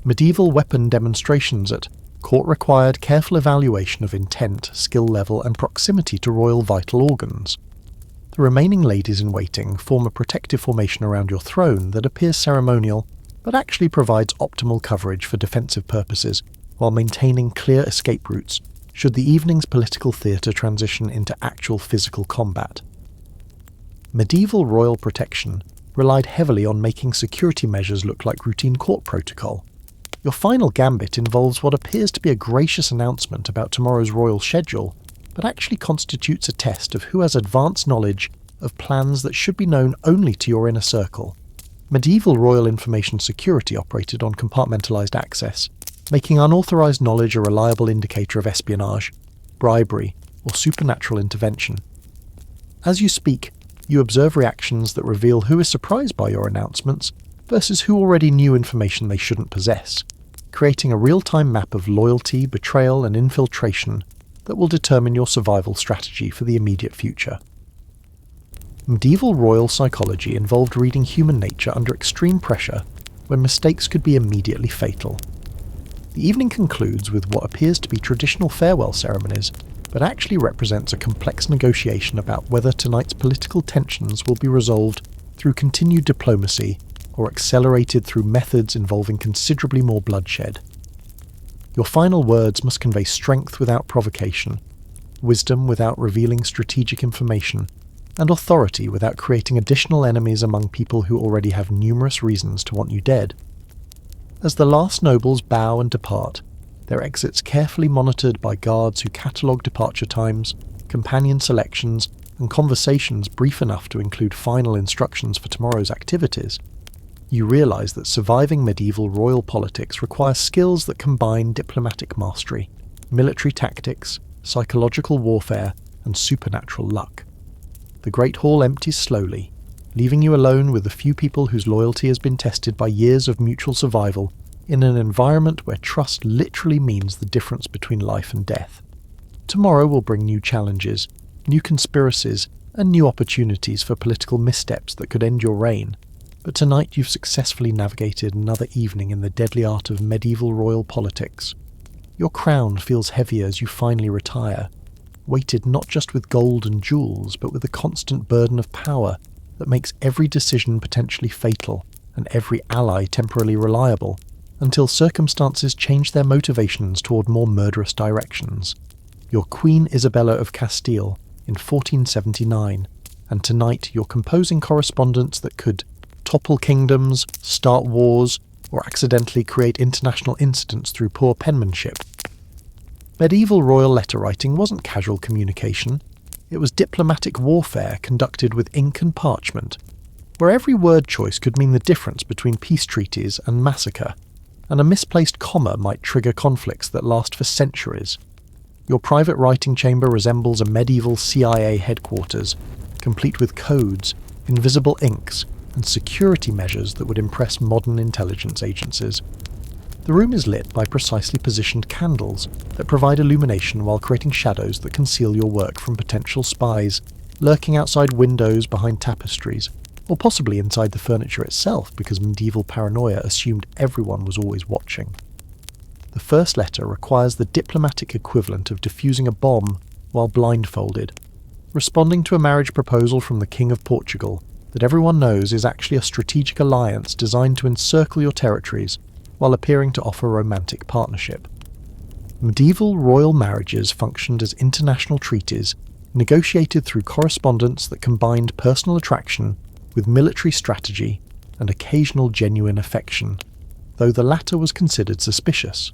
Speaker 1: Medieval weapon demonstrations at court required careful evaluation of intent, skill level, and proximity to royal vital organs. The remaining ladies-in-waiting form a protective formation around your throne that appears ceremonial, but actually provides optimal coverage for defensive purposes, while maintaining clear escape routes should the evening's political theatre transition into actual physical combat. Medieval royal protection relied heavily on making security measures look like routine court protocol. Your final gambit involves what appears to be a gracious announcement about tomorrow's royal schedule, but actually constitutes a test of who has advanced knowledge of plans that should be known only to your inner circle. Medieval royal information security operated on compartmentalized access, making unauthorized knowledge a reliable indicator of espionage, bribery, or supernatural intervention. As you speak, you observe reactions that reveal who is surprised by your announcements versus who already knew information they shouldn't possess, creating a real-time map of loyalty, betrayal, and infiltration that will determine your survival strategy for the immediate future. Medieval royal psychology involved reading human nature under extreme pressure when mistakes could be immediately fatal. The evening concludes with what appears to be traditional farewell ceremonies, but actually represents a complex negotiation about whether tonight's political tensions will be resolved through continued diplomacy or accelerated through methods involving considerably more bloodshed. Your final words must convey strength without provocation, wisdom without revealing strategic information, and authority without creating additional enemies among people who already have numerous reasons to want you dead. As the last nobles bow and depart, their exits carefully monitored by guards who catalogue departure times, companion selections, and conversations brief enough to include final instructions for tomorrow's activities, you realise that surviving medieval royal politics requires skills that combine diplomatic mastery, military tactics, psychological warfare, and supernatural luck. The Great Hall empties slowly, leaving you alone with the few people whose loyalty has been tested by years of mutual survival in an environment where trust literally means the difference between life and death. Tomorrow will bring new challenges, new conspiracies, and new opportunities for political missteps that could end your reign. But tonight you've successfully navigated another evening in the deadly art of medieval royal politics. Your crown feels heavier as you finally retire, weighted not just with gold and jewels, but with a constant burden of power that makes every decision potentially fatal and every ally temporarily reliable, until circumstances change their motivations toward more murderous directions. Your Queen Isabella of Castile in 1479, and tonight you're composing correspondence that could topple kingdoms, start wars, or accidentally create international incidents through poor penmanship. Medieval royal letter writing wasn't casual communication, it was diplomatic warfare conducted with ink and parchment, where every word choice could mean the difference between peace treaties and massacre, and a misplaced comma might trigger conflicts that last for centuries. Your private writing chamber resembles a medieval CIA headquarters, complete with codes, invisible inks, and security measures that would impress modern intelligence agencies. The room is lit by precisely positioned candles that provide illumination while creating shadows that conceal your work from potential spies, lurking outside windows behind tapestries, or possibly inside the furniture itself because medieval paranoia assumed everyone was always watching. The first letter requires the diplomatic equivalent of defusing a bomb while blindfolded, responding to a marriage proposal from the King of Portugal that everyone knows is actually a strategic alliance designed to encircle your territories while appearing to offer romantic partnership. Medieval royal marriages functioned as international treaties, negotiated through correspondence that combined personal attraction with military strategy and occasional genuine affection, though the latter was considered suspicious.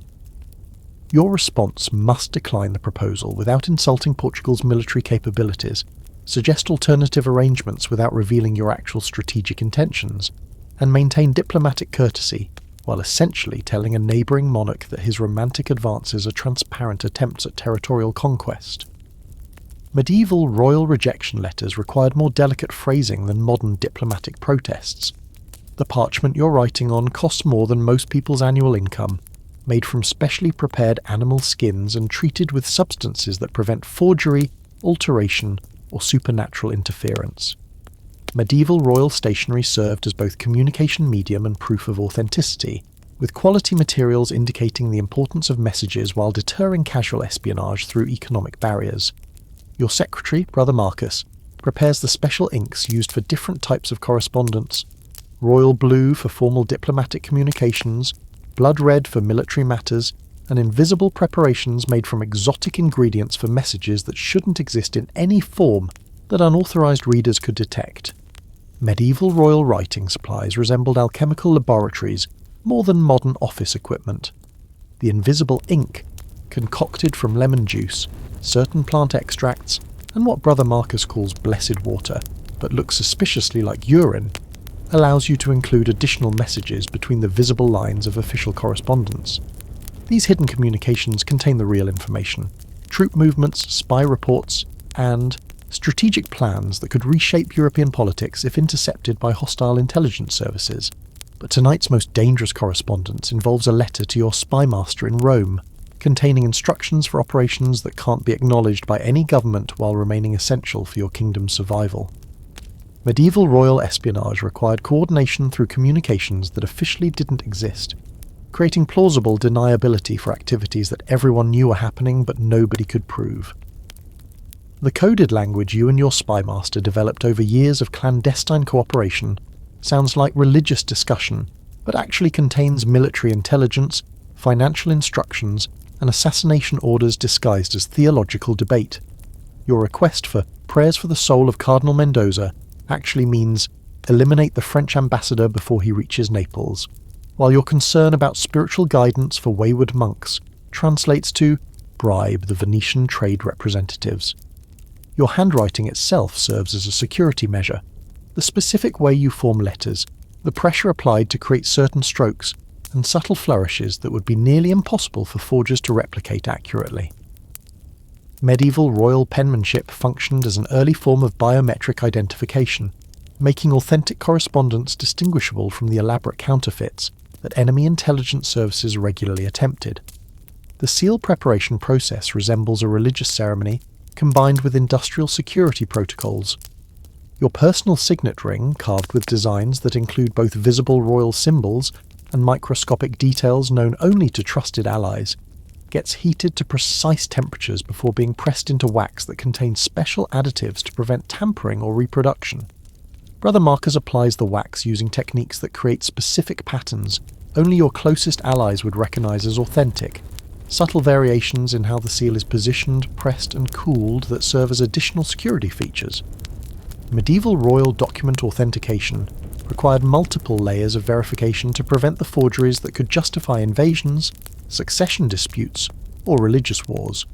Speaker 1: Your response must decline the proposal without insulting Portugal's military capabilities, suggest alternative arrangements without revealing your actual strategic intentions, and maintain diplomatic courtesy while essentially telling a neighbouring monarch that his romantic advances are transparent attempts at territorial conquest. Medieval royal rejection letters required more delicate phrasing than modern diplomatic protests. The parchment you're writing on costs more than most people's annual income, made from specially prepared animal skins and treated with substances that prevent forgery, alteration, or supernatural interference. Medieval royal stationery served as both communication medium and proof of authenticity, with quality materials indicating the importance of messages while deterring casual espionage through economic barriers. Your secretary, Brother Marcus, prepares the special inks used for different types of correspondence: royal blue for formal diplomatic communications, blood red for military matters, and invisible preparations made from exotic ingredients for messages that shouldn't exist in any form that unauthorized readers could detect. Medieval royal writing supplies resembled alchemical laboratories more than modern office equipment. The invisible ink, concocted from lemon juice, certain plant extracts, and what Brother Marcus calls blessed water, but looks suspiciously like urine, allows you to include additional messages between the visible lines of official correspondence. These hidden communications contain the real information: troop movements, spy reports, and strategic plans that could reshape European politics if intercepted by hostile intelligence services. But tonight's most dangerous correspondence involves a letter to your spy master in Rome, containing instructions for operations that can't be acknowledged by any government while remaining essential for your kingdom's survival. Medieval royal espionage required coordination through communications that officially didn't exist, creating plausible deniability for activities that everyone knew were happening but nobody could prove. The coded language you and your spy master developed over years of clandestine cooperation sounds like religious discussion, but actually contains military intelligence, financial instructions, and assassination orders disguised as theological debate. Your request for prayers for the soul of Cardinal Mendoza actually means eliminate the French ambassador before he reaches Naples, while your concern about spiritual guidance for wayward monks translates to bribe the Venetian trade representatives. Your handwriting itself serves as a security measure. The specific way you form letters, the pressure applied to create certain strokes, and subtle flourishes that would be nearly impossible for forgers to replicate accurately. Medieval royal penmanship functioned as an early form of biometric identification, making authentic correspondence distinguishable from the elaborate counterfeits that enemy intelligence services regularly attempted. The seal preparation process resembles a religious ceremony combined with industrial security protocols. Your personal signet ring, carved with designs that include both visible royal symbols and microscopic details known only to trusted allies, gets heated to precise temperatures before being pressed into wax that contains special additives to prevent tampering or reproduction. Brother Marcus applies the wax using techniques that create specific patterns only your closest allies would recognize as authentic, subtle variations in how the seal is positioned, pressed, and cooled that serve as additional security features. Medieval royal document authentication required multiple layers of verification to prevent the forgeries that could justify invasions, succession disputes, or religious wars.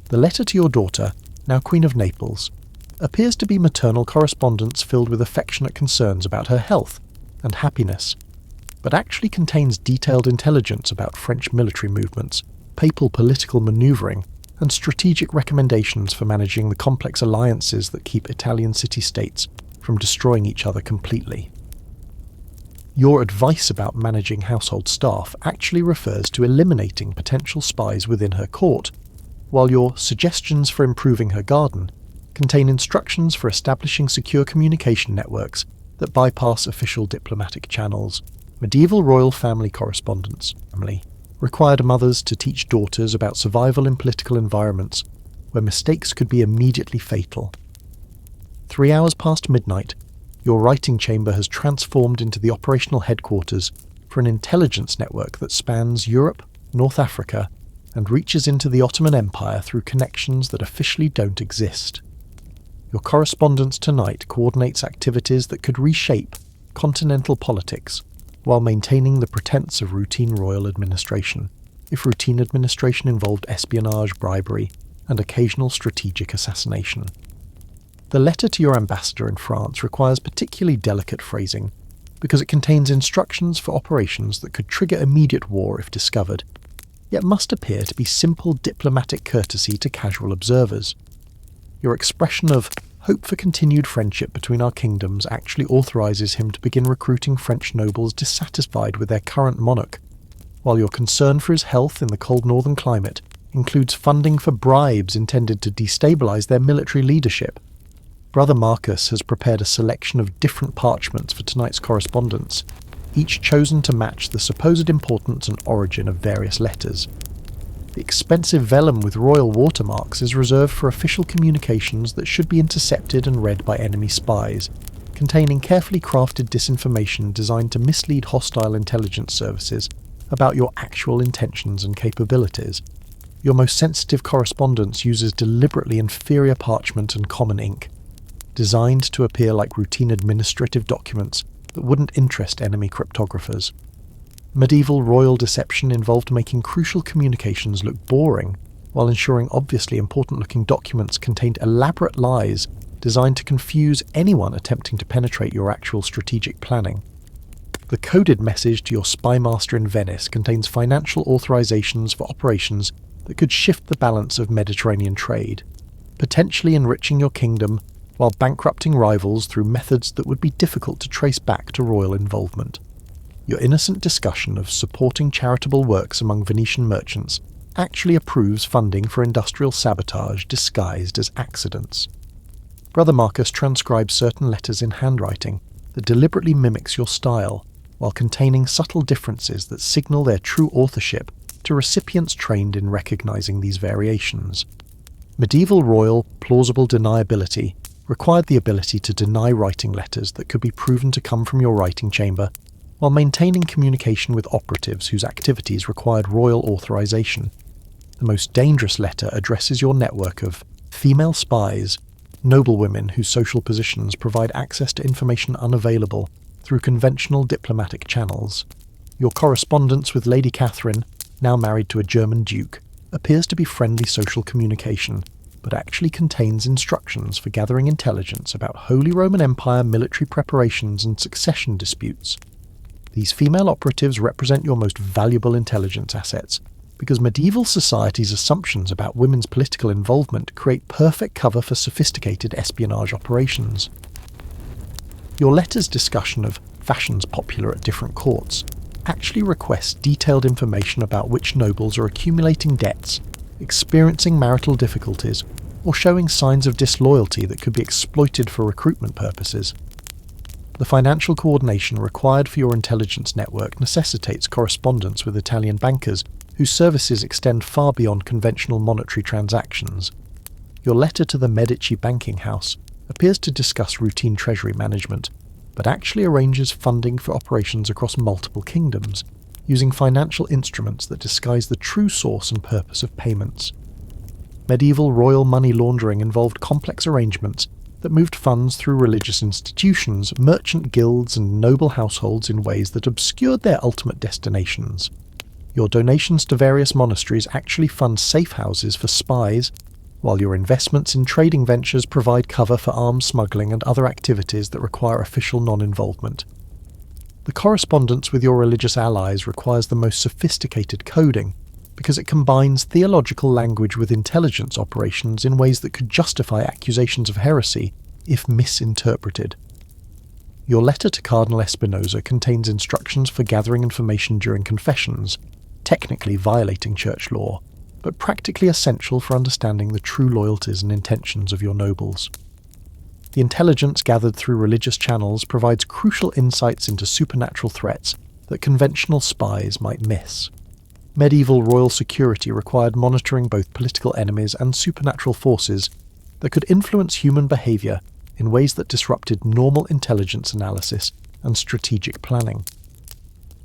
Speaker 1: The letter to your daughter, now Queen of Naples, appears to be maternal correspondence filled with affectionate concerns about her health and happiness, but actually contains detailed intelligence about French military movements, papal political manoeuvring, and strategic recommendations for managing the complex alliances that keep Italian city-states from destroying each other completely. Your advice about managing household staff actually refers to eliminating potential spies within her court, while your suggestions for improving her garden contain instructions for establishing secure communication networks that bypass official diplomatic channels. Medieval royal family correspondence required mothers to teach daughters about survival in political environments where mistakes could be immediately fatal. 3 hours past midnight, your writing chamber has transformed into the operational headquarters for an intelligence network that spans Europe, North Africa, and reaches into the Ottoman Empire through connections that officially don't exist. Your correspondence tonight coordinates activities that could reshape continental politics while maintaining the pretense of routine royal administration, if routine administration involved espionage, bribery, and occasional strategic assassination. The letter to your ambassador in France requires particularly delicate phrasing, because it contains instructions for operations that could trigger immediate war if discovered, yet must appear to be simple diplomatic courtesy to casual observers. Your expression of hope for continued friendship between our kingdoms actually authorises him to begin recruiting French nobles dissatisfied with their current monarch, while your concern for his health in the cold northern climate includes funding for bribes intended to destabilise their military leadership. Brother Marcus has prepared a selection of different parchments for tonight's correspondence, each chosen to match the supposed importance and origin of various letters. The expensive vellum with royal watermarks is reserved for official communications that should be intercepted and read by enemy spies, containing carefully crafted disinformation designed to mislead hostile intelligence services about your actual intentions and capabilities. Your most sensitive correspondence uses deliberately inferior parchment and common ink. designed to appear like routine administrative documents that wouldn't interest enemy cryptographers. Medieval royal deception involved making crucial communications look boring, while ensuring obviously important-looking documents contained elaborate lies designed to confuse anyone attempting to penetrate your actual strategic planning. The coded message to your spy master in Venice contains financial authorizations for operations that could shift the balance of Mediterranean trade, potentially enriching your kingdom while bankrupting rivals through methods that would be difficult to trace back to royal involvement. Your innocent discussion of supporting charitable works among Venetian merchants actually approves funding for industrial sabotage disguised as accidents. Brother Marcus transcribes certain letters in handwriting that deliberately mimics your style, while containing subtle differences that signal their true authorship to recipients trained in recognizing these variations. Medieval royal plausible deniability required the ability to deny writing letters that could be proven to come from your writing chamber, while maintaining communication with operatives whose activities required royal authorization. The most dangerous letter addresses your network of female spies, noblewomen whose social positions provide access to information unavailable through conventional diplomatic channels. Your correspondence with Lady Catherine, now married to a German duke, appears to be friendly social communication, but actually contains instructions for gathering intelligence about Holy Roman Empire military preparations and succession disputes. These female operatives represent your most valuable intelligence assets, because medieval society's assumptions about women's political involvement create perfect cover for sophisticated espionage operations. Your letter's discussion of fashions popular at different courts actually requests detailed information about which nobles are accumulating debts, experiencing marital difficulties, or showing signs of disloyalty that could be exploited for recruitment purposes. The financial coordination required for your intelligence network necessitates correspondence with Italian bankers whose services extend far beyond conventional monetary transactions. Your letter to the Medici banking house appears to discuss routine treasury management, but actually arranges funding for operations across multiple kingdoms, using financial instruments that disguise the true source and purpose of payments. Medieval royal money laundering involved complex arrangements that moved funds through religious institutions, merchant guilds, and noble households in ways that obscured their ultimate destinations. Your donations to various monasteries actually fund safe houses for spies, while your investments in trading ventures provide cover for arms smuggling and other activities that require official non-involvement. The correspondence with your religious allies requires the most sophisticated coding, because it combines theological language with intelligence operations in ways that could justify accusations of heresy if misinterpreted. Your letter to Cardinal Espinosa contains instructions for gathering information during confessions, technically violating church law, but practically essential for understanding the true loyalties and intentions of your nobles. The intelligence gathered through religious channels provides crucial insights into supernatural threats that conventional spies might miss. Medieval royal security required monitoring both political enemies and supernatural forces that could influence human behavior in ways that disrupted normal intelligence analysis and strategic planning.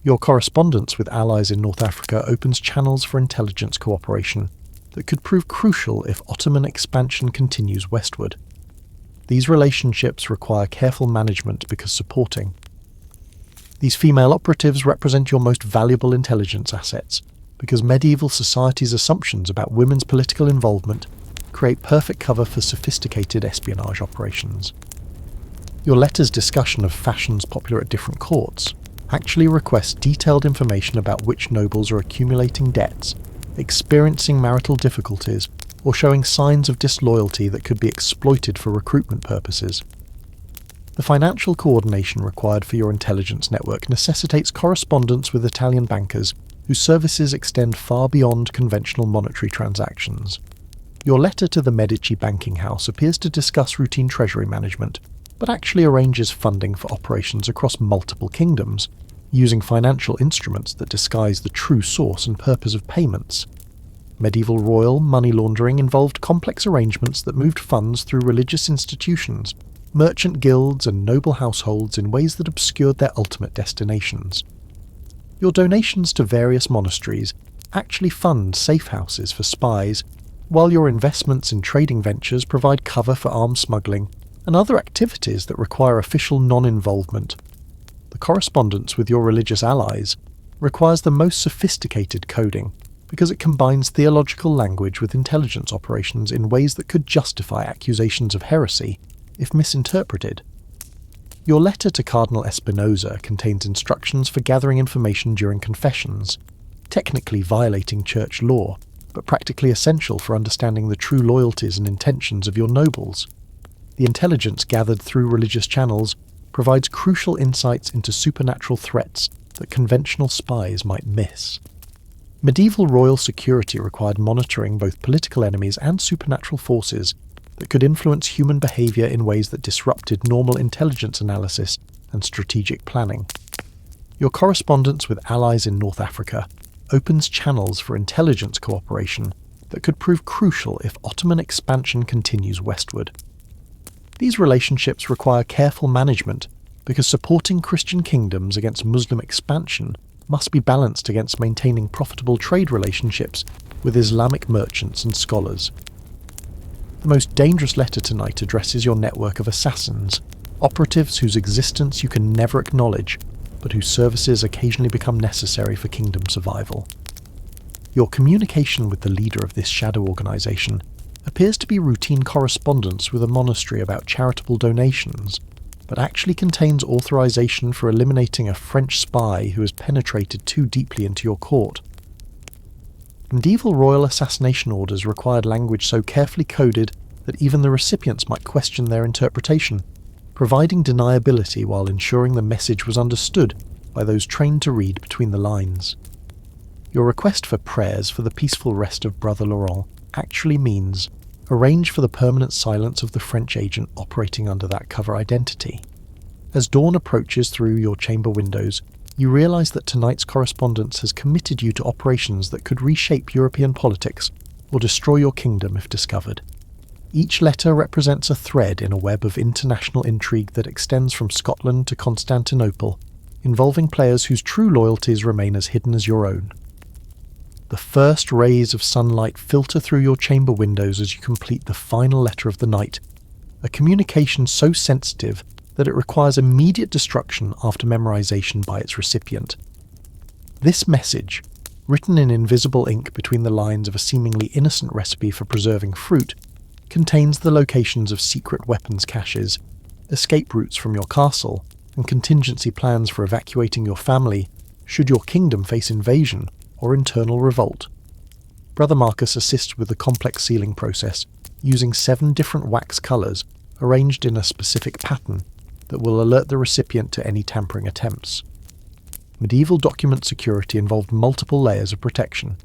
Speaker 1: Your correspondence with allies in North Africa opens channels for intelligence cooperation that could prove crucial if Ottoman expansion continues westward. These relationships require careful management because supporting. These female operatives represent your most valuable intelligence assets, because medieval society's assumptions about women's political involvement create perfect cover for sophisticated espionage operations. Your letter's discussion of fashions popular at different courts actually requests detailed information about which nobles are accumulating debts, experiencing marital difficulties, or showing signs of disloyalty that could be exploited for recruitment purposes. The financial coordination required for your intelligence network necessitates correspondence with Italian bankers whose services extend far beyond conventional monetary transactions. Your letter to the Medici banking house appears to discuss routine treasury management, but actually arranges funding for operations across multiple kingdoms, using financial instruments that disguise the true source and purpose of payments. Medieval royal money laundering involved complex arrangements that moved funds through religious institutions, merchant guilds, and noble households in ways that obscured their ultimate destinations. Your donations to various monasteries actually fund safe houses for spies, while your investments in trading ventures provide cover for arms smuggling and other activities that require official non-involvement. The correspondence with your religious allies requires the most sophisticated coding because it combines theological language with intelligence operations in ways that could justify accusations of heresy if misinterpreted. Your letter to Cardinal Espinosa contains instructions for gathering information during confessions, technically violating church law, but practically essential for understanding the true loyalties and intentions of your nobles. The intelligence gathered through religious channels provides crucial insights into supernatural threats that conventional spies might miss. Medieval royal security required monitoring both political enemies and supernatural forces that could influence human behavior in ways that disrupted normal intelligence analysis and strategic planning. Your correspondence with allies in North Africa opens channels for intelligence cooperation that could prove crucial if Ottoman expansion continues westward. These relationships require careful management because supporting Christian kingdoms against Muslim expansion must be balanced against maintaining profitable trade relationships with Islamic merchants and scholars. The most dangerous letter tonight addresses your network of assassins, operatives whose existence you can never acknowledge, but whose services occasionally become necessary for kingdom survival. Your communication with the leader of this shadow organization appears to be routine correspondence with a monastery about charitable donations, but actually contains authorization for eliminating a French spy who has penetrated too deeply into your court. Medieval royal assassination orders required language so carefully coded that even the recipients might question their interpretation, providing deniability while ensuring the message was understood by those trained to read between the lines. Your request for prayers for the peaceful rest of Brother Laurent actually means arrange for the permanent silence of the French agent operating under that cover identity. As dawn approaches through your chamber windows, you realize that tonight's correspondence has committed you to operations that could reshape European politics or destroy your kingdom if discovered. Each letter represents a thread in a web of international intrigue that extends from Scotland to Constantinople, involving players whose true loyalties remain as hidden as your own. The first rays of sunlight filter through your chamber windows as you complete the final letter of the night, a communication so sensitive that it requires immediate destruction after memorization by its recipient. This message, written in invisible ink between the lines of a seemingly innocent recipe for preserving fruit, contains the locations of secret weapons caches, escape routes from your castle, and contingency plans for evacuating your family should your kingdom face invasion or internal revolt. Brother Marcus assists with the complex sealing process, using 7 different wax colours arranged in a specific pattern that will alert the recipient to any tampering attempts. Medieval document security involved multiple layers of protection,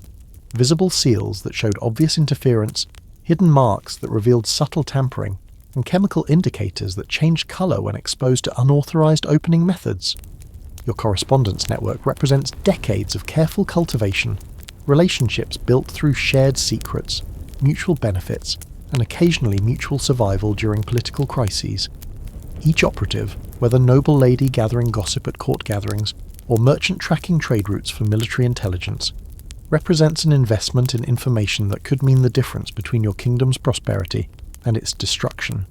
Speaker 1: visible seals that showed obvious interference, hidden marks that revealed subtle tampering, and chemical indicators that changed colour when exposed to unauthorised opening methods. Your correspondence network represents decades of careful cultivation, relationships built through shared secrets, mutual benefits, and occasionally mutual survival during political crises. Each operative, whether noble lady gathering gossip at court gatherings or merchant tracking trade routes for military intelligence, represents an investment in information that could mean the difference between your kingdom's prosperity and its destruction.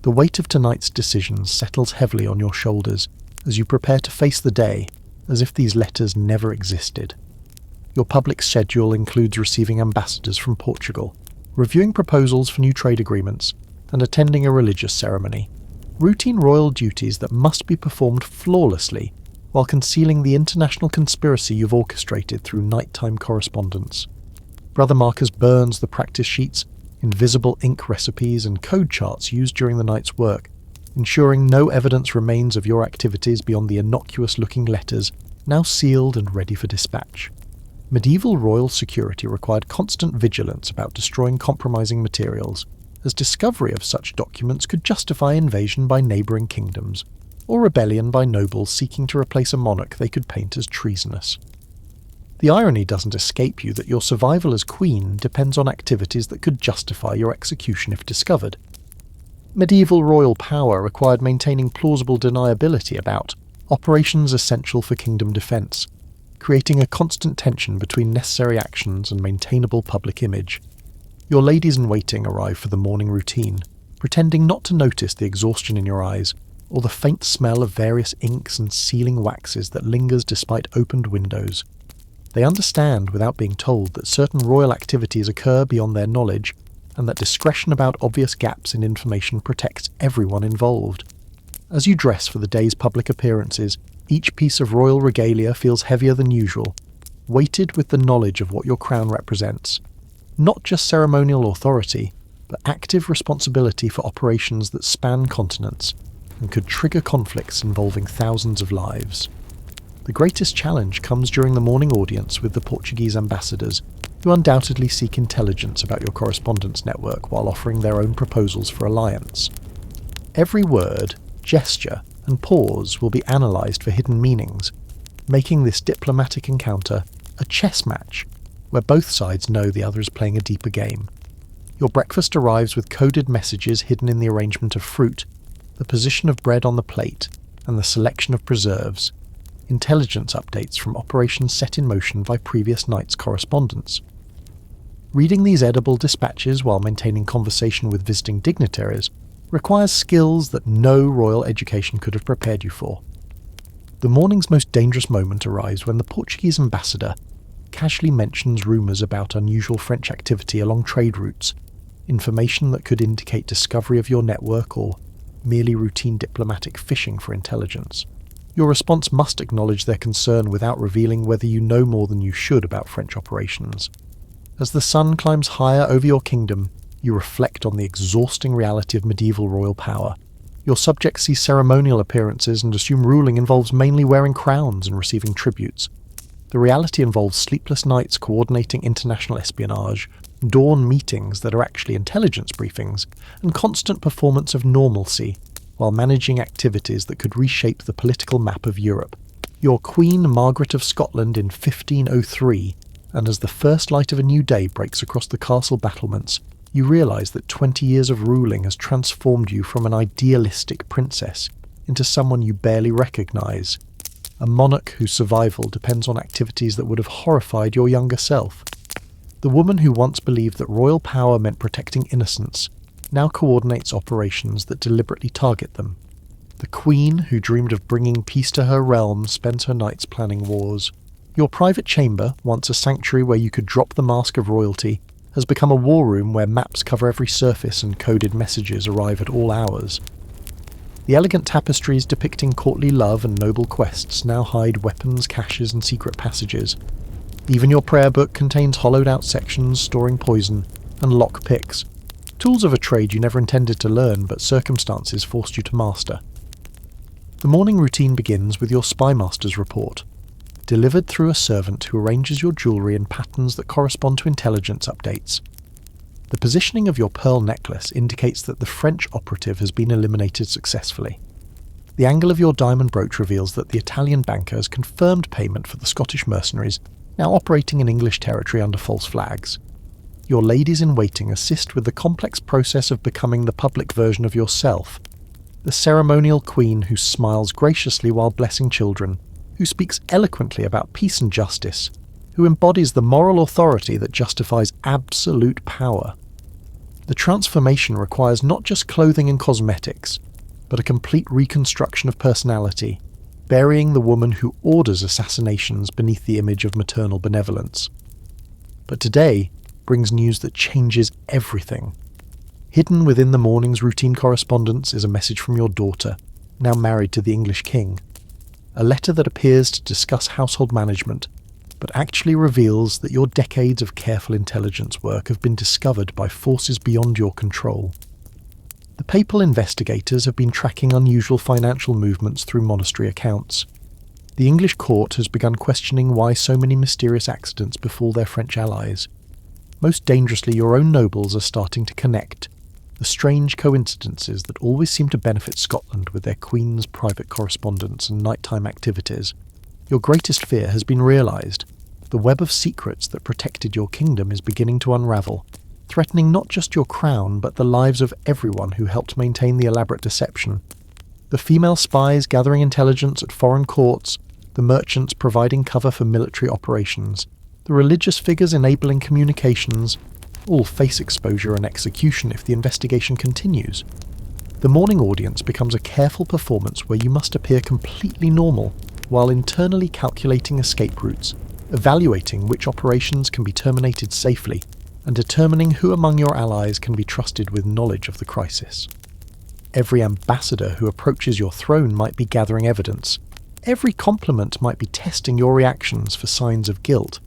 Speaker 1: The weight of tonight's decisions settles heavily on your shoulders as you prepare to face the day as if these letters never existed. Your public schedule includes receiving ambassadors from Portugal, reviewing proposals for new trade agreements, and attending a religious ceremony. Routine royal duties that must be performed flawlessly while concealing the international conspiracy you've orchestrated through nighttime correspondence. Brother Marcus burns the practice sheets, invisible ink recipes, and code charts used during the night's work, ensuring no evidence remains of your activities beyond the innocuous-looking letters, now sealed and ready for dispatch. Medieval royal security required constant vigilance about destroying compromising materials, as discovery of such documents could justify invasion by neighbouring kingdoms, or rebellion by nobles seeking to replace a monarch they could paint as treasonous. The irony doesn't escape you that your survival as queen depends on activities that could justify your execution if discovered. Medieval royal power required maintaining plausible deniability about operations essential for kingdom defence, creating a constant tension between necessary actions and maintainable public image. Your ladies-in-waiting arrive for the morning routine, pretending not to notice the exhaustion in your eyes or the faint smell of various inks and sealing waxes that lingers despite opened windows. They understand, without being told, that certain royal activities occur beyond their knowledge, and that discretion about obvious gaps in information protects everyone involved. As you dress for the day's public appearances, each piece of royal regalia feels heavier than usual, weighted with the knowledge of what your crown represents. Not just ceremonial authority, but active responsibility for operations that span continents and could trigger conflicts involving thousands of lives. The greatest challenge comes during the morning audience with the Portuguese ambassadors, who undoubtedly seek intelligence about your correspondence network while offering their own proposals for alliance. Every word, gesture, and pause will be analysed for hidden meanings, making this diplomatic encounter a chess match, where both sides know the other is playing a deeper game. Your breakfast arrives with coded messages hidden in the arrangement of fruit, the position of bread on the plate, and the selection of preserves. Intelligence updates from operations set in motion by previous night's correspondence. Reading these edible dispatches while maintaining conversation with visiting dignitaries requires skills that no royal education could have prepared you for. The morning's most dangerous moment arrives when the Portuguese ambassador casually mentions rumours about unusual French activity along trade routes, information that could indicate discovery of your network or merely routine diplomatic fishing for intelligence. Your response must acknowledge their concern without revealing whether you know more than you should about French operations. As the sun climbs higher over your kingdom, you reflect on the exhausting reality of medieval royal power. Your subjects see ceremonial appearances and assume ruling involves mainly wearing crowns and receiving tributes. The reality involves sleepless nights coordinating international espionage, dawn meetings that are actually intelligence briefings, and constant performance of normalcy, while managing activities that could reshape the political map of Europe. Your Queen Margaret of Scotland in 1503, and as the first light of a new day breaks across the castle battlements, you realise that 20 years of ruling has transformed you from an idealistic princess into someone you barely recognise, a monarch whose survival depends on activities that would have horrified your younger self. The woman who once believed that royal power meant protecting innocence now coordinates operations that deliberately target them. The queen who dreamed of bringing peace to her realm spends her nights planning wars. Your private chamber, once a sanctuary where you could drop the mask of royalty, has become a war room where maps cover every surface and coded messages arrive at all hours. The elegant tapestries depicting courtly love and noble quests now hide weapons, caches, and secret passages. Even your prayer book contains hollowed-out sections storing poison and lock picks, tools of a trade you never intended to learn but circumstances forced you to master. The morning routine begins with your spymaster's report, delivered through a servant who arranges your jewellery in patterns that correspond to intelligence updates. The positioning of your pearl necklace indicates that the French operative has been eliminated successfully. The angle of your diamond brooch reveals that the Italian banker has confirmed payment for the Scottish mercenaries now operating in English territory under false flags. Your ladies-in-waiting assist with the complex process of becoming the public version of yourself, the ceremonial queen who smiles graciously while blessing children, who speaks eloquently about peace and justice, who embodies the moral authority that justifies absolute power. The transformation requires not just clothing and cosmetics, but a complete reconstruction of personality, burying the woman who orders assassinations beneath the image of maternal benevolence. But today brings news that changes everything. Hidden within the morning's routine correspondence is a message from your daughter, now married to the English king. A letter that appears to discuss household management, but actually reveals that your decades of careful intelligence work have been discovered by forces beyond your control. The papal investigators have been tracking unusual financial movements through monastery accounts. The English court has begun questioning why so many mysterious accidents befall their French allies. Most dangerously, your own nobles are starting to connect, the strange coincidences that always seem to benefit Scotland with their queen's private correspondence and nighttime activities. Your greatest fear has been realised. The web of secrets that protected your kingdom is beginning to unravel, threatening not just your crown but the lives of everyone who helped maintain the elaborate deception. The female spies gathering intelligence at foreign courts, the merchants providing cover for military operations, the religious figures enabling communications, all face exposure and execution if the investigation continues. The morning audience becomes a careful performance where you must appear completely normal while internally calculating escape routes, evaluating which operations can be terminated safely, and determining who among your allies can be trusted with knowledge of the crisis. Every ambassador who approaches your throne might be gathering evidence. Every compliment might be testing your reactions for signs of guilt.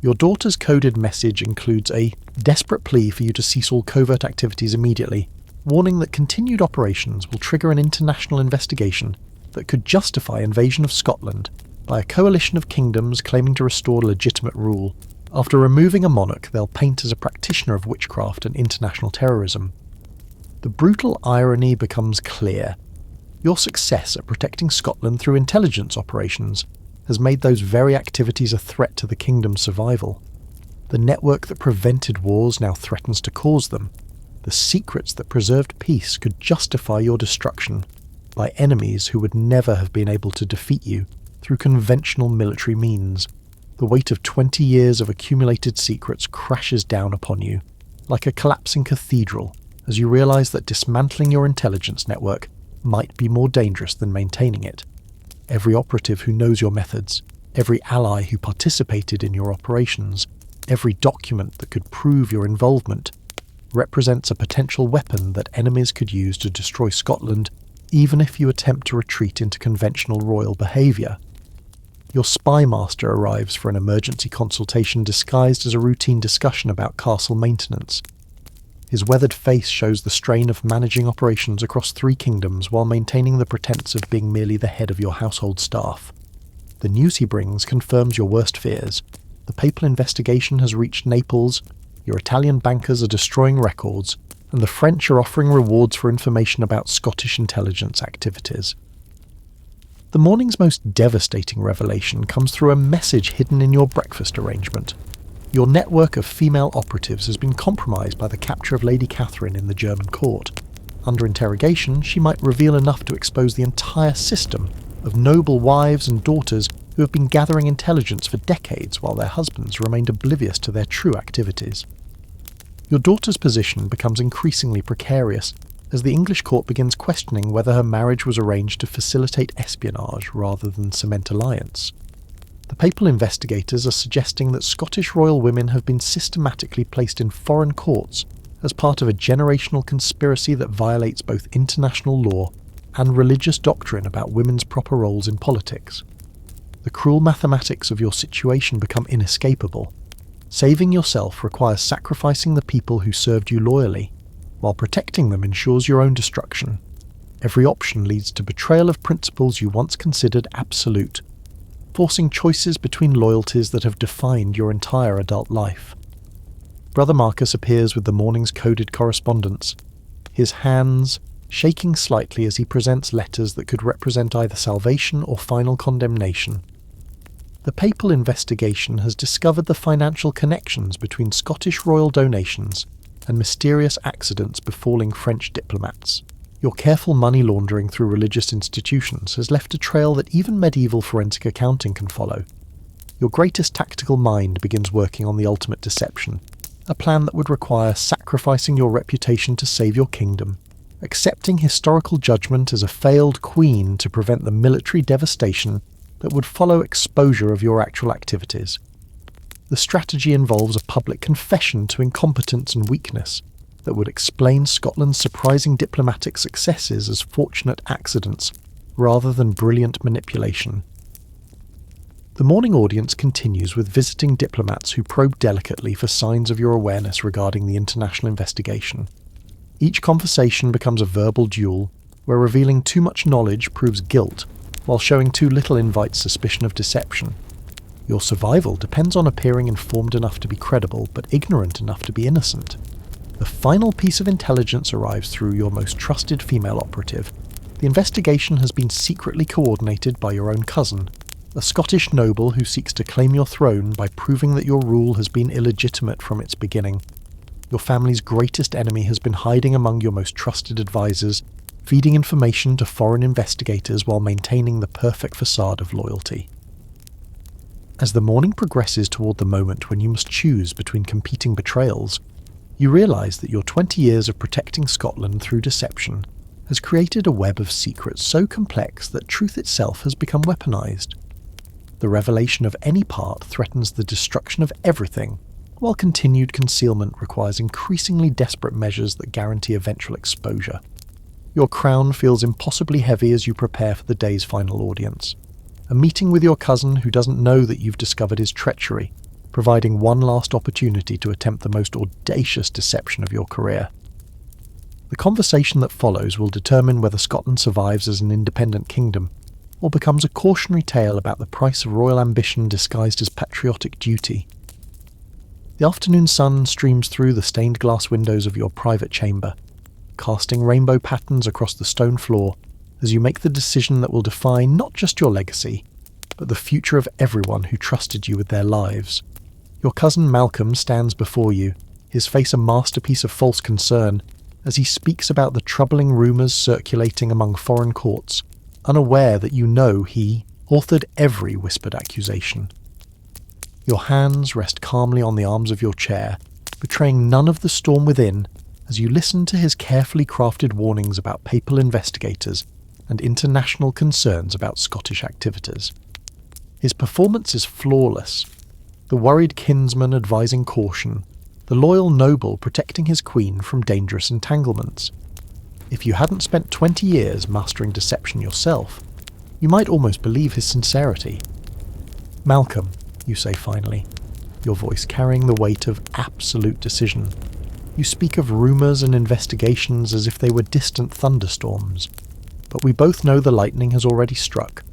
Speaker 1: Your daughter's coded message includes a desperate plea for you to cease all covert activities immediately, warning that continued operations will trigger an international investigation that could justify invasion of Scotland by a coalition of kingdoms claiming to restore legitimate rule, after removing a monarch they'll paint as a practitioner of witchcraft and international terrorism. The brutal irony becomes clear. Your success at protecting Scotland through intelligence operations has made those very activities a threat to the kingdom's survival. The network that prevented wars now threatens to cause them. The secrets that preserved peace could justify your destruction by enemies who would never have been able to defeat you through conventional military means. The weight of 20 years of accumulated secrets crashes down upon you, like a collapsing cathedral, as you realize that dismantling your intelligence network might be more dangerous than maintaining it. Every operative who knows your methods, every ally who participated in your operations, every document that could prove your involvement, represents a potential weapon that enemies could use to destroy Scotland, even if you attempt to retreat into conventional royal behaviour. Your spy master arrives for an emergency consultation disguised as a routine discussion about castle maintenance. His weathered face shows the strain of managing operations across 3 kingdoms while maintaining the pretense of being merely the head of your household staff. The news he brings confirms your worst fears. The papal investigation has reached Naples, your Italian bankers are destroying records, and the French are offering rewards for information about Scottish intelligence activities. The morning's most devastating revelation comes through a message hidden in your breakfast arrangement. Your network of female operatives has been compromised by the capture of Lady Catherine in the German court. Under interrogation, she might reveal enough to expose the entire system of noble wives and daughters who have been gathering intelligence for decades while their husbands remained oblivious to their true activities. Your daughter's position becomes increasingly precarious as the English court begins questioning whether her marriage was arranged to facilitate espionage rather than cement alliance. The papal investigators are suggesting that Scottish royal women have been systematically placed in foreign courts as part of a generational conspiracy that violates both international law and religious doctrine about women's proper roles in politics. The cruel mathematics of your situation become inescapable. Saving yourself requires sacrificing the people who served you loyally, while protecting them ensures your own destruction. Every option leads to betrayal of principles you once considered absolute, forcing choices between loyalties that have defined your entire adult life. Brother Marcus appears with the morning's coded correspondence, his hands shaking slightly as he presents letters that could represent either salvation or final condemnation. The papal investigation has discovered the financial connections between Scottish royal donations and mysterious accidents befalling French diplomats. Your careful money laundering through religious institutions has left a trail that even medieval forensic accounting can follow. Your greatest tactical mind begins working on the ultimate deception, a plan that would require sacrificing your reputation to save your kingdom, accepting historical judgment as a failed queen to prevent the military devastation that would follow exposure of your actual activities. The strategy involves a public confession to incompetence and weakness that would explain Scotland's surprising diplomatic successes as fortunate accidents rather than brilliant manipulation. The morning audience continues with visiting diplomats who probe delicately for signs of your awareness regarding the international investigation. Each conversation becomes a verbal duel, where revealing too much knowledge proves guilt, while showing too little invites suspicion of deception. Your survival depends on appearing informed enough to be credible, but ignorant enough to be innocent. The final piece of intelligence arrives through your most trusted female operative. The investigation has been secretly coordinated by your own cousin, a Scottish noble who seeks to claim your throne by proving that your rule has been illegitimate from its beginning. Your family's greatest enemy has been hiding among your most trusted advisors, feeding information to foreign investigators while maintaining the perfect facade of loyalty. As the morning progresses toward the moment when you must choose between competing betrayals, You realise that your 20 years of protecting Scotland through deception has created a web of secrets so complex that truth itself has become weaponised. The revelation of any part threatens the destruction of everything, while continued concealment requires increasingly desperate measures that guarantee eventual exposure. Your crown feels impossibly heavy as you prepare for the day's final audience. A meeting with your cousin who doesn't know that you've discovered his treachery, providing one last opportunity to attempt the most audacious deception of your career. The conversation that follows will determine whether Scotland survives as an independent kingdom, or becomes a cautionary tale about the price of royal ambition disguised as patriotic duty. The afternoon sun streams through the stained glass windows of your private chamber, casting rainbow patterns across the stone floor as you make the decision that will define not just your legacy, but the future of everyone who trusted you with their lives. Your cousin Malcolm stands before you, his face a masterpiece of false concern, as he speaks about the troubling rumours circulating among foreign courts, unaware that you know he authored every whispered accusation. Your hands rest calmly on the arms of your chair, betraying none of the storm within, as you listen to his carefully crafted warnings about papal investigators and international concerns about Scottish activities. His performance is flawless, the worried kinsman advising caution, the loyal noble protecting his queen from dangerous entanglements. If you hadn't spent 20 years mastering deception yourself, you might almost believe his sincerity. "Malcolm," you say finally, your voice carrying the weight of absolute decision. You speak of rumours and investigations as if they were distant thunderstorms, but we both know the lightning has already struck.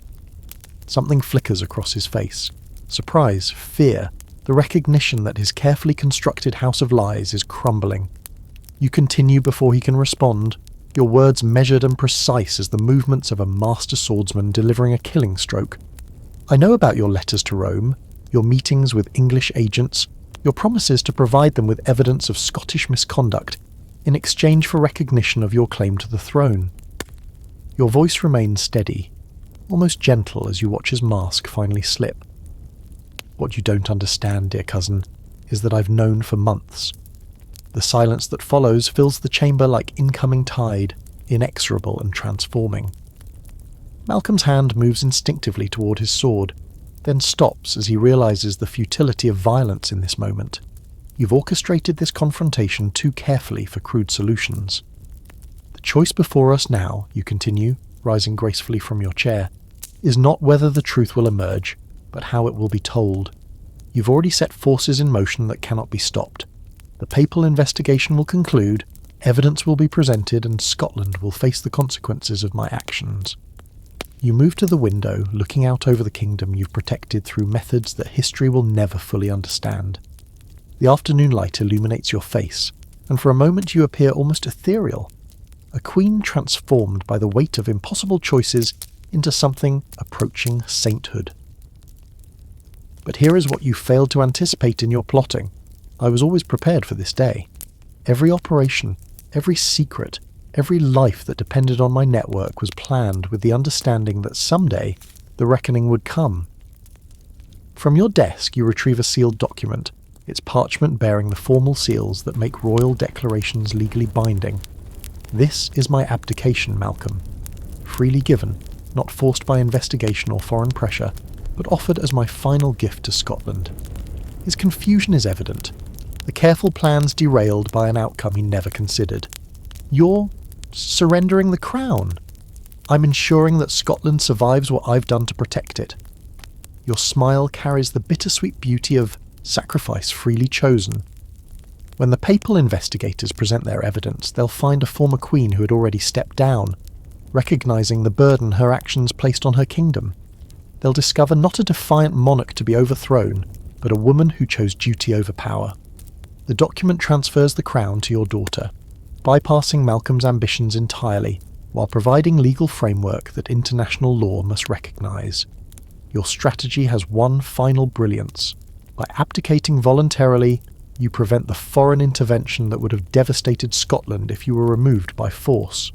Speaker 1: Something flickers across his face. Surprise, fear, the recognition that his carefully constructed house of lies is crumbling. You continue before he can respond, your words measured and precise as the movements of a master swordsman delivering a killing stroke. "I know about your letters to Rome, your meetings with English agents, your promises to provide them with evidence of Scottish misconduct in exchange for recognition of your claim to the throne." Your voice remains steady, almost gentle as you watch his mask finally slip. "What you don't understand, dear cousin, is that I've known for months." The silence that follows fills the chamber like incoming tide, inexorable and transforming. Malcolm's hand moves instinctively toward his sword, then stops as he realizes the futility of violence in this moment. You've orchestrated this confrontation too carefully for crude solutions. "The choice before us now," you continue, rising gracefully from your chair, "is not whether the truth will emerge, but how it will be told. You've already set forces in motion that cannot be stopped. The papal investigation will conclude, evidence will be presented, and Scotland will face the consequences of my actions." You move to the window, looking out over the kingdom you've protected through methods that history will never fully understand. The afternoon light illuminates your face, and for a moment you appear almost ethereal, a queen transformed by the weight of impossible choices into something approaching sainthood. But here is what you failed to anticipate in your plotting. I was always prepared for this day. Every operation, every secret, every life that depended on my network was planned with the understanding that someday the reckoning would come. From your desk you retrieve a sealed document, its parchment bearing the formal seals that make royal declarations legally binding. "This is my abdication, Malcolm. Freely given, not forced by investigation or foreign pressure, but offered as my final gift to Scotland." His confusion is evident, the careful plans derailed by an outcome he never considered. "You're surrendering the crown." "I'm ensuring that Scotland survives what I've done to protect it." Your smile carries the bittersweet beauty of sacrifice freely chosen. When the papal investigators present their evidence, they'll find a former queen who had already stepped down, recognizing the burden her actions placed on her kingdom. They'll discover not a defiant monarch to be overthrown, but a woman who chose duty over power. The document transfers the crown to your daughter, bypassing Malcolm's ambitions entirely, while providing legal framework that international law must recognize. Your strategy has one final brilliance. By abdicating voluntarily, you prevent the foreign intervention that would have devastated Scotland if you were removed by force.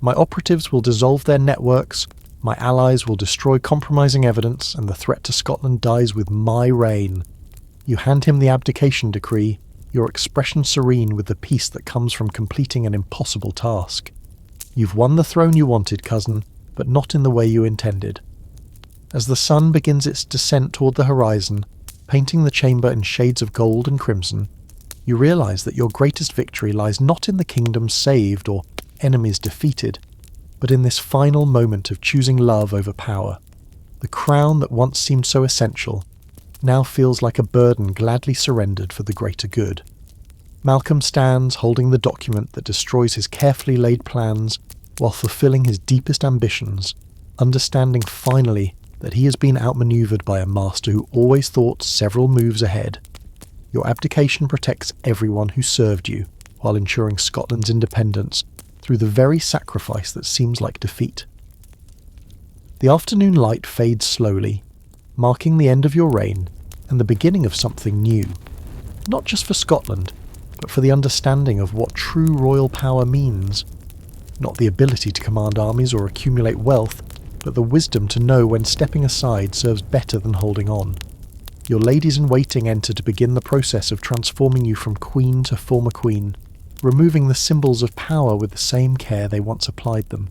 Speaker 1: My operatives will dissolve their networks, my allies will destroy compromising evidence, and the threat to Scotland dies with my reign. You hand him the abdication decree, your expression serene with the peace that comes from completing an impossible task. You've won the throne you wanted, cousin, but not in the way you intended. As the sun begins its descent toward the horizon, painting the chamber in shades of gold and crimson, you realise that your greatest victory lies not in the kingdom saved or enemies defeated, but in this final moment of choosing love over power. The crown that once seemed so essential now feels like a burden gladly surrendered for the greater good. Malcolm stands holding the document that destroys his carefully laid plans while fulfilling his deepest ambitions, understanding finally that he has been outmaneuvered by a master who always thought several moves ahead. Your abdication protects everyone who served you, while ensuring Scotland's independence through the very sacrifice that seems like defeat. The afternoon light fades slowly, marking the end of your reign and the beginning of something new, not just for Scotland, but for the understanding of what true royal power means. Not the ability to command armies or accumulate wealth, but the wisdom to know when stepping aside serves better than holding on. Your ladies-in-waiting enter to begin the process of transforming you from queen to former queen, removing the symbols of power with the same care they once applied them.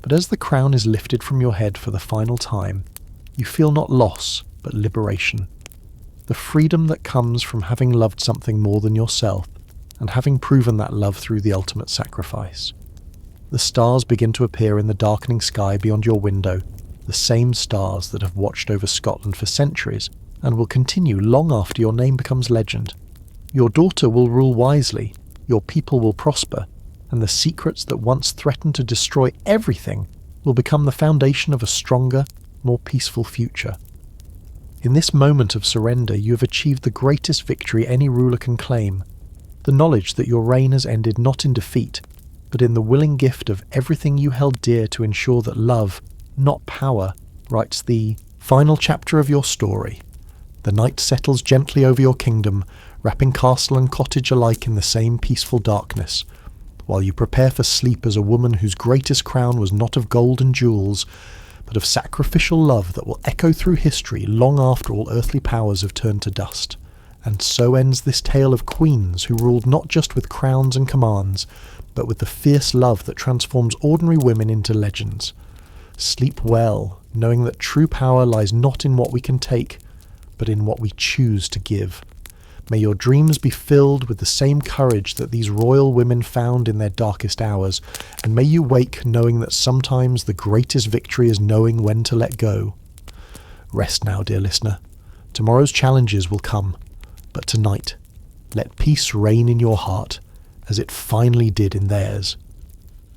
Speaker 1: But as the crown is lifted from your head for the final time, you feel not loss, but liberation. The freedom that comes from having loved something more than yourself, and having proven that love through the ultimate sacrifice. The stars begin to appear in the darkening sky beyond your window, the same stars that have watched over Scotland for centuries, and will continue long after your name becomes legend. Your daughter will rule wisely, your people will prosper, and the secrets that once threatened to destroy everything will become the foundation of a stronger, more peaceful future. In this moment of surrender, you have achieved the greatest victory any ruler can claim, the knowledge that your reign has ended not in defeat, but in the willing gift of everything you held dear to ensure that love, not power, writes the final chapter of your story. The night settles gently over your kingdom, wrapping castle and cottage alike in the same peaceful darkness, while you prepare for sleep as a woman whose greatest crown was not of gold and jewels, but of sacrificial love that will echo through history long after all earthly powers have turned to dust. And so ends this tale of queens who ruled not just with crowns and commands, but with the fierce love that transforms ordinary women into legends. Sleep well, knowing that true power lies not in what we can take, but in what we choose to give. May your dreams be filled with the same courage that these royal women found in their darkest hours, and may you wake knowing that sometimes the greatest victory is knowing when to let go. Rest now, dear listener. Tomorrow's challenges will come, but tonight, let peace reign in your heart, as it finally did in theirs.